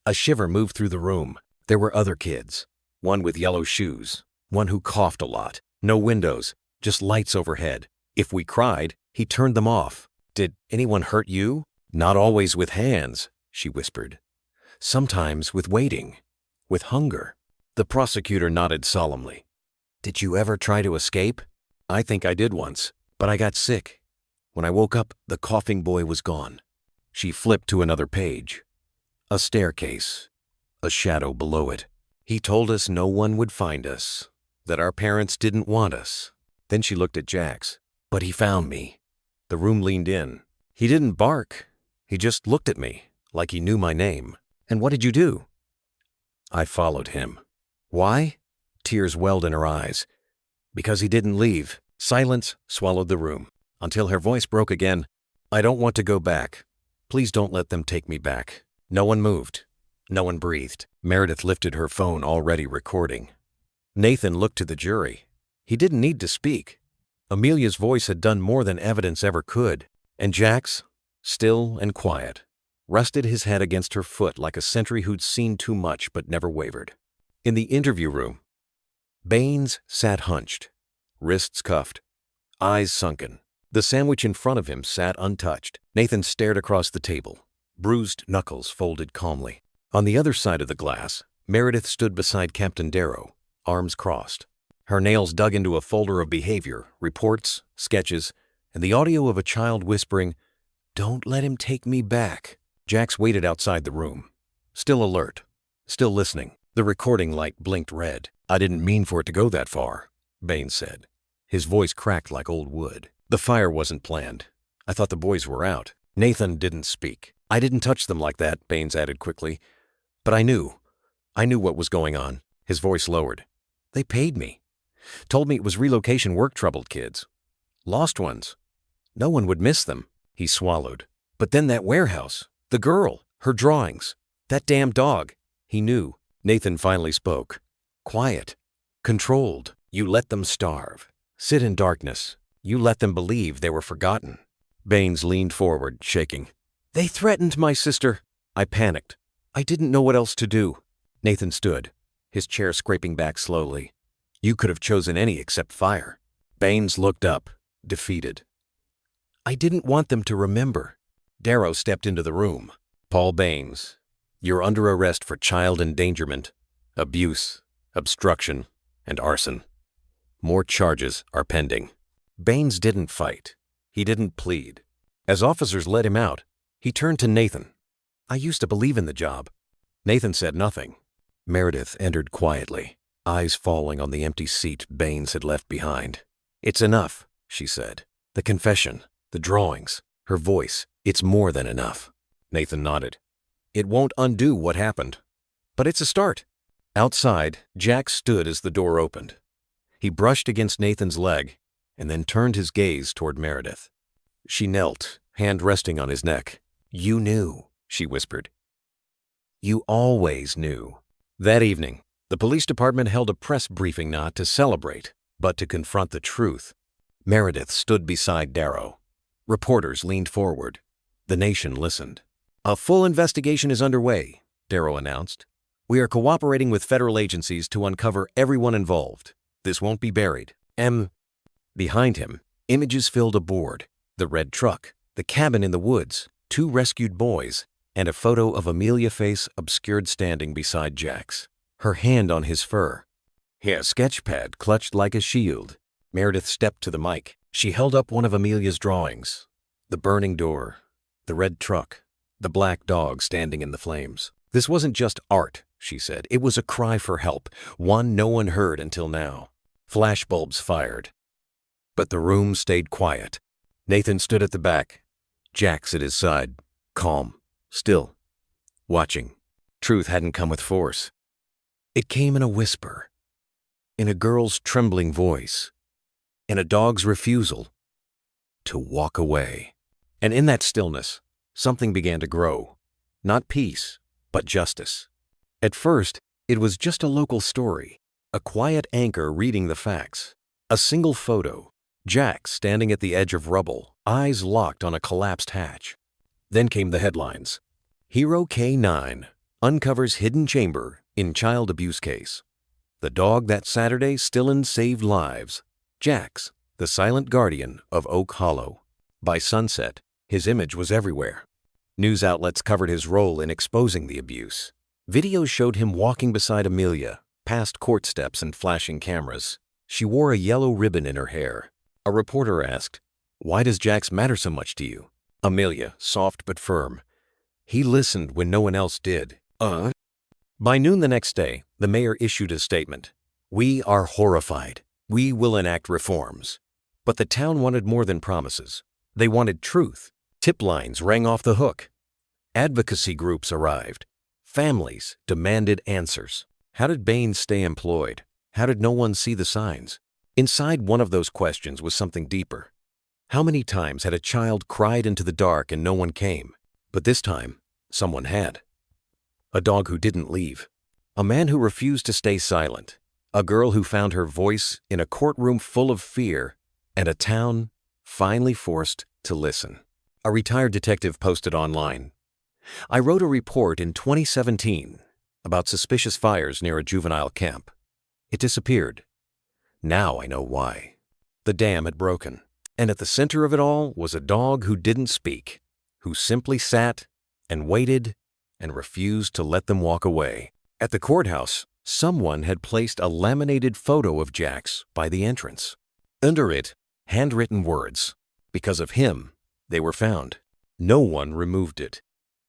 A shiver moved through the room. There were other kids. One with yellow shoes. One who coughed a lot. No windows, just lights overhead. If we cried, he turned them off. "Did anyone hurt you?" "Not always with hands," she whispered. "Sometimes with waiting, with hunger." The prosecutor nodded solemnly. "Did you ever try to escape?" "I think I did once, but I got sick. When I woke up, the coughing boy was gone." She flipped to another page. A staircase, a shadow below it. "He told us no one would find us, that our parents didn't want us." Then she looked at Jax. "But he found me." The room leaned in. "He didn't bark. He just looked at me, like he knew my name." "And what did you do?" "I followed him." "Why?" Tears welled in her eyes. "Because he didn't leave." Silence swallowed the room, until her voice broke again. "I don't want to go back. Please don't let them take me back." No one moved. No one breathed. Meredith lifted her phone, already recording. Nathan looked to the jury. He didn't need to speak. Amelia's voice had done more than evidence ever could. And Jax, still and quiet, rested his head against her foot like a sentry who'd seen too much but never wavered. In the interview room, Baines sat hunched, wrists cuffed, eyes sunken. The sandwich in front of him sat untouched. Nathan stared across the table, bruised knuckles folded calmly. On the other side of the glass, Meredith stood beside Captain Darrow, arms crossed. Her nails dug into a folder of behavior, reports, sketches, and the audio of a child whispering, "Don't let him take me back." Jax waited outside the room, still alert, still listening. The recording light blinked red. "I didn't mean for it to go that far," Baines said. His voice cracked like old wood. "The fire wasn't planned. I thought the boys were out." Nathan didn't speak. "I didn't touch them like that," Baines added quickly. "But I knew what was going on." His voice lowered. "They paid me. Told me it was relocation work troubled kids. Lost ones. No one would miss them." He swallowed. "But then that warehouse, the girl, her drawings, that damn dog." He knew. Nathan finally spoke. Quiet. Controlled. "You let them starve. Sit in darkness. You let them believe they were forgotten." Baines leaned forward, shaking. "They threatened my sister." I panicked. I didn't know what else to do." Nathan stood, his chair scraping back slowly. "You could have chosen any except fire." Baines looked up, defeated. "I didn't want them to remember." Darrow stepped into the room. "Paul Baines, you're under arrest for child endangerment, abuse, obstruction, and arson. More charges are pending." Baines didn't fight. He didn't plead. As officers led him out, he turned to Nathan. "I used to believe in the job." Nathan said nothing. Meredith entered quietly, eyes falling on the empty seat Baines had left behind. "It's enough," she said. "The confession, the drawings, her voice, it's more than enough." Nathan nodded. "It won't undo what happened, but it's a start." Outside, Jack stood as the door opened. He brushed against Nathan's leg and then turned his gaze toward Meredith. She knelt, hand resting on his neck. "You knew," she whispered. "You always knew." That evening, the police department held a press briefing not to celebrate, but to confront the truth. Meredith stood beside Darrow. Reporters leaned forward. The nation listened. "A full investigation is underway," Darrow announced. "We are cooperating with federal agencies to uncover everyone involved. This won't be buried." Behind him, images filled a board. The red truck, the cabin in the woods, 2 rescued boys, and a photo of Amelia's face obscured standing beside Jack's, her hand on his fur. His sketchpad clutched like a shield. Meredith stepped to the mic. She held up one of Amelia's drawings. The burning door, the red truck, the black dog standing in the flames. "This wasn't just art," she said. "It was a cry for help, one no one heard until now." Flashbulbs fired. But the room stayed quiet. Nathan stood at the back, Jax at his side, calm, still, watching. Truth hadn't come with force. It came in a whisper, in a girl's trembling voice, in a dog's refusal to walk away. And in that stillness, something began to grow. Not peace, but justice. At first, it was just a local story, a quiet anchor reading the facts. A single photo, Jack standing at the edge of rubble, eyes locked on a collapsed hatch. Then came the headlines. Hero K9 uncovers hidden chamber in child abuse case. The dog that Saturday still saved lives. Jax, the silent guardian of Oak Hollow. By sunset, his image was everywhere. News outlets covered his role in exposing the abuse. Videos showed him walking beside Amelia, past court steps and flashing cameras. She wore a yellow ribbon in her hair. A reporter asked, "Why does Jax matter so much to you?" Amelia, soft but firm. "He listened when no one else did." By noon the next day, the mayor issued a statement. "We are horrified. We will enact reforms." But the town wanted more than promises. They wanted truth. Tip lines rang off the hook. Advocacy groups arrived. Families demanded answers. How did Baines stay employed? How did no one see the signs? Inside one of those questions was something deeper. How many times had a child cried into the dark and no one came? But this time, someone had. A dog who didn't leave. A man who refused to stay silent. A girl who found her voice in a courtroom full of fear. And a town finally forced to listen. A retired detective posted online, "I wrote a report in 2017 about suspicious fires near a juvenile camp. It disappeared. Now I know why." The dam had broken, and at the center of it all was a dog who didn't speak, who simply sat and waited and refused to let them walk away. At the courthouse, someone had placed a laminated photo of Jax by the entrance. Under it, handwritten words. Because of him, they were found. No one removed it.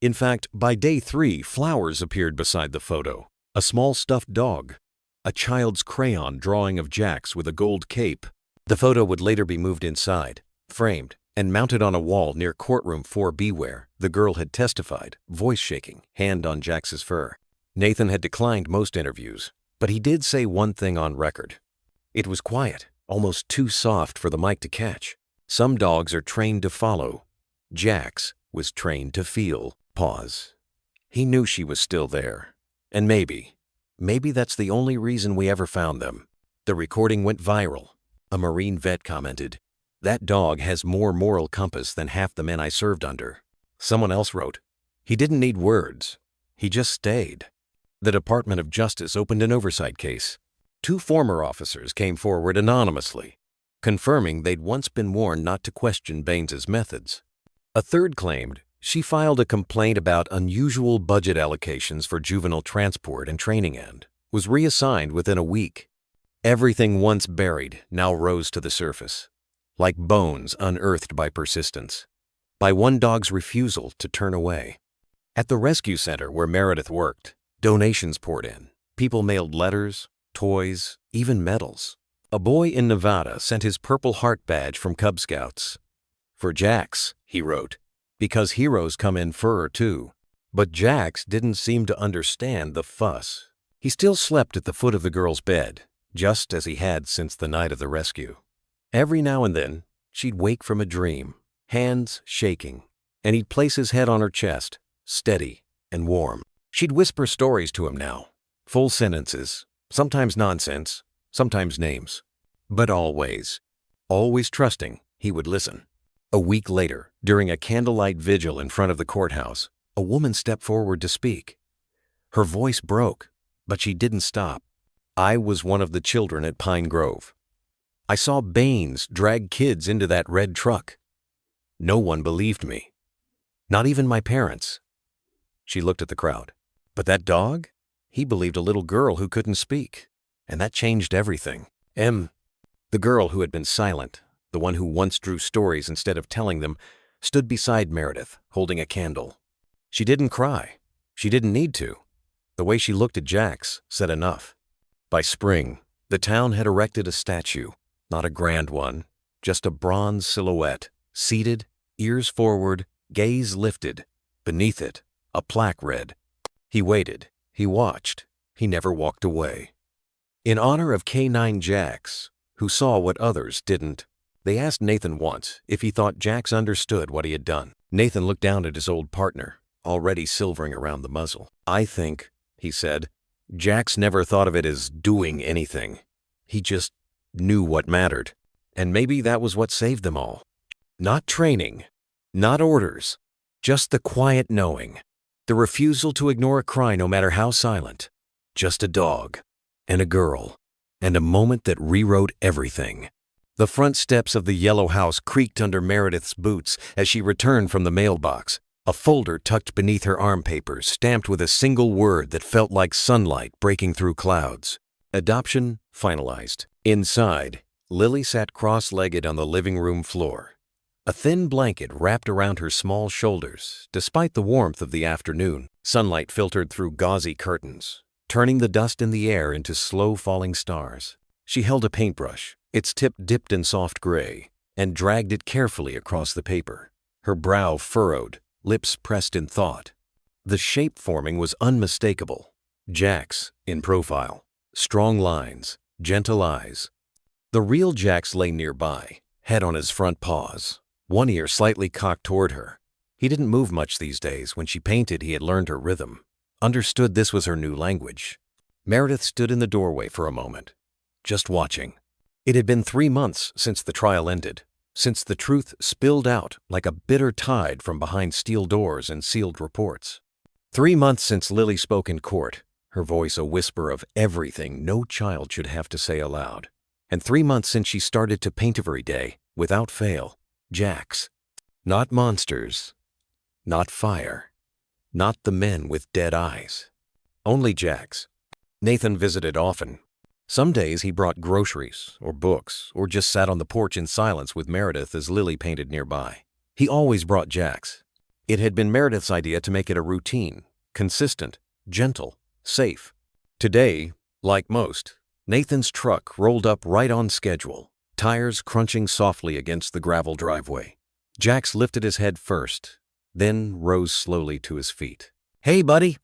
In fact, by day 3, flowers appeared beside the photo. A small stuffed dog. A child's crayon drawing of Jax with a gold cape. The photo would later be moved inside, framed, and mounted on a wall near courtroom 4B where the girl had testified, voice shaking, hand on Jax's fur. Nathan had declined most interviews, but he did say one thing on record. It was quiet, almost too soft for the mic to catch. Some dogs are trained to follow. Jax was trained to feel. Pause. He knew she was still there. And maybe that's the only reason we ever found them. The recording went viral. A Marine vet commented, "That dog has more moral compass than half the men I served under." Someone else wrote, "He didn't need words. He just stayed." The Department of Justice opened an oversight case. 2 former officers came forward anonymously, confirming they'd once been warned not to question Baines's methods. A third claimed she filed a complaint about unusual budget allocations for juvenile transport and training and was reassigned within a week. Everything once buried now rose to the surface, like bones unearthed by persistence, by one dog's refusal to turn away. At the rescue center where Meredith worked, donations poured in. People mailed letters, toys, even medals. A boy in Nevada sent his Purple Heart badge from Cub Scouts. "For Jax," he wrote, "because heroes come in fur too." But Jax didn't seem to understand the fuss. He still slept at the foot of the girl's bed, just as he had since the night of the rescue. Every now and then, she'd wake from a dream, hands shaking, and he'd place his head on her chest, steady and warm. She'd whisper stories to him now, full sentences, sometimes nonsense, sometimes names, but always trusting he would listen. A week later, during a candlelight vigil in front of the courthouse, a woman stepped forward to speak. Her voice broke, but she didn't stop. I was one of the children at Pine Grove. I saw Baines drag kids into that red truck. No one believed me. Not even my parents. She looked at the crowd. But that dog? He believed a little girl who couldn't speak. And that changed everything. The girl who had been silent, the one who once drew stories instead of telling them, stood beside Meredith, holding a candle. She didn't cry. She didn't need to. The way she looked at Jax said enough. By spring, the town had erected a statue, not a grand one, just a bronze silhouette, seated, ears forward, gaze lifted. Beneath it, a plaque read. He waited. He watched. He never walked away. In honor of K9 Jax, who saw what others didn't. They asked Nathan once if he thought Jax understood what he had done. Nathan looked down at his old partner, already silvering around the muzzle. I think, he said, Jax never thought of it as doing anything. He just knew what mattered. And maybe that was what saved them all. Not training, not orders, just the quiet knowing. The refusal to ignore a cry no matter how silent. Just a dog, and a girl, and a moment that rewrote everything. The front steps of the yellow house creaked under Meredith's boots as she returned from the mailbox, a folder tucked beneath her arm papers stamped with a single word that felt like sunlight breaking through clouds. Adoption finalized. Inside, Lily sat cross-legged on the living room floor. A thin blanket wrapped around her small shoulders, despite the warmth of the afternoon. Sunlight filtered through gauzy curtains, turning the dust in the air into slow-falling stars. She held a paintbrush, its tip dipped in soft gray, and dragged it carefully across the paper. Her brow furrowed, lips pressed in thought. The shape forming was unmistakable. Jax, in profile. Strong lines, gentle eyes. The real Jax lay nearby, head on his front paws, one ear slightly cocked toward her. He didn't move much these days. When she painted, he had learned her rhythm, understood this was her new language. Meredith stood in the doorway for a moment, just watching. It had been 3 months since the trial ended, since the truth spilled out like a bitter tide from behind steel doors and sealed reports. 3 months since Lily spoke in court, her voice a whisper of everything no child should have to say aloud. And 3 months since she started to paint every day, without fail. Jax. Not monsters. Not fire. Not the men with dead eyes. Only Jax. Nathan visited often. Some days he brought groceries or books or just sat on the porch in silence with Meredith as Lily painted nearby. He always brought Jax. It had been Meredith's idea to make it a routine, consistent, gentle, safe. Today, like most, Nathan's truck rolled up right on schedule, tires crunching softly against the gravel driveway. Jax lifted his head first, then rose slowly to his feet. "Hey, buddy,"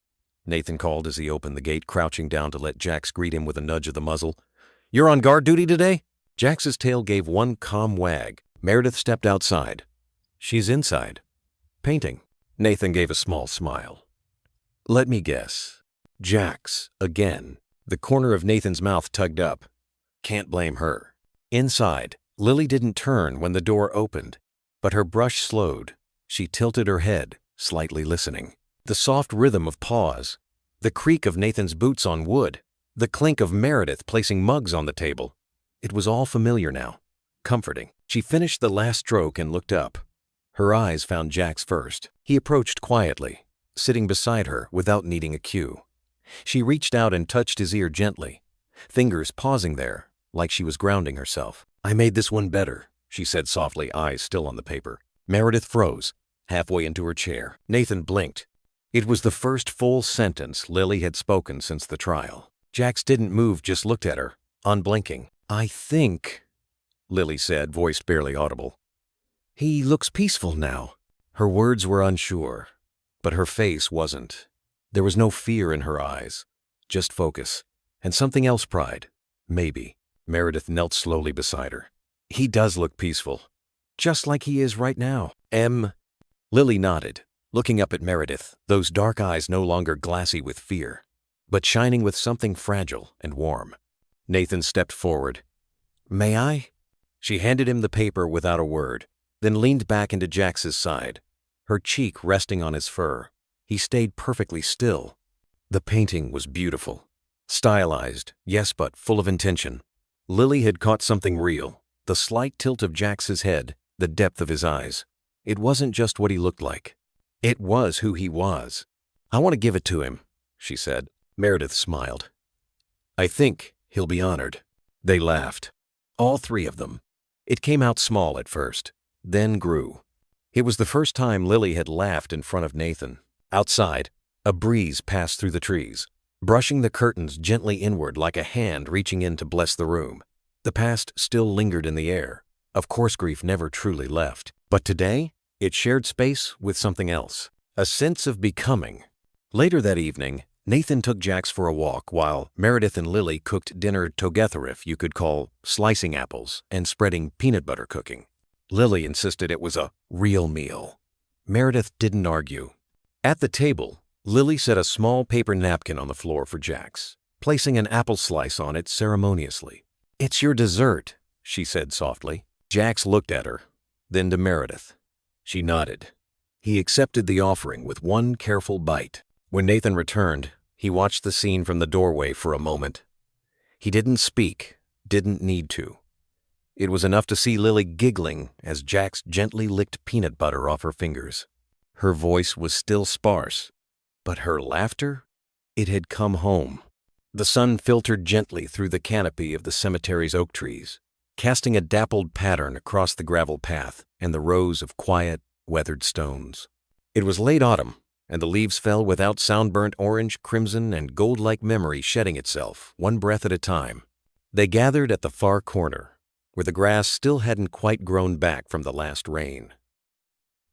Nathan called as he opened the gate, crouching down to let Jax greet him with a nudge of the muzzle. "You're on guard duty today?" Jax's tail gave one calm wag. Meredith stepped outside. "She's inside. Painting." Nathan gave a small smile. "Let me guess. Jax, again." The corner of Nathan's mouth tugged up. Can't blame her. Inside, Lily didn't turn when the door opened, but her brush slowed. She tilted her head, slightly listening. The soft rhythm of paws, the creak of Nathan's boots on wood, the clink of Meredith placing mugs on the table. It was all familiar now, comforting. She finished the last stroke and looked up. Her eyes found Jax first. He approached quietly, sitting beside her without needing a cue. She reached out and touched his ear gently, fingers pausing there, like she was grounding herself. "I made this one better," she said softly, eyes still on the paper. Meredith froze, halfway into her chair. Nathan blinked. It was the first full sentence Lily had spoken since the trial. Jax didn't move, just looked at her, unblinking. "I think," Lily said, voice barely audible, "he looks peaceful now." Her words were unsure, but her face wasn't. There was no fear in her eyes, just focus, and something else pried, Maybe. Meredith knelt slowly beside her. He does look peaceful. Just like he is right now. Lily nodded, looking up at Meredith, those dark eyes no longer glassy with fear, but shining with something fragile and warm. Nathan stepped forward. May I? She handed him the paper without a word, then leaned back into Jax's side, her cheek resting on his fur. He stayed perfectly still. The painting was beautiful. Stylized, yes, but full of intention. Lily had caught something real, the slight tilt of Jax's head, the depth of his eyes. It wasn't just what he looked like. It was who he was. I want to give it to him, she said. Meredith smiled. I think he'll be honored. They laughed. All three of them. It came out small at first, then grew. It was the first time Lily had laughed in front of Nathan. Outside, a breeze passed through the trees, brushing the curtains gently inward like a hand reaching in to bless the room. The past still lingered in the air. Of course, grief never truly left. But today, it shared space with something else, a sense of becoming. Later that evening, Nathan took Jax for a walk while Meredith and Lily cooked dinner together, if you could call slicing apples and spreading peanut butter cooking. Lily insisted it was a real meal. Meredith didn't argue. At the table, Lily set a small paper napkin on the floor for Jax, placing an apple slice on it ceremoniously. It's your dessert, she said softly. Jax looked at her, then to Meredith. She nodded. He accepted the offering with one careful bite. When Nathan returned, he watched the scene from the doorway for a moment. He didn't speak, didn't need to. It was enough to see Lily giggling as Jax gently licked peanut butter off her fingers. Her voice was still sparse, but her laughter? It had come home. The sun filtered gently through the canopy of the cemetery's oak trees, casting a dappled pattern across the gravel path and the rows of quiet, weathered stones. It was late autumn, and the leaves fell without sound-burnt orange, crimson, and gold-like memory shedding itself, one breath at a time. They gathered at the far corner, where the grass still hadn't quite grown back from the last rain.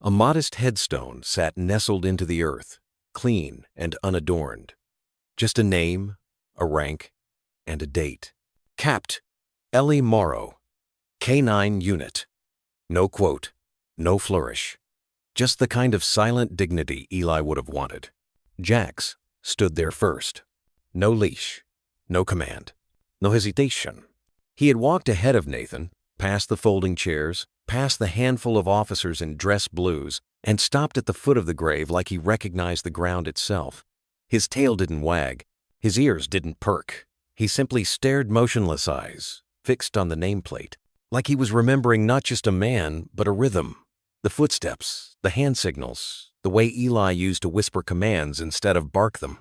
A modest headstone sat nestled into the earth, clean and unadorned. Just a name, a rank, and a date. Capt. Ellie Morrow, K9 Unit. No quote, no flourish. Just the kind of silent dignity Eli would have wanted. Jax stood there first. No leash, no command, no hesitation. He had walked ahead of Nathan, past the folding chairs, past the handful of officers in dress blues, and stopped at the foot of the grave like he recognized the ground itself. His tail didn't wag, his ears didn't perk. He simply stared, motionless eyes fixed on the nameplate, like he was remembering not just a man, but a rhythm. The footsteps, the hand signals, the way Eli used to whisper commands instead of bark them.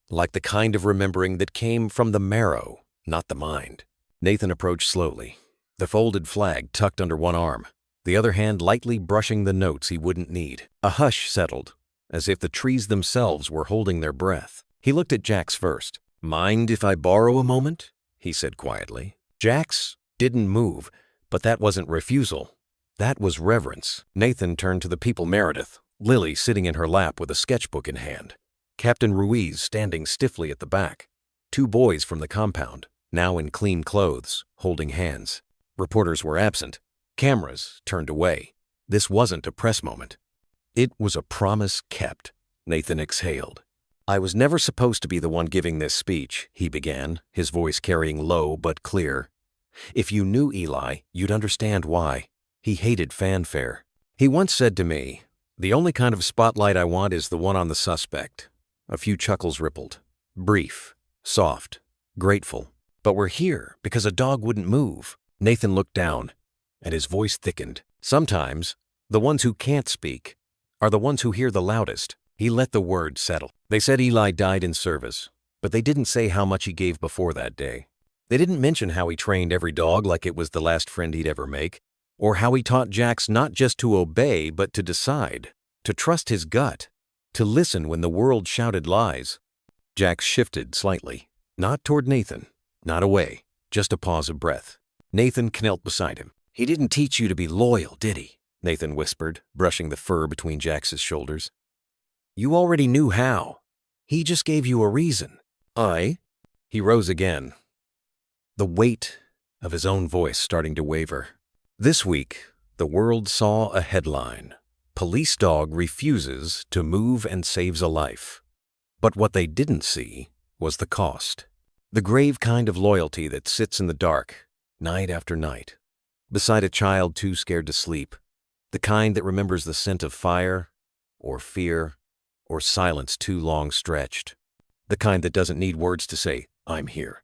Like the kind of remembering that came from the marrow, not the mind. Nathan approached slowly, the folded flag tucked under one arm, the other hand lightly brushing the notes he wouldn't need. A hush settled, as if the trees themselves were holding their breath. He looked at Jax first. Mind if I borrow a moment? He said quietly. Jax didn't move, but that wasn't refusal. That was reverence. Nathan turned to the people. Meredith, Lily sitting in her lap with a sketchbook in hand, Captain Ruiz standing stiffly at the back, two boys from the compound, now in clean clothes, holding hands. Reporters were absent, cameras turned away. This wasn't a press moment. It was a promise kept. Nathan exhaled. I was never supposed to be the one giving this speech, he began, his voice carrying low but clear. If you knew Eli, you'd understand why. He hated fanfare. He once said to me, the only kind of spotlight I want is the one on the suspect. A few chuckles rippled. Brief, soft, grateful. But we're here because a dog wouldn't move. Nathan looked down, and his voice thickened. Sometimes, the ones who can't speak are the ones who hear the loudest. He let the word settle. They said Eli died in service, but they didn't say how much he gave before that day. They didn't mention how he trained every dog like it was the last friend he'd ever make, or how he taught Jax not just to obey but to decide, to trust his gut, to listen when the world shouted lies. Jax shifted slightly, not toward Nathan, not away, just a pause of breath. Nathan knelt beside him. He didn't teach you to be loyal, did he? Nathan whispered, brushing the fur between Jax's shoulders. You already knew how. He just gave you a reason. He rose again. the weight of his own voice starting to waver. This week, the world saw a headline: Police dog refuses to move and saves a life. But what they didn't see was the cost. The grave kind of loyalty that sits in the dark, night after night, beside a child too scared to sleep. The kind that remembers the scent of fire, or fear, or silence too long stretched. The kind that doesn't need words to say, "I'm here."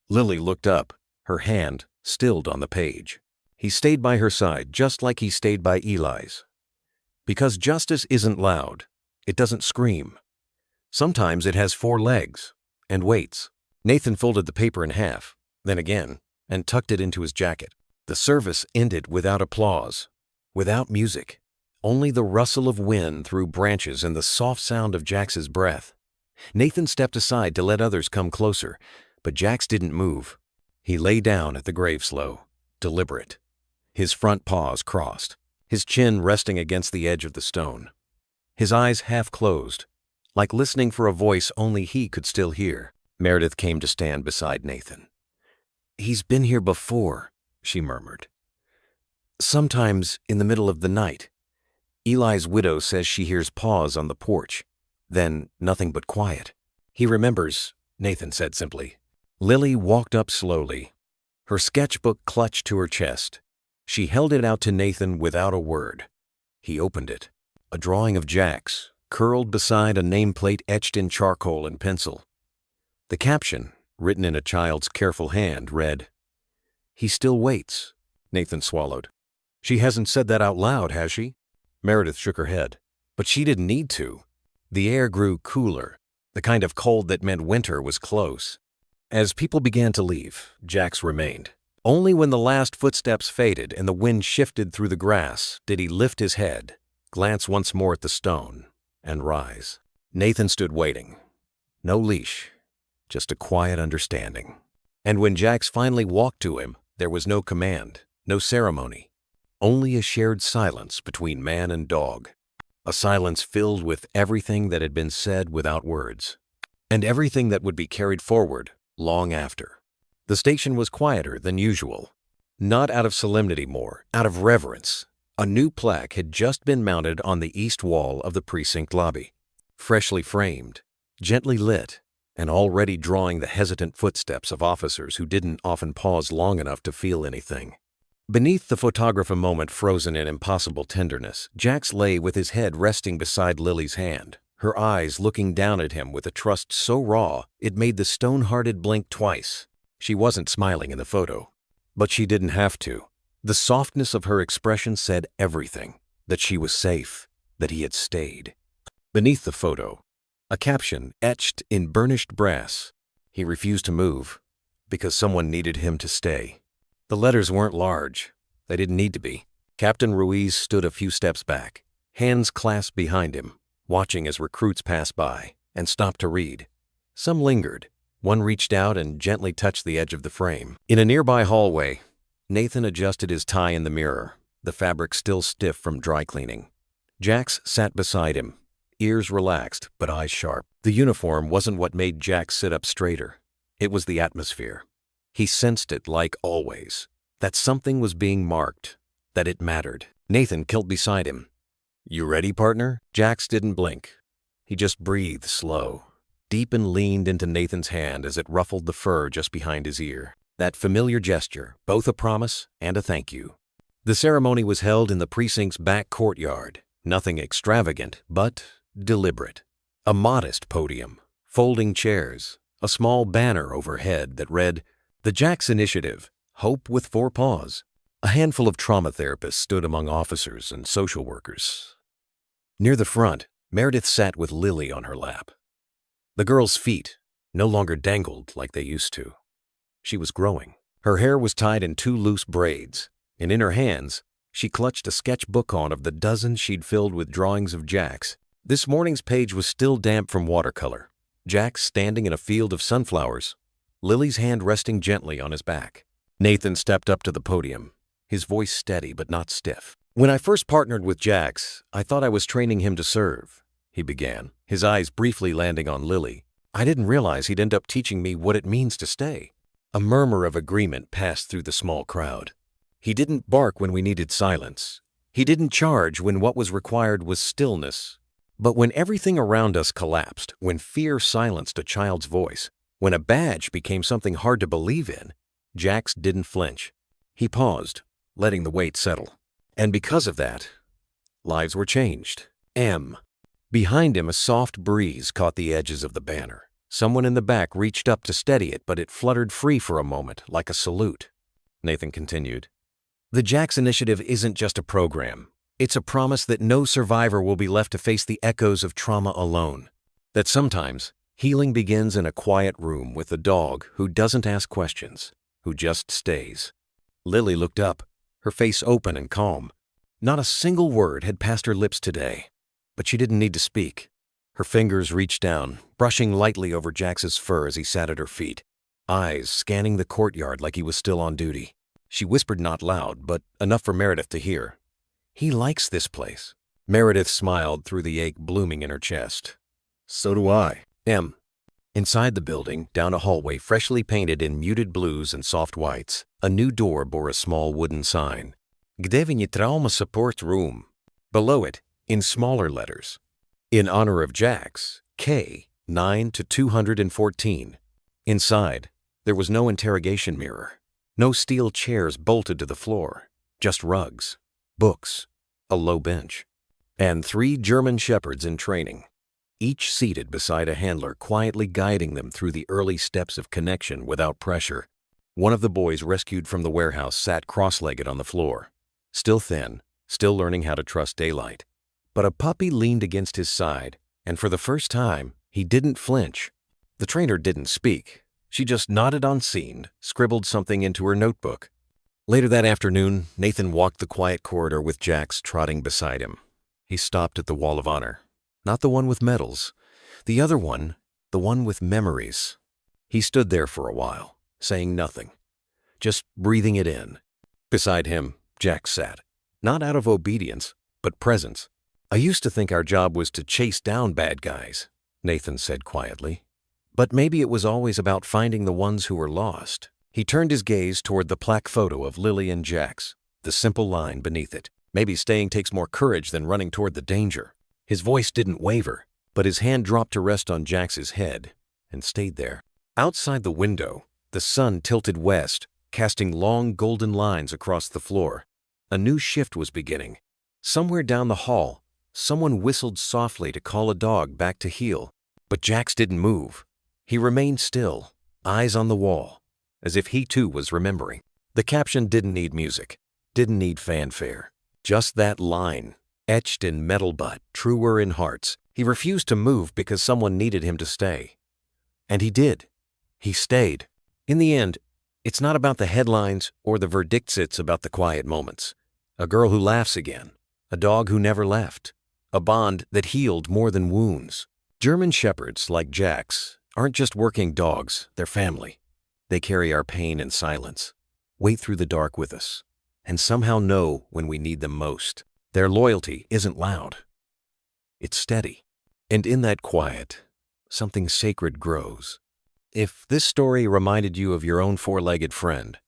Lily looked up, her hand stilled on the page. He stayed by her side just like he stayed by Eli's. Because justice isn't loud. It doesn't scream. Sometimes it has 4 legs and waits. Nathan folded the paper in half, then again, and tucked it into his jacket. The service ended without applause, without music, only the rustle of wind through branches and the soft sound of Jax's breath. Nathan stepped aside to let others come closer, but Jax didn't move. He lay down at the grave slow, deliberate, his front paws crossed, his chin resting against the edge of the stone, his eyes half closed, like listening for a voice only he could still hear. Meredith came to stand beside Nathan. "He's been here before," she murmured. "Sometimes in the middle of the night. Eli's widow says she hears paws on the porch, then nothing but quiet." "He remembers," Nathan said simply. Lily walked up slowly, her sketchbook clutched to her chest. She held it out to Nathan without a word. He opened it. A drawing of Jax, curled beside a nameplate etched in charcoal and pencil. The caption, written in a child's careful hand, read, "He still waits." Nathan swallowed. "She hasn't said that out loud, has she?" Meredith shook her head. But she didn't need to. The air grew cooler, the kind of cold that meant winter was close. As people began to leave, Jax remained. Only when the last footsteps faded and the wind shifted through the grass did he lift his head, glance once more at the stone, and rise. Nathan stood waiting. No leash, just a quiet understanding. And when Jax finally walked to him, there was no command, no ceremony, only a shared silence between man and dog. A silence filled with everything that had been said without words, and everything that would be carried forward long after. The station was quieter than usual. Not out of solemnity more, out of reverence. A new plaque had just been mounted on the east wall of the precinct lobby, freshly framed, gently lit, and already drawing the hesitant footsteps of officers who didn't often pause long enough to feel anything. Beneath the photograph a moment frozen in impossible tenderness, Jax lay with his head resting beside Lily's hand, her eyes looking down at him with a trust so raw it made the stone-hearted blink twice. She wasn't smiling in the photo, but she didn't have to. The softness of her expression said everything, that she was safe, that he had stayed. Beneath the photo, a caption etched in burnished brass. He refused to move because someone needed him to stay. The letters weren't large. They didn't need to be. Captain Ruiz stood a few steps back, hands clasped behind him, watching as recruits passed by, and stopped to read. Some lingered. One reached out and gently touched the edge of the frame. In a nearby hallway, Nathan adjusted his tie in the mirror, the fabric still stiff from dry cleaning. Jax sat beside him, ears relaxed but eyes sharp. The uniform wasn't what made Jax sit up straighter. It was the atmosphere. He sensed it like always, that something was being marked, that it mattered. Nathan knelt beside him. "You ready, partner?" Jax didn't blink. He just breathed slow, deep and leaned into Nathan's hand as it ruffled the fur just behind his ear. That familiar gesture, both a promise and a thank you. The ceremony was held in the precinct's back courtyard. Nothing extravagant, but deliberate. A modest podium, folding chairs, a small banner overhead that read, "The Jax Initiative, Hope with 4 Paws." A handful of trauma therapists stood among officers and social workers. Near the front, Meredith sat with Lily on her lap. The girl's feet no longer dangled like they used to. She was growing. Her hair was tied in 2 loose braids, and in her hands, she clutched a sketchbook of the dozens she'd filled with drawings of Jax. This morning's page was still damp from watercolor. Jax standing in a field of sunflowers, Lily's hand resting gently on his back. Nathan stepped up to the podium, his voice steady but not stiff. "When I first partnered with Jax, I thought I was training him to serve," he began, his eyes briefly landing on Lily. "I didn't realize he'd end up teaching me what it means to stay." A murmur of agreement passed through the small crowd. He didn't bark when we needed silence. He didn't charge when what was required was stillness. But when everything around us collapsed, when fear silenced a child's voice, when a badge became something hard to believe in, Jax didn't flinch. He paused, letting the weight settle. And because of that, lives were changed. Behind him, a soft breeze caught the edges of the banner. Someone in the back reached up to steady it, but it fluttered free for a moment, like a salute. Nathan continued. The Jax Initiative isn't just a program. It's a promise that no survivor will be left to face the echoes of trauma alone. That sometimes, healing begins in a quiet room with a dog who doesn't ask questions, who just stays. Lily looked up, her face open and calm. Not a single word had passed her lips today, but she didn't need to speak. Her fingers reached down, brushing lightly over Jax's fur as he sat at her feet, eyes scanning the courtyard like he was still on duty. She whispered not loud, but enough for Meredith to hear. He likes this place. Meredith smiled through the ache blooming in her chest. So do I. Inside the building, down a hallway freshly painted in muted blues and soft whites, a new door bore a small wooden sign. Gdeveni Trauma Support Room. Below it, in smaller letters, in honor of Jax, K, 9 to 214. Inside, there was no interrogation mirror, no steel chairs bolted to the floor, just rugs, books, a low bench, and 3 German shepherds in training, each seated beside a handler quietly guiding them through the early steps of connection without pressure. One of the boys rescued from the warehouse sat cross-legged on the floor, still thin, still learning how to trust daylight. But a puppy leaned against his side, and for the first time, he didn't flinch. The trainer didn't speak. She just nodded unseen, scribbled something into her notebook. Later that afternoon, Nathan walked the quiet corridor with Jax trotting beside him. He stopped at the Wall of Honor. Not the one with medals. The other one, the one with memories. He stood there for a while, saying nothing, just breathing it in. Beside him, Jax sat, not out of obedience, but presence. I used to think our job was to chase down bad guys, Nathan said quietly. But maybe it was always about finding the ones who were lost. He turned his gaze toward the plaque photo of Lily and Jax, the simple line beneath it. Maybe staying takes more courage than running toward the danger. His voice didn't waver, but his hand dropped to rest on Jax's head and stayed there. Outside the window, the sun tilted west, casting long golden lines across the floor. A new shift was beginning. Somewhere down the hall, someone whistled softly to call a dog back to heel. But Jax didn't move. He remained still, eyes on the wall, as if he too was remembering. The caption didn't need music, didn't need fanfare. Just that line, etched in metal but truer in hearts. He refused to move because someone needed him to stay. And he did. He stayed. In the end, it's not about the headlines or the verdicts, it's about the quiet moments. A girl who laughs again. A dog who never left. A bond that healed more than wounds. German shepherds, like Jax, aren't just working dogs, they're family. They carry our pain in silence, wait through the dark with us, and somehow know when we need them most. Their loyalty isn't loud. It's steady. And in that quiet, something sacred grows. If this story reminded you of your own four-legged friend,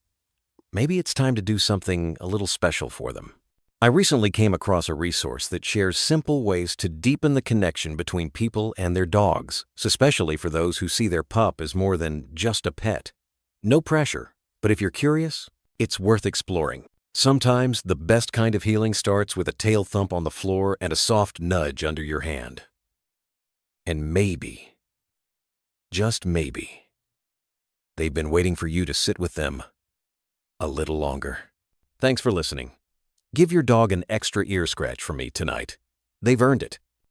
maybe it's time to do something a little special for them. I recently came across a resource that shares simple ways to deepen the connection between people and their dogs, especially for those who see their pup as more than just a pet. No pressure, but if you're curious, it's worth exploring. Sometimes the best kind of healing starts with a tail thump on the floor and a soft nudge under your hand. And maybe, just maybe, they've been waiting for you to sit with them a little longer. Thanks for listening. Give your dog an extra ear scratch from me tonight. They've earned it.